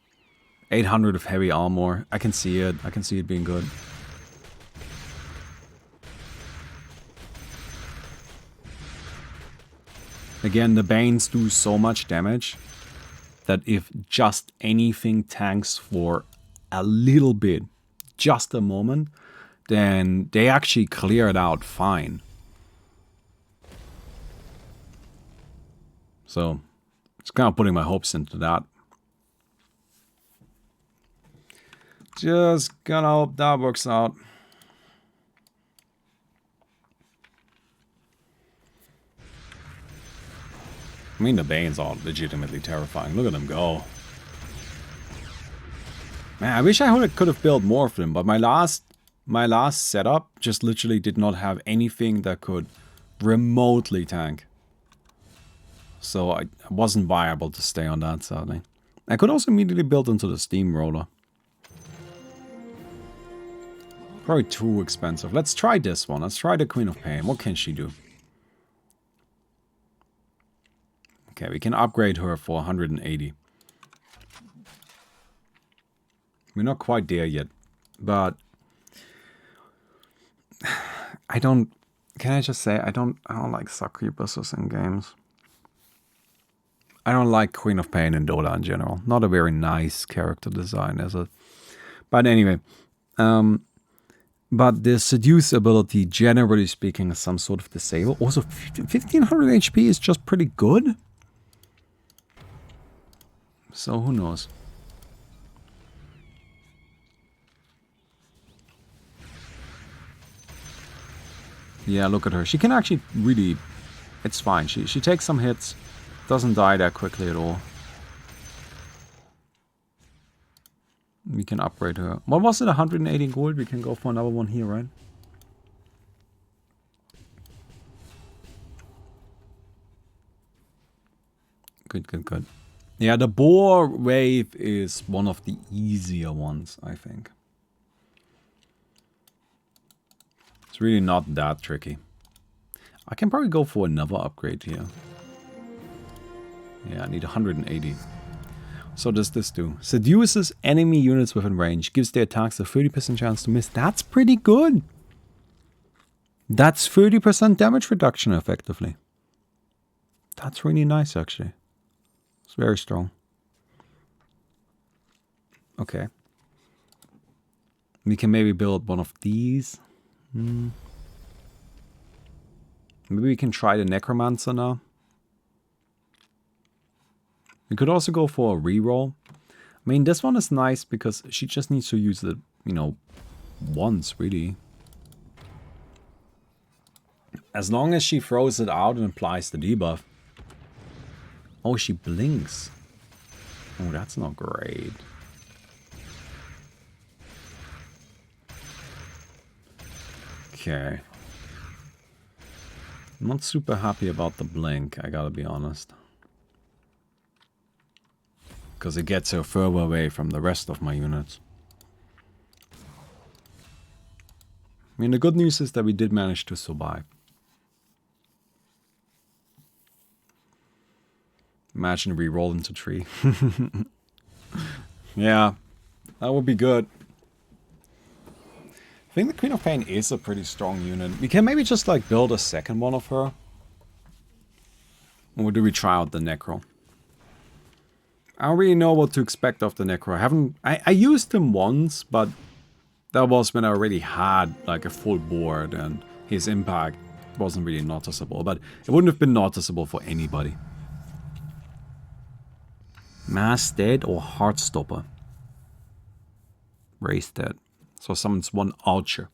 800 of heavy armor. I can see it. I can see it being good. Again, the Banes do so much damage that if just anything tanks for a little bit, just a moment, then they actually clear it out fine. So, just kind of putting my hopes into that. Just gonna hope that works out. I mean, the Banes are legitimately terrifying. Look at them go. Man, I wish I could have built more of them, but my last setup just literally did not have anything that could remotely tank. So it wasn't viable to stay on that, sadly. I could also immediately build into the steamroller. Probably too expensive. Let's try this one. Let's try the Queen of Pain. What can she do? Okay, we can upgrade her for 180. We're not quite there yet, but I don't. Can I just say I don't like suck creepers in games. I don't like Queen of Pain in Dota in general. Not a very nice character design, is it? But anyway, but the seduce ability, generally speaking, is some sort of disable. Also, 1500 HP is just pretty good. So who knows? Yeah, look at her. She can actually really... It's fine. She takes some hits. Doesn't die that quickly at all. We can upgrade her. What was it? 180 gold? We can go for another one here, right? Good, good, good. Yeah, the boar wave is one of the easier ones, I think. It's really not that tricky. I can probably go for another upgrade here. Yeah, I need 180. So does this do? Seduces enemy units within range. Gives their attacks a 30% chance to miss. That's pretty good. That's 30% damage reduction effectively. That's really nice actually. It's very strong. Okay. We can maybe build one of these. Maybe we can try the Necromancer now. We could also go for a reroll. I mean, this one is nice because she just needs to use it, you know, once, really. As long as she throws it out and applies the debuff. Oh, she blinks. Oh, that's not great. Okay. I'm not super happy about the blink, I gotta be honest. Because it gets so further away from the rest of my units. I mean, the good news is that we did manage to survive. Imagine we roll into tree. Yeah, that would be good. I think the Queen of Pain is a pretty strong unit. We can maybe just like build a second one of her. Or do we try out the Necro? I don't really know what to expect of the Necro. I used him once, but that was when I already had like a full board and his impact wasn't really noticeable. But it wouldn't have been noticeable for anybody. Mass dead or Heartstopper? Raise dead. So summons one archer.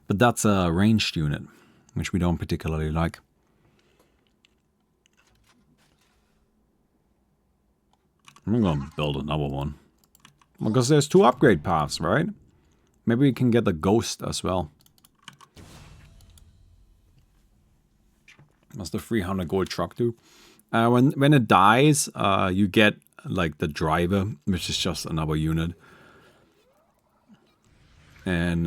But that's a ranged unit, which we don't particularly like. I'm gonna build another one. Because there's 2 upgrade paths, right? Maybe we can get the ghost as well. What's the 300 gold truck do? When it dies, you get like the driver, which is just another unit. And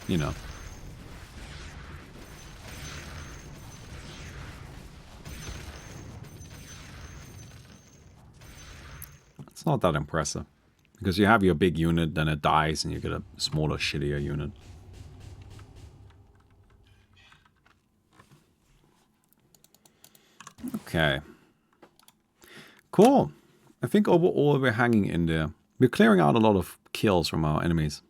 you know. It's not that impressive. Because you have your big unit, then it dies, and you get a smaller, shittier unit. Okay. Cool. I think overall we're hanging in there. We're clearing out a lot of kills from our enemies.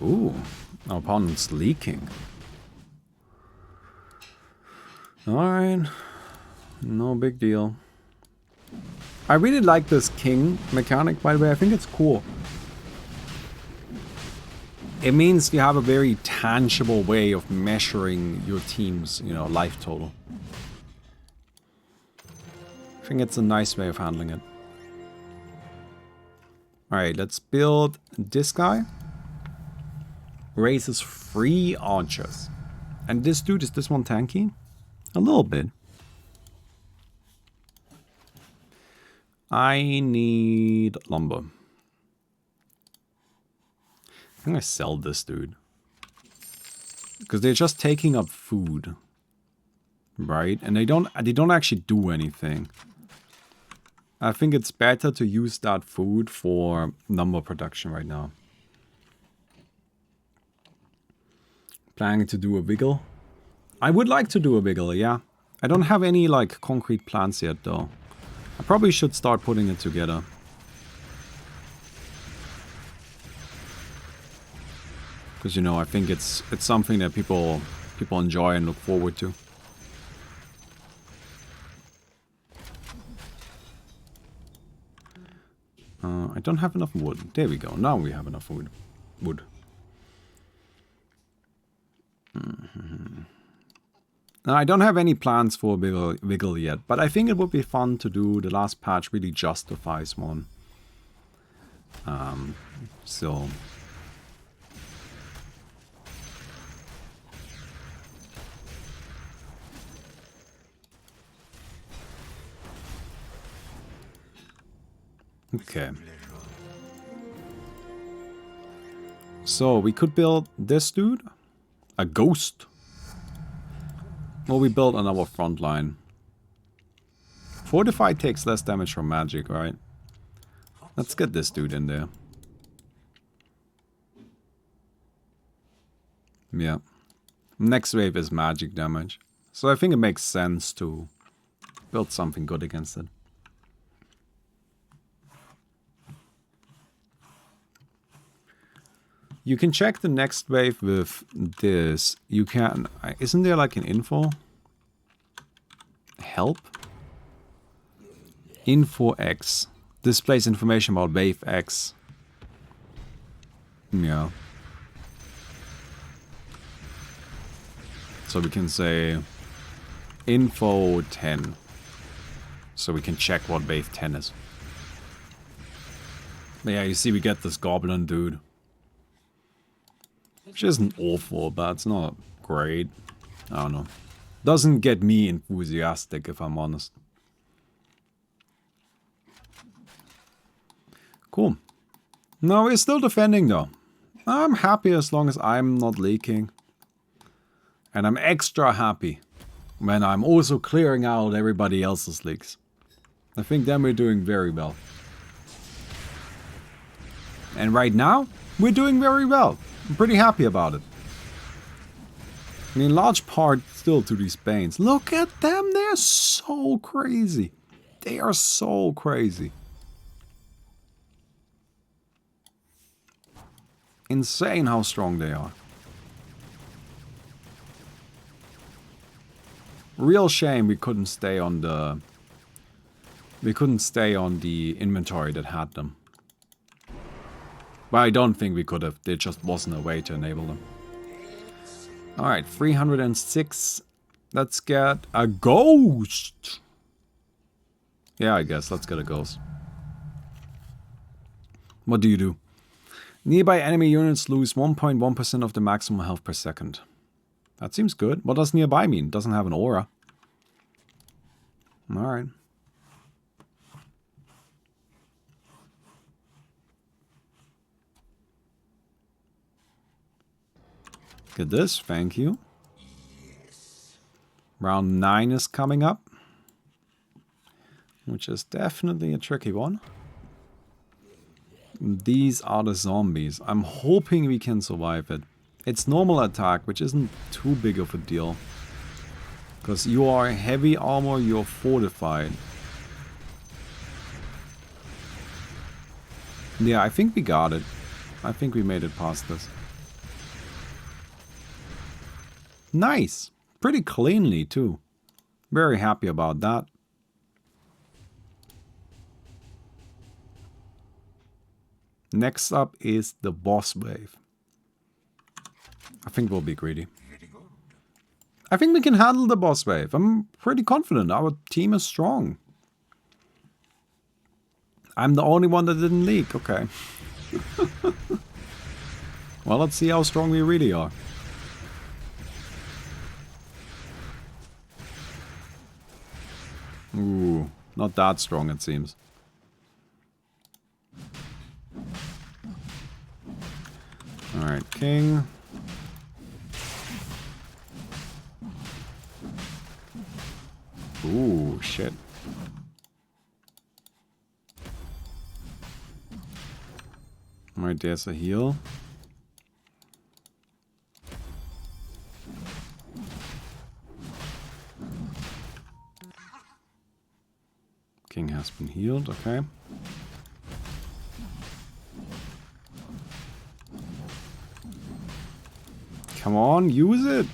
Ooh, our opponent's leaking. Alright, no big deal. I really like this king mechanic, by the way. I think it's cool. It means you have a very tangible way of measuring your team's, you know, life total. I think it's a nice way of handling it. Alright, let's build this guy. Raises 3 archers. And this dude, is this one tanky? A little bit. I need lumber. I think I sell this dude. Because they're just taking up food. Right? And they don't actually do anything. I think it's better to use that food for lumber production right now. Planning to do a wiggle? I would like to do a wiggle, yeah. I don't have any like concrete plans yet though. I probably should start putting it together. Because you know, I think it's something that people enjoy and look forward to. I don't have enough wood. There we go. Now we have enough wood. Now, I don't have any plans for wiggle yet, but I think it would be fun to do. The last patch really justifies one. So okay. So we could build this dude, a ghost. Or we build another front line. Fortify takes less damage from magic, right? Let's get this dude in there. Yeah. Next wave is magic damage. So I think it makes sense to build something good against it. You can check the next wave with this. You can... Isn't there like an info? Help? Info X. Displays information about wave X. Yeah. So we can say info 10. So we can check what wave 10 is. But yeah, you see we get this goblin dude. Which isn't awful, but it's not great. I don't know. Doesn't get me enthusiastic, if I'm honest. Cool. No, we're still defending though. I'm happy as long as I'm not leaking. And I'm extra happy when I'm also clearing out everybody else's leaks. I think then we're doing very well. And right now, we're doing very well. I'm pretty happy about it. I mean, large part still to these Banes. Look at them, they're so crazy. They are so crazy. Insane how strong they are. Real shame we couldn't stay on the... We couldn't stay on the inventory that had them. But I don't think we could have. There just wasn't a way to enable them. Alright, 306. Let's get a ghost. Yeah, I guess. Let's get a ghost. What do you do? Nearby enemy units lose 1.1% of the maximum health per second. That seems good. What does nearby mean? It doesn't have an aura. Alright. Get this, thank you. Round 9 is coming up. Which is definitely a tricky one. These are the zombies. I'm hoping we can survive it. It's normal attack, which isn't too big of a deal. Because you are heavy armor, you're fortified. Yeah, I think we got it. I think we made it past this. Nice! Pretty cleanly too. Very happy about that. Next up is the boss wave. I think we'll be greedy. I think we can handle the boss wave. I'm pretty confident. Our team is strong. I'm the only one that didn't leak. Okay. Well, let's see how strong we really are. Ooh, not that strong it seems. Alright, king. Ooh, shit. Alright, there's a heal. King has been healed, okay. Come on, use it!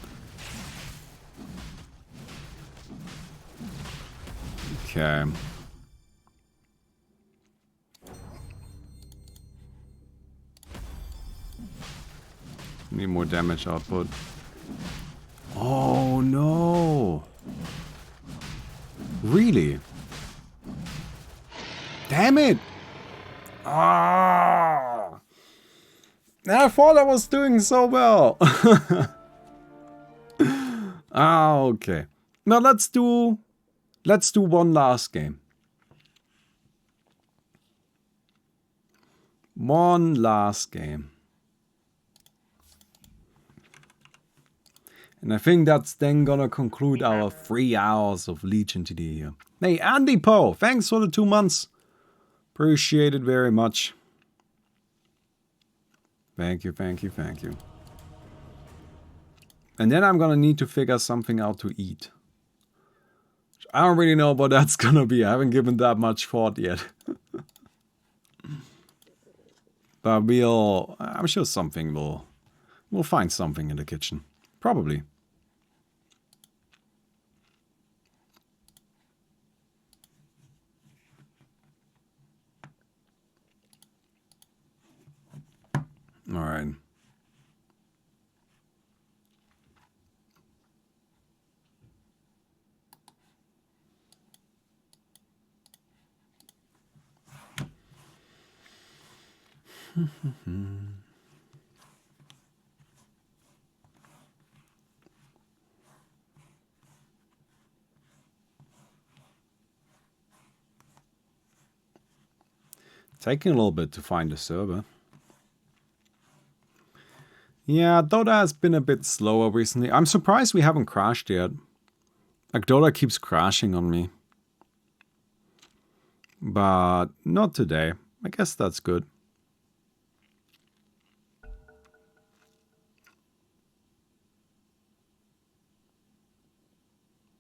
Okay. Need more damage output. Oh no! Really? Damn it! Ah! I thought I was doing so well. Ah, okay. Now let's do one last game. One last game. And I think that's then gonna conclude our 3 hours of Legion today here. Hey, Andy Poe, thanks for the 2 months. Appreciate it very much. Thank you, thank you, thank you. And then I'm gonna need to figure something out to eat. I don't really know what that's gonna be. I haven't given that much thought yet. But I'm sure something we'll find something in the kitchen. Probably. All right. Taking a little bit to find a server. Yeah, Dota has been a bit slower recently. I'm surprised we haven't crashed yet. Like, Dota keeps crashing on me. But not today. I guess that's good.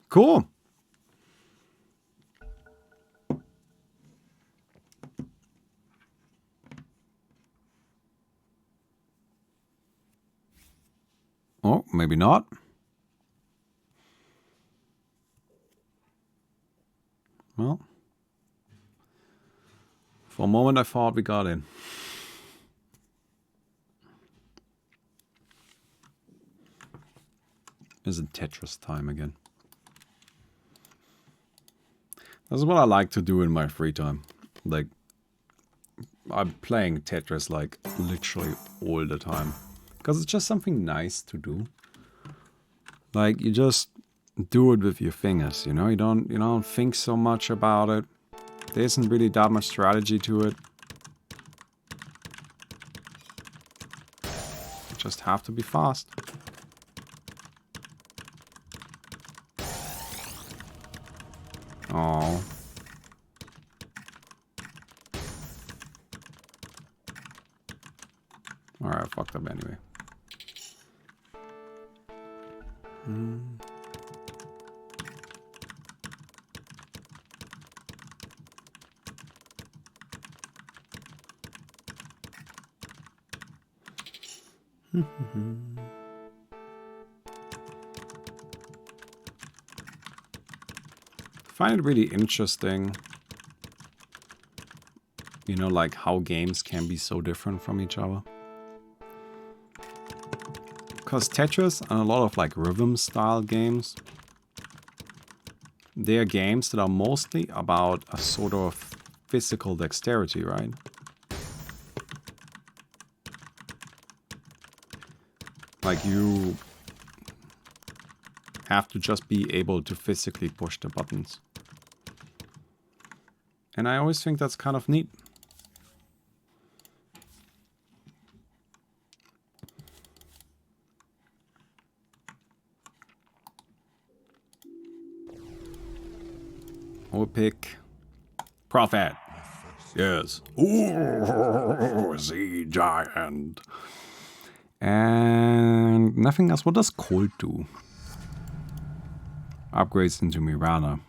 Cool. Oh, maybe not. Well, for a moment I thought we got in. Isn't Tetris time again? That's what I like to do in my free time. Like, I'm playing Tetris like literally all the time. Because it's just something nice to do. Like, you just do it with your fingers, you know? You don't think so much about it. There isn't really that much strategy to it. You just have to be fast. Oh. Alright, I fucked up anyway. I find it really interesting, you know, like how games can be so different from each other. Because Tetris and a lot of like rhythm style games, they are games that are mostly about a sort of physical dexterity, right? Like you have to just be able to physically push the buttons. And I always think that's kind of neat. We'll pick Prophet. Yes. Ooh, Sea Giant. And nothing else. What does Cold do? Upgrades into Mirana.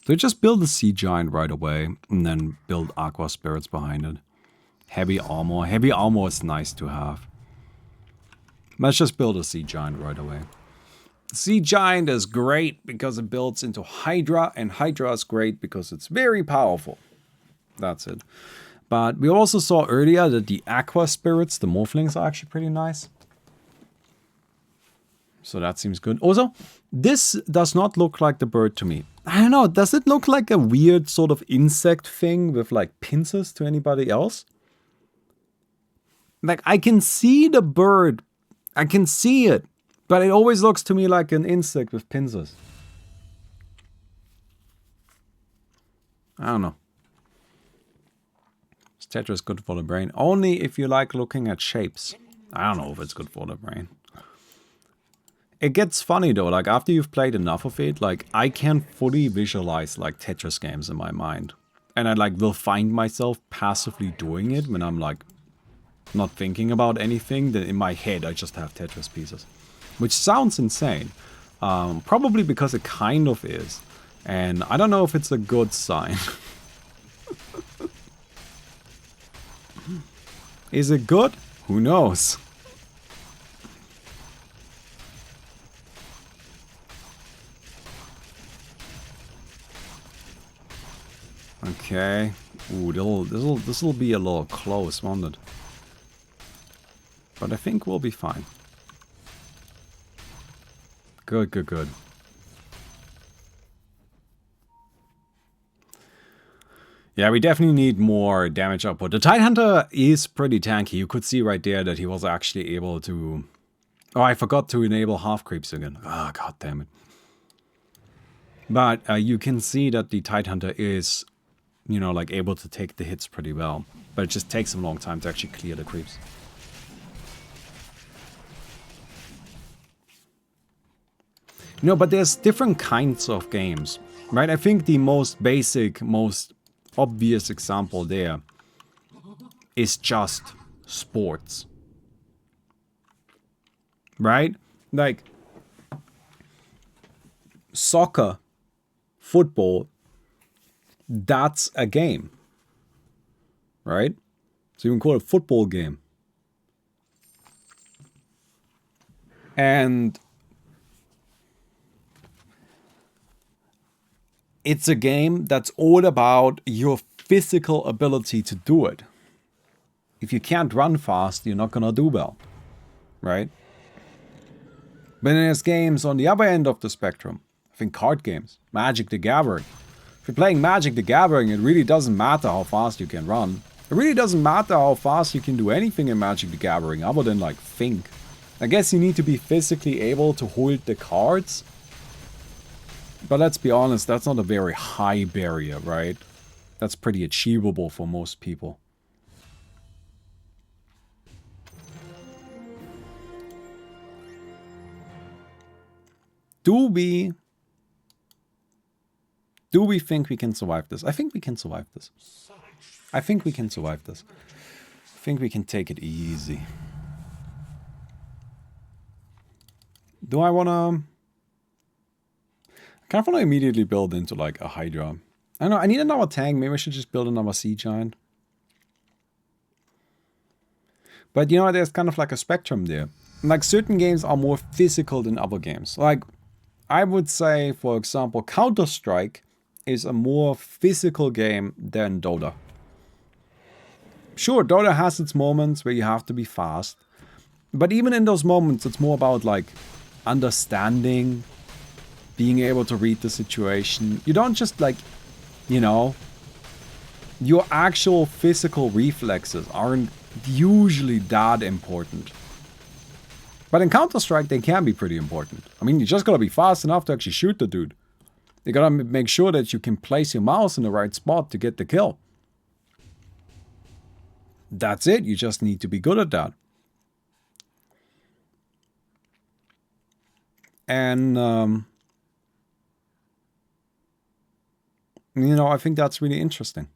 So just build a Sea Giant right away and then build Aqua Spirits behind it. Heavy armor. Heavy armor is nice to have. Let's just build a Sea Giant right away. Sea Giant is great because it builds into Hydra, and Hydra is great because it's very powerful. That's it. But we also saw earlier that the Aqua Spirits, the Morphlings, are actually pretty nice. So that seems good. Also, this does not look like the bird to me. I don't know, does it look like a weird sort of insect thing with like pincers to anybody else? Like, I can see the bird. I can see it. But it always looks to me like an insect with pincers. I don't know. Is Tetris good for the brain? Only if you like looking at shapes. I don't know if it's good for the brain. It gets funny though, like after you've played enough of it, like I can fully visualize like Tetris games in my mind. And I like will find myself passively doing it when I'm like not thinking about anything. Then in my head I just have Tetris pieces. Which sounds insane. Probably because it kind of is. And I don't know if it's a good sign. Is it good? Who knows? Okay. Ooh, this'll be a little close, won't it? But I think we'll be fine. Good, good, good. Yeah, we definitely need more damage output. The Tidehunter is pretty tanky. You could see right there that he was actually able to... Oh, I forgot to enable half creeps again. Ah, god damn it. But you can see that the Tidehunter is, you know, like able to take the hits pretty well. But it just takes him a long time to actually clear the creeps. No, but there's different kinds of games, right? I think the most basic, most obvious example there is just sports, right? Like soccer, football, that's a game, right? So you can call it a football game. And it's a game that's all about your physical ability to do it. If you can't run fast, you're not gonna do well, right? But then there's games on the other end of the spectrum. I think card games, Magic the Gathering. If you're playing Magic the Gathering, it really doesn't matter how fast you can run. It really doesn't matter how fast you can do anything in Magic the Gathering other than like think. I guess you need to be physically able to hold the cards. But let's be honest, that's not a very high barrier, right? That's pretty achievable for most people. Do we think we can survive this? I think we can survive this. I think we can survive this. I think we can take it easy. Do I wanna... I kind of want to immediately build into like a Hydra. I don't know, I need another tank. Maybe I should just build another Sea Giant. But you know, there's kind of like a spectrum there. Like certain games are more physical than other games. Like I would say, for example, Counter-Strike is a more physical game than Dota. Sure, Dota has its moments where you have to be fast. But even in those moments, it's more about like understanding, being able to read the situation. You don't just like, you know, your actual physical reflexes aren't usually that important. But in Counter-Strike, they can be pretty important. I mean, you just gotta be fast enough to actually shoot the dude. You gotta make sure that you can place your mouse in the right spot to get the kill. That's it. You just need to be good at that. And, you know, I think that's really interesting.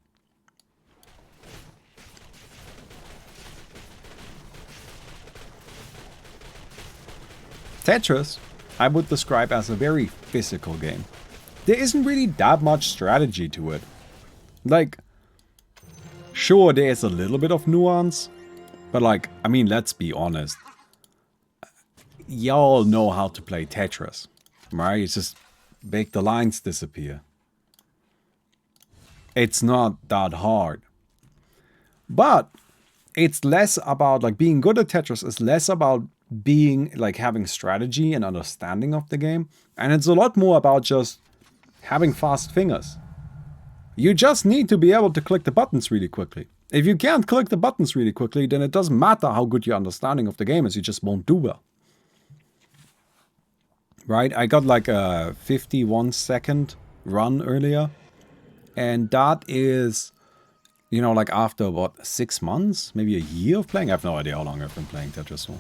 Tetris, I would describe as a very physical game. There isn't really that much strategy to it. Like, sure, there's a little bit of nuance, but like, I mean, let's be honest. Y'all know how to play Tetris, right? It's just make the lines disappear. It's not that hard. But it's less about like being good at Tetris. It's less about being like having strategy and understanding of the game. And it's a lot more about just having fast fingers. You just need to be able to click the buttons really quickly. If you can't click the buttons really quickly, then it doesn't matter how good your understanding of the game is. You just won't do well. Right? I got like a 51-second run earlier. And that is, you know, like after what, 6 months? Maybe a year of playing? I have no idea how long I've been playing Tetris for.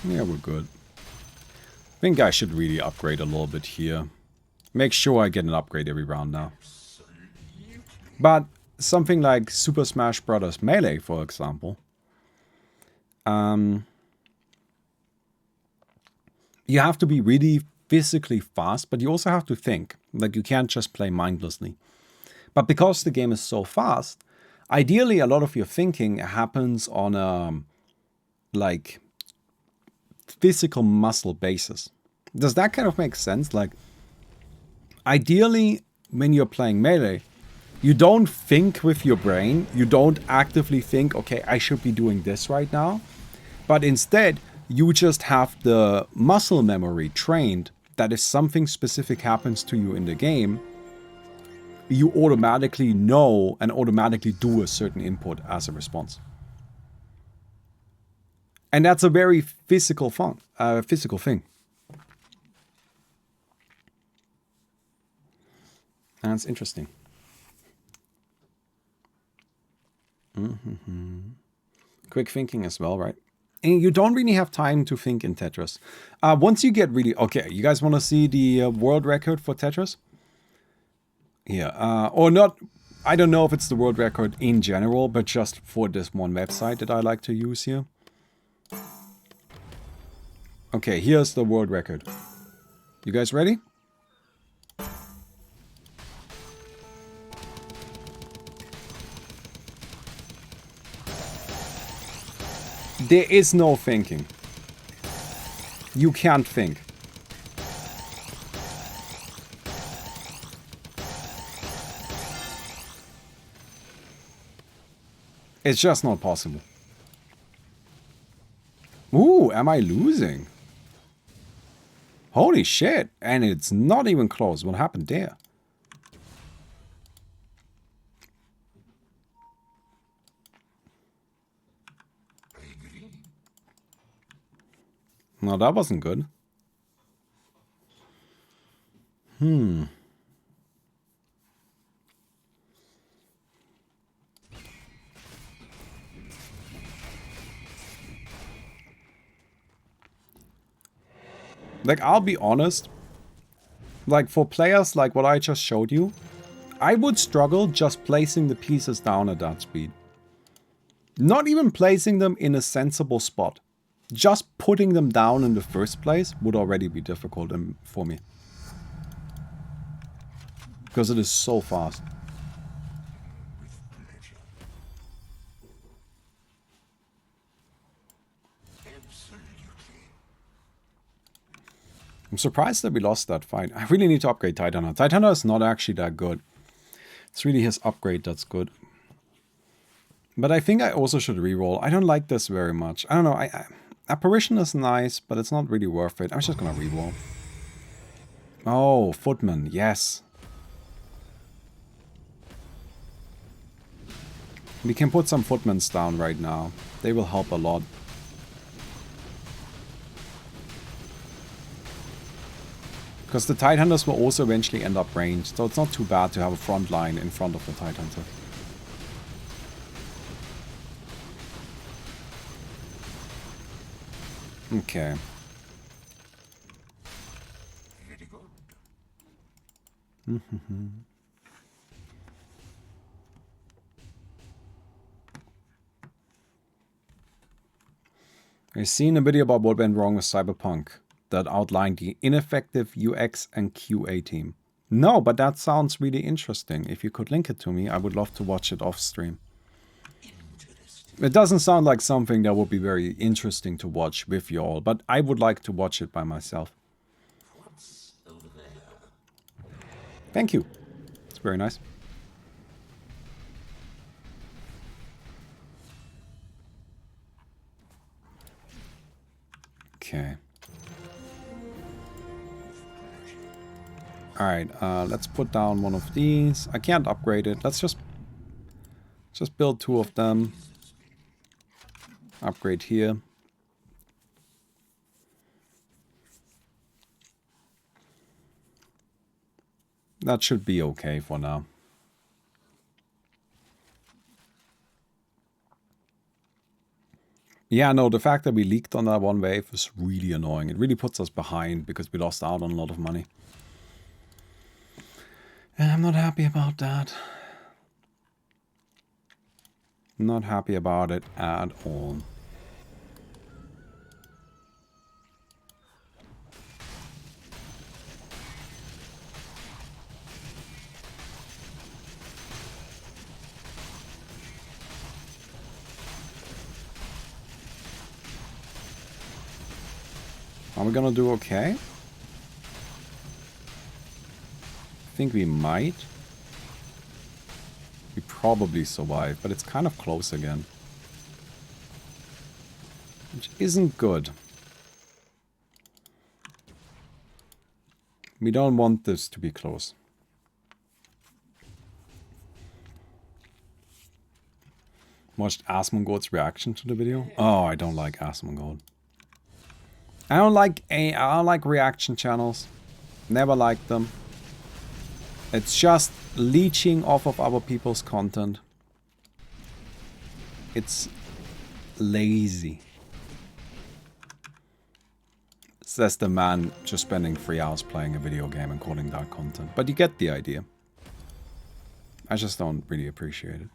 Yeah, we're good. I think I should really upgrade a little bit here. Make sure I get an upgrade every round now. But something like Super Smash Bros. Melee, for example. You have to be really physically fast, but you also have to think. Like, you can't just play mindlessly. But because the game is so fast, ideally a lot of your thinking happens on a like physical muscle basis. Does that kind of make sense? Like, ideally, when you're playing Melee, you don't think with your brain. You don't actively think, okay, I should be doing this right now. But instead, you just have the muscle memory trained that if something specific happens to you in the game, you automatically know and automatically do a certain input as a response. And that's a very physical thing. That's interesting. Quick thinking as well, right? And you don't really have time to think in Tetris. Once you get really... Okay, you guys want to see the world record for Tetris? Yeah, or not... I don't know if it's the world record in general, but just for this one website that I like to use here. Okay, here's the world record. You guys ready? There is no thinking. You can't think. It's just not possible. Ooh, am I losing? Holy shit. And it's not even close. What happened there? No, that wasn't good. Like, I'll be honest. Like, for players like what I just showed you, I would struggle just placing the pieces down at that speed. Not even placing them in a sensible spot. Just putting them down in the first place would already be difficult for me. Because it is so fast. I'm surprised that we lost that fight. I really need to upgrade Titanhunter. Titanhunter is not actually that good. It's really his upgrade that's good. But I think I also should reroll. I don't like this very much. I don't know. Apparition is nice, but it's not really worth it. I'm just gonna reroll. Oh, Footman. Yes. We can put some Footmans down right now. They will help a lot. Because the Tidehunters will also eventually end up ranged, so it's not too bad to have a front line in front of the Tidehunter. Okay. I've seen a video about what went wrong with Cyberpunk that outlined the ineffective UX and QA team. No, but that sounds really interesting. If you could link it to me, I would love to watch it off stream. It doesn't sound like something that would be very interesting to watch with you all, but I would like to watch it by myself. Thank you. It's very nice. Okay. Alright, let's put down one of these. I can't upgrade it. Let's just build two of them. Upgrade here. That should be okay for now. Yeah, no, the fact that we leaked on that one wave is really annoying. It really puts us behind because we lost out on a lot of money. And I'm not happy about that. Not happy about it at all. Are we gonna do okay? I think we might. We probably survive, but it's kind of close again. Which isn't good. We don't want this to be close. Watched Asmongold's reaction to the video. Oh, I don't like Asmongold. I don't like reaction channels. Never liked them. It's just leeching off of other people's content. It's lazy. Says the man just spending 3 hours playing a video game and calling that content. But you get the idea. I just don't really appreciate it.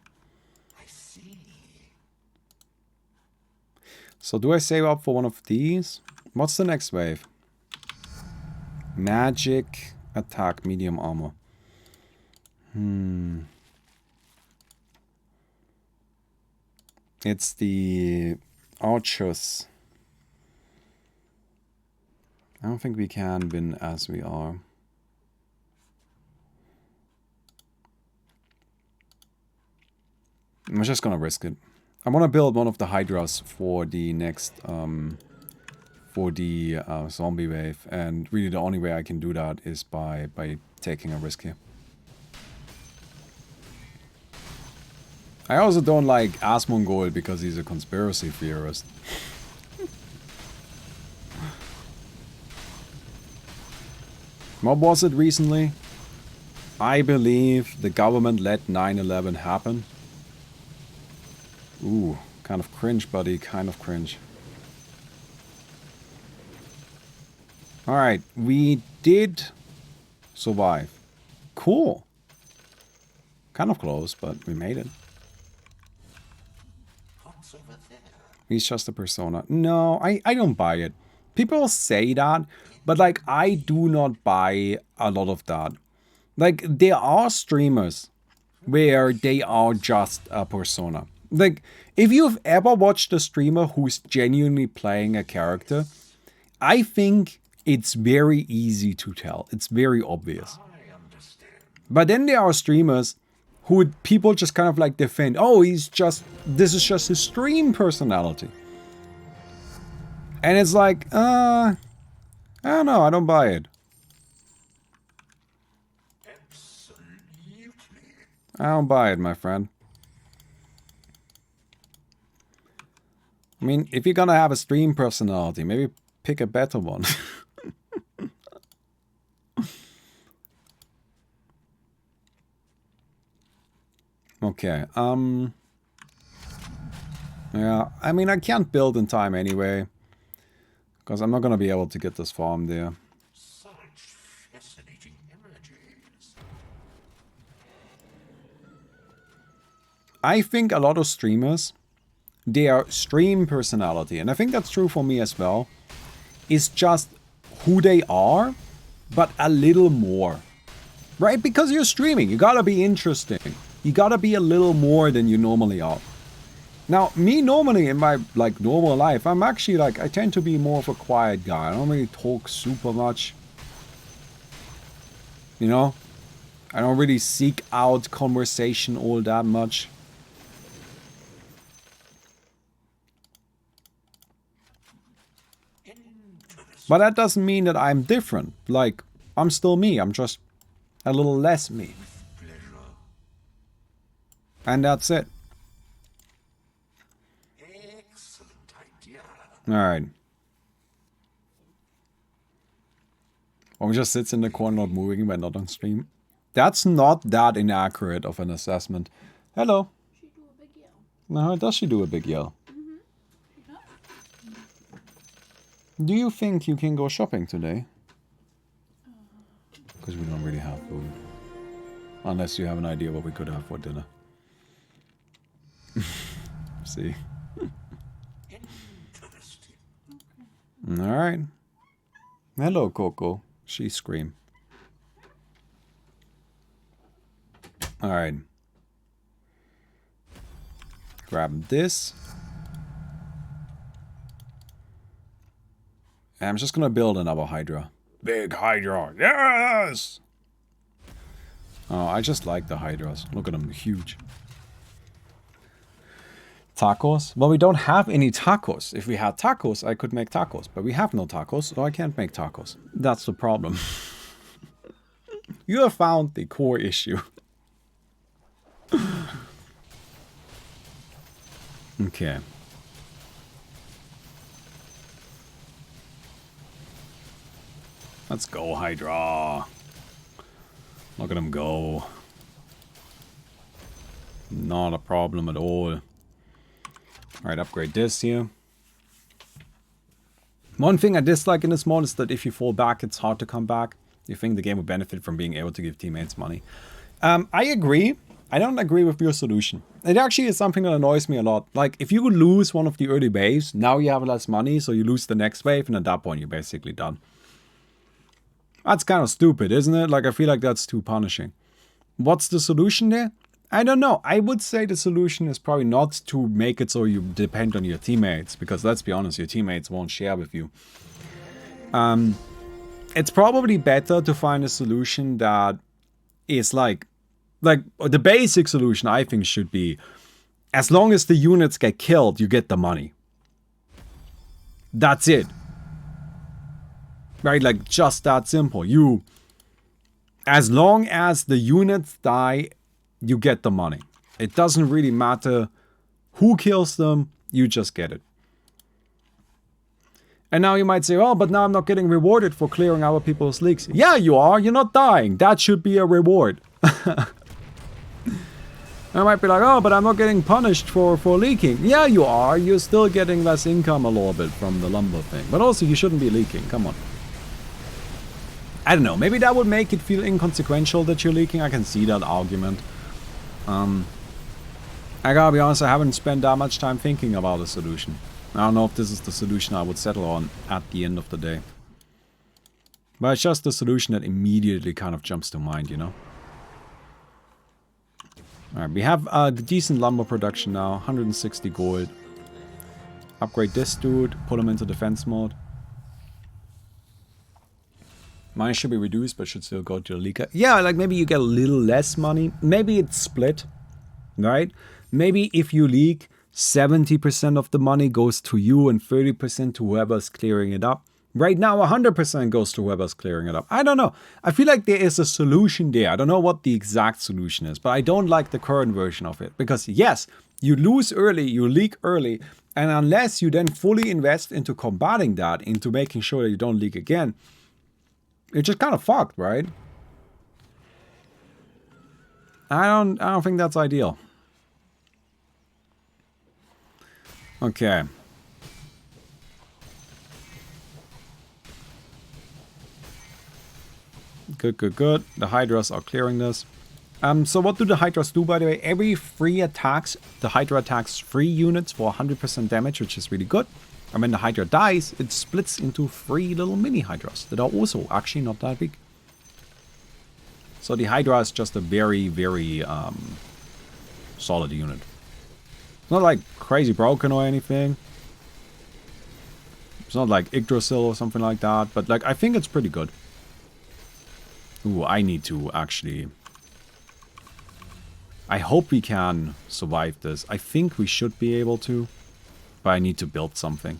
So do I save up for one of these? What's the next wave? Magic, attack, medium armor. It's the archers. I don't think we can win as we are. I'm just gonna risk it. I want to build one of the hydras for the next, zombie wave, and really the only way I can do that is by taking a risk here. I also don't like Asmongold because he's a conspiracy theorist. What was it recently? I believe the government let 9/11 happen. Ooh, kind of cringe, buddy, kind of cringe. Alright, we did survive. Cool. Kind of close, but we made it. He's just a persona. No, I don't buy it. People say that, but like, I do not buy a lot of that. Like, there are streamers where they are just a persona. Like, if you've ever watched a streamer who's genuinely playing a character, I think it's very easy to tell. It's very obvious. But then there are streamers who people just kind of like defend. Oh, this is just his stream personality. And it's like, I don't know, I don't buy it. I don't buy it, my friend. I mean, if you're gonna have a stream personality, maybe pick a better one. Okay, yeah, I mean, I can't build in time anyway, because I'm not gonna be able to get this farm there. Such fascinating images. I think a lot of streamers, their stream personality, and I think that's true for me as well, is just who they are, but a little more. Right? Because you're streaming, you gotta be interesting. You gotta be a little more than you normally are. Now, me normally in my like normal life, I'm actually like, I tend to be more of a quiet guy. I don't really talk super much. You know? I don't really seek out conversation all that much. But that doesn't mean that I'm different. Like, I'm still me. I'm just a little less me. And that's it. Excellent idea. Alright. Or just sits in the corner not moving when not on stream. That's not that inaccurate of an assessment. Hello. She do a big yell. No, does she do a big yell? She does. Do you think you can go shopping today? Because we don't really have food. Unless you have an idea what we could have for dinner. See. Interesting. Alright. Hello, Coco. She screamed. Alright. Grab this. I'm just gonna build another Hydra. Big Hydra, yes! Oh, I just like the Hydras. Look at them, huge. Tacos? Well, we don't have any tacos. If we had tacos, I could make tacos. But we have no tacos, so I can't make tacos. That's the problem. You have found the core issue. Okay. Let's go, Hydra. Look at him go. Not a problem at all. Alright, upgrade this here. One thing I dislike in this mod is that if you fall back, it's hard to come back. You think the game would benefit from being able to give teammates money. I agree. I don't agree with your solution. It actually is something that annoys me a lot. Like, if you lose one of the early waves, now you have less money, so you lose the next wave, and at that point you're basically done. That's kind of stupid, isn't it? Like, I feel like that's too punishing. What's the solution there? I don't know. I would say the solution is probably not to make it so you depend on your teammates, because let's be honest, your teammates won't share with you. It's probably better to find a solution that is like the basic solution I think should be, as long as the units get killed, you get the money. That's it. Right? Like, just that simple. As long as the units die, you get the money. It doesn't really matter who kills them, you just get it. And now you might say, oh, but now I'm not getting rewarded for clearing other people's leaks. Yeah, you are. You're not dying. That should be a reward. I might be like, oh, but I'm not getting punished for leaking. Yeah, you are. You're still getting less income a little bit from the lumber thing. But also, you shouldn't be leaking. Come on. I don't know. Maybe that would make it feel inconsequential that you're leaking. I can see that argument. I gotta be honest, I haven't spent that much time thinking about a solution. I don't know if this is the solution I would settle on at the end of the day. But it's just the solution that immediately kind of jumps to mind, you know? Alright, we have the decent lumber production now. 160 gold. Upgrade this dude. Put him into defense mode. Money should be reduced, but should still go to the leaker. Yeah, like maybe you get a little less money. Maybe it's split, right? Maybe if you leak, 70% of the money goes to you and 30% to whoever's clearing it up. Right now, 100% goes to whoever's clearing it up. I don't know. I feel like there is a solution there. I don't know what the exact solution is, but I don't like the current version of it. Because yes, you lose early, you leak early, and unless you then fully invest into combating that, into making sure that you don't leak again, you're just kind of fucked, right? I don't think that's ideal. Okay. Good, good, good. The Hydras are clearing this. So what do the Hydras do, by the way? Every 3 attacks, the Hydra attacks 3 units for 100% damage, which is really good. And when the Hydra dies, it splits into 3 little mini Hydras that are also actually not that big. So the Hydra is just a very, very solid unit. It's not like crazy broken or anything. It's not like Yggdrasil or something like that, but like I think it's pretty good. Ooh, I need to actually... I hope we can survive this. I think we should be able to. But I need to build something.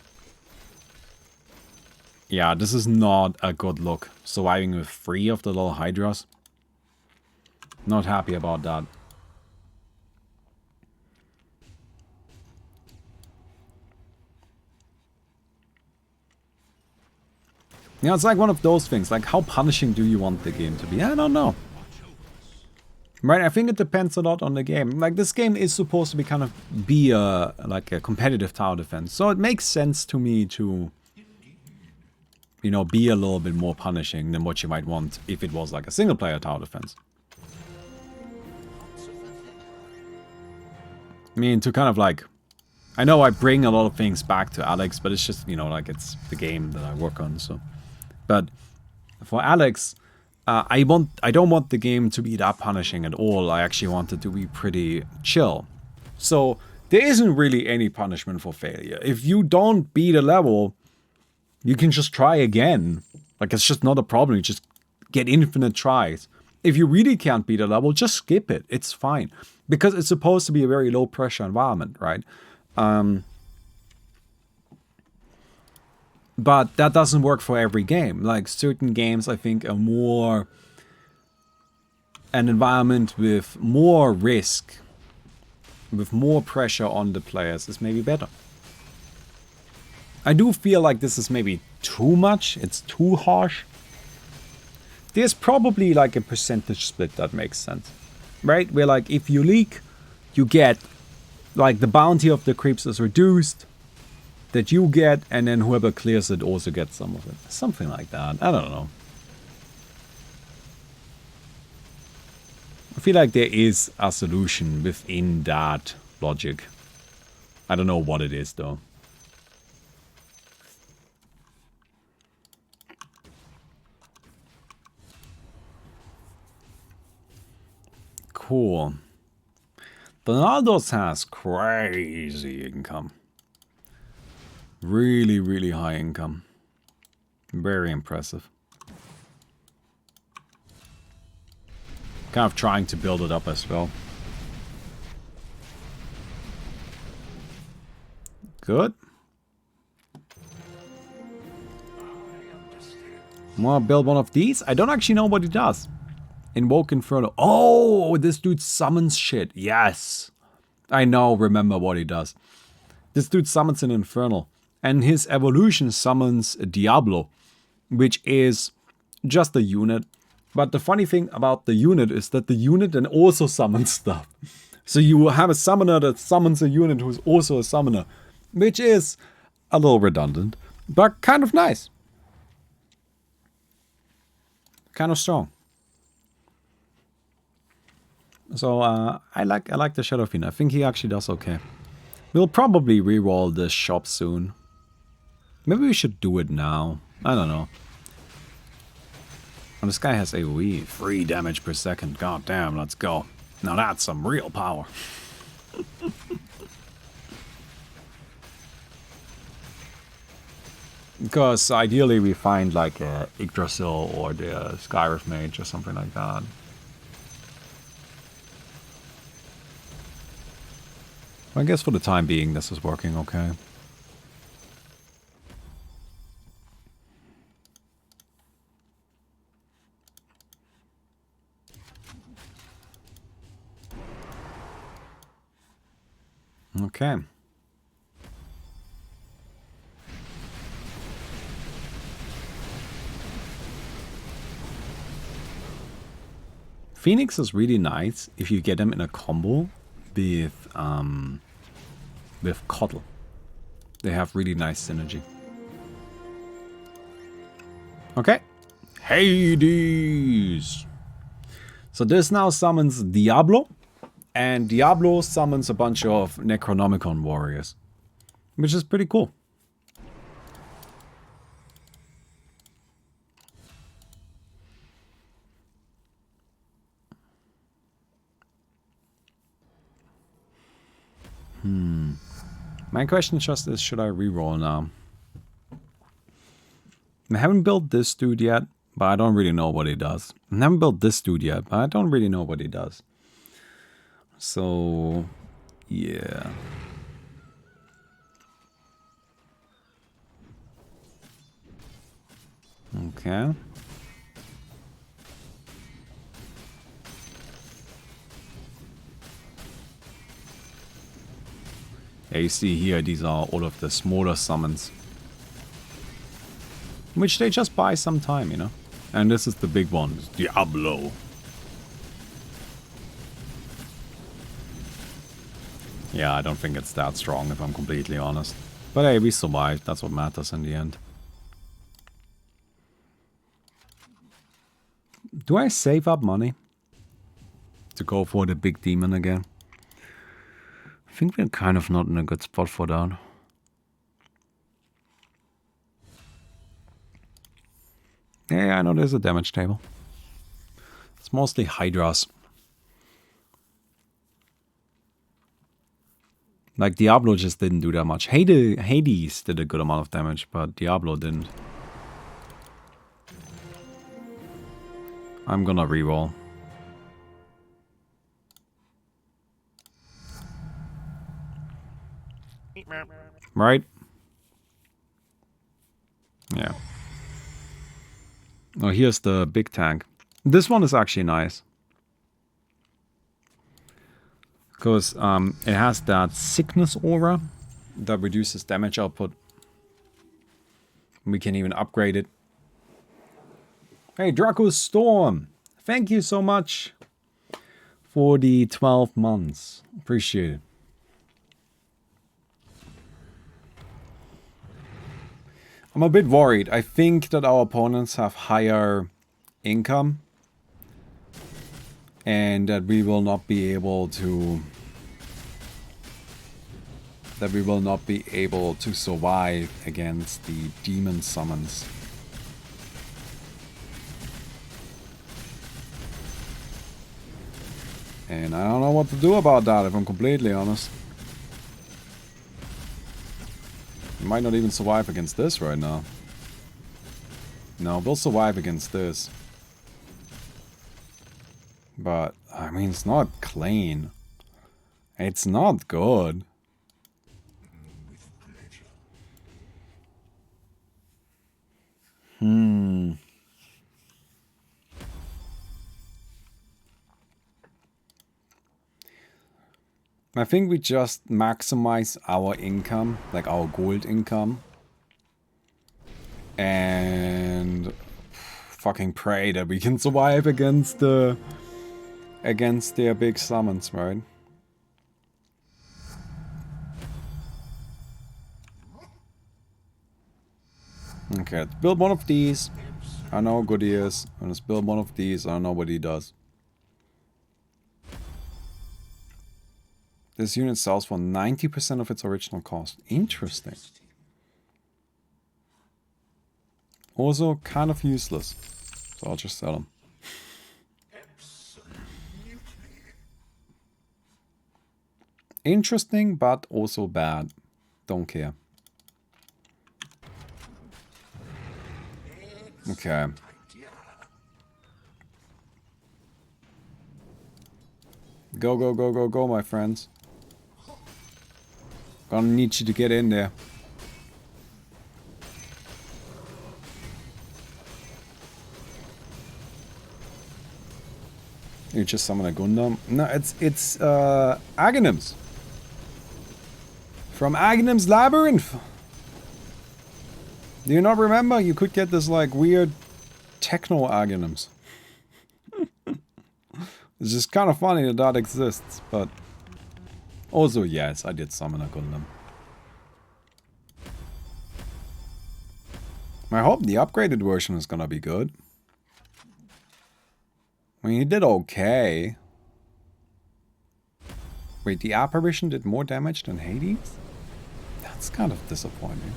Yeah, this is not a good look. Surviving with 3 of the little Hydras. Not happy about that. Yeah, it's like one of those things. Like, how punishing do you want the game to be? I don't know. Right, I think it depends a lot on the game. Like, this game is supposed to be kind of be like a competitive tower defense. So it makes sense to me to, you know, be a little bit more punishing than what you might want if it was like a single player tower defense. I mean, to kind of like... I know I bring a lot of things back to Alex, but it's just, you know, like it's the game that I work on, so... But for Alex... I don't want the game to be that punishing at all. I actually want it to be pretty chill. So there isn't really any punishment for failure. If you don't beat a level, You can just try again. Like, it's just not a problem. You just get infinite tries. If you really can't beat a level, just skip it. It's fine. Because it's supposed to be a very low pressure environment, right? But that doesn't work for every game. Like, certain games, I think, are more an environment with more risk, with more pressure on the players is maybe better. I do feel like this is maybe too much. It's too harsh. There's probably like a percentage split that makes sense, right? Where like if you leak, you get like the bounty of the creeps is reduced that you get, and then whoever clears it also gets some of it. Something like that. I don't know. I feel like there is a solution within that logic. I don't know what it is though. Cool. Donaldo's has crazy income. Really, really high income. Very impressive. Kind of trying to build it up as well. Good. Wanna build one of these? I don't actually know what it does. Invoke Inferno. Oh, this dude summons shit. Yes. I now remember what he does. This dude summons an Infernal. And his evolution summons a Diablo, which is just a unit. But the funny thing about the unit is that the unit then also summons stuff. So you have a summoner that summons a unit who's also a summoner, which is a little redundant, but kind of nice. Kind of strong. So I like the Shadow Fiend. I think he actually does okay. We'll probably reroll this shop soon. Maybe we should do it now. I don't know. Oh, this guy has AoE. 3 damage per second. God damn, let's go. Now that's some real power. Because ideally we find like a Yggdrasil or the Skyrith Mage or something like that. I guess for the time being this is working okay. Okay. Phoenix is really nice if you get them in a combo with Coddle. They have really nice synergy. Okay. Hades. So this now summons Diablo. And Diablo summons a bunch of Necronomicon warriors. Which is pretty cool. My question just is, should I reroll now? I haven't built this dude yet, but I don't really know what he does. I haven't built this dude yet, but I don't really know what he does. So, yeah. Okay. Yeah, you see here, these are all of the smaller summons. Which they just buy some time, you know? And this is the big one, Diablo. Yeah, I don't think it's that strong, if I'm completely honest. But hey, we survived. That's what matters in the end. Do I save up money to go for the big demon again? I think we're kind of not in a good spot for that. Yeah, I know there's a damage table. It's mostly Hydras. Like, Diablo just didn't do that much. Hades did a good amount of damage, but Diablo didn't. I'm gonna reroll. Right? Yeah. Oh, here's the big tank. This one is actually nice. Because it has that sickness aura that reduces damage output. We can even upgrade it. Hey, Draco's Storm! Thank you so much for the 12 months. Appreciate it. I'm a bit worried. I think that our opponents have higher income. And that we will not be able to... That we will not be able to survive against the demon summons. And I don't know what to do about that, if I'm completely honest. We might not even survive against this right now. No, we'll survive against this. But, I mean, it's not clean. It's not good. I think we just maximize our income, like our gold income. And fucking pray that we can survive against their big summons, right? Okay, let's build one of these. I know how good he is. And let's build one of these. I don't know what he does. This unit sells for 90% of its original cost. Interesting. Also kind of useless. So I'll just sell them. Interesting, but also bad. Don't care. Okay. Go, go, go, go, go, my friends. Gonna need you to get in there. You just summon a Gundam? No, it's Aghanims. From Aghanim's Labyrinth. Do you not remember? You could get this like weird techno Aghanims. It's just kind of funny that that exists, but also yes, I did summon a Gundam. I hope the upgraded version is gonna be good. I mean, he did okay. Wait, the apparition did more damage than Hades? That's kind of disappointing.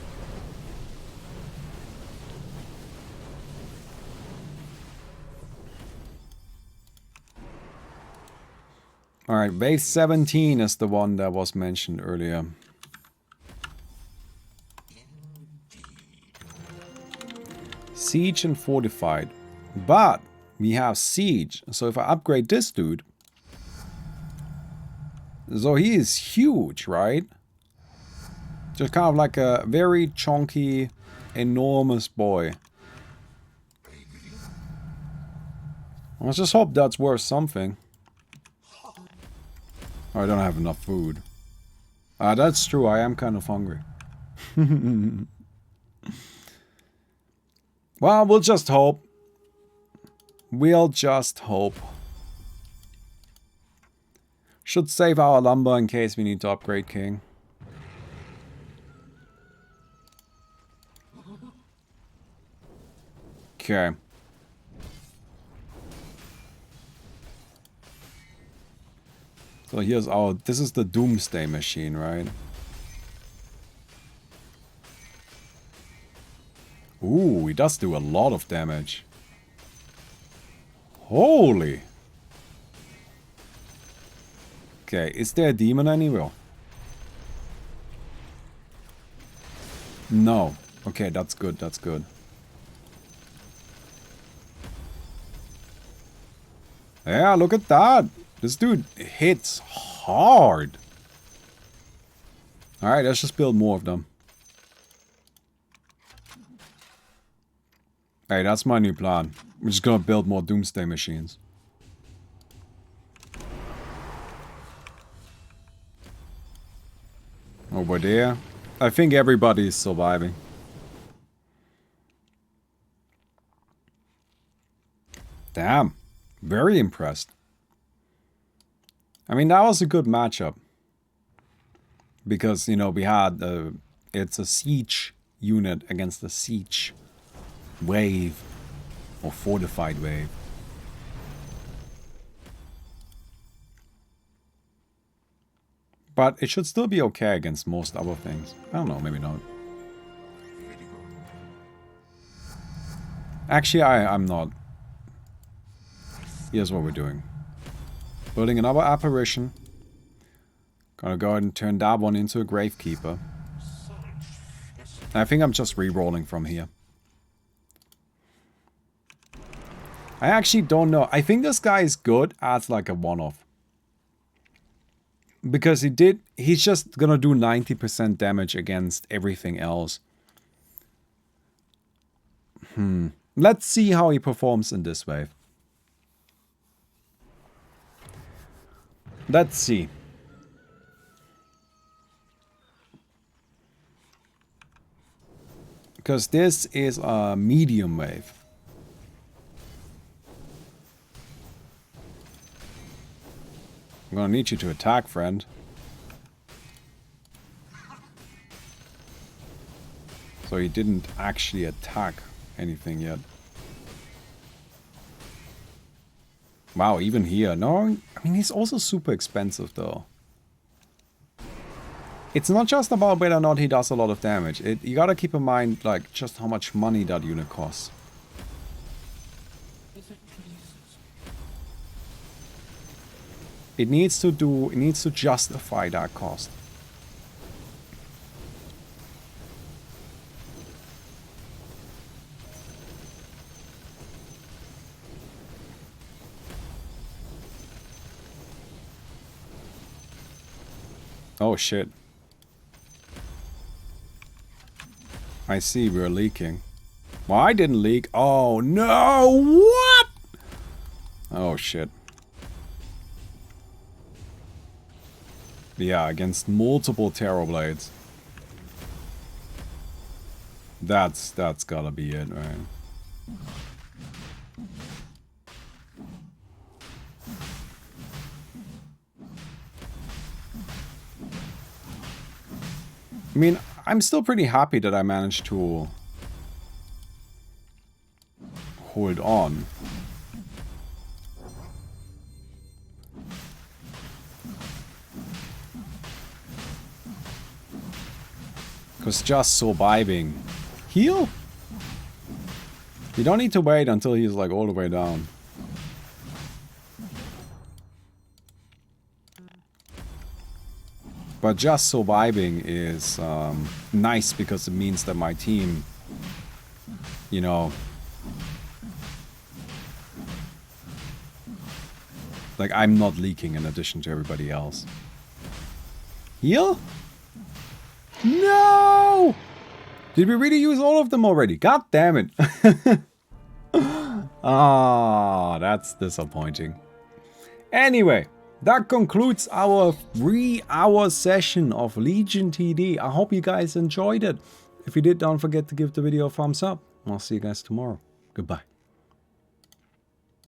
Alright, base 17 is the one that was mentioned earlier. Siege and Fortified. But we have Siege. So if I upgrade this dude... So he is huge, right? Just kind of like a very chunky, enormous boy. Let's just hope that's worth something. Oh, I don't have enough food. That's true, I am kind of hungry. Well, we'll just hope. We'll just hope. Should save our lumber in case we need to upgrade King. Okay. So here's our... This is the Doomsday Machine, right? Ooh, he does do a lot of damage. Holy! Okay, is there a demon anywhere? No. Okay, that's good, that's good. Yeah, look at that. This dude hits hard. Alright, let's just build more of them. Hey, that's my new plan. We're just gonna build more doomsday machines. Over there. I think everybody is surviving. Damn. Very impressed. I mean, that was a good matchup. Because, you know, we had... it's a siege unit against a siege wave. Or fortified wave. But it should still be okay against most other things. I don't know, maybe not. Actually, I'm not. Here's what we're doing. Building another apparition. Gonna go ahead and turn that one into a gravekeeper. I think I'm just re-rolling from here. I actually don't know. I think this guy is good as like a one-off. Because he's just gonna do 90% damage against everything else. Let's see how he performs in this wave. Let's see. Because this is a medium wave. I'm gonna need you to attack, friend. So he didn't actually attack anything yet. Wow, even here. No, I mean, he's also super expensive, though. It's not just about whether or not he does a lot of damage. You gotta keep in mind, like, just how much money that unit costs. It needs to justify that cost. Oh shit. I see, we're leaking. Well, I didn't leak. Oh no! What? Oh shit. Yeah, against multiple Terror Blades. That's gotta be it, right? I mean, I'm still pretty happy that I managed to hold on. Because just surviving. Heal? You don't need to wait until he's like all the way down. But just surviving is nice because it means that my team, you know, like I'm not leaking in addition to everybody else. Heal? No! Did we really use all of them already? God damn it. Ah, that's disappointing. Anyway, that concludes our 3-hour session of Legion TD. I hope you guys enjoyed it. If you did, don't forget to give the video a thumbs up. I'll see you guys tomorrow. Goodbye.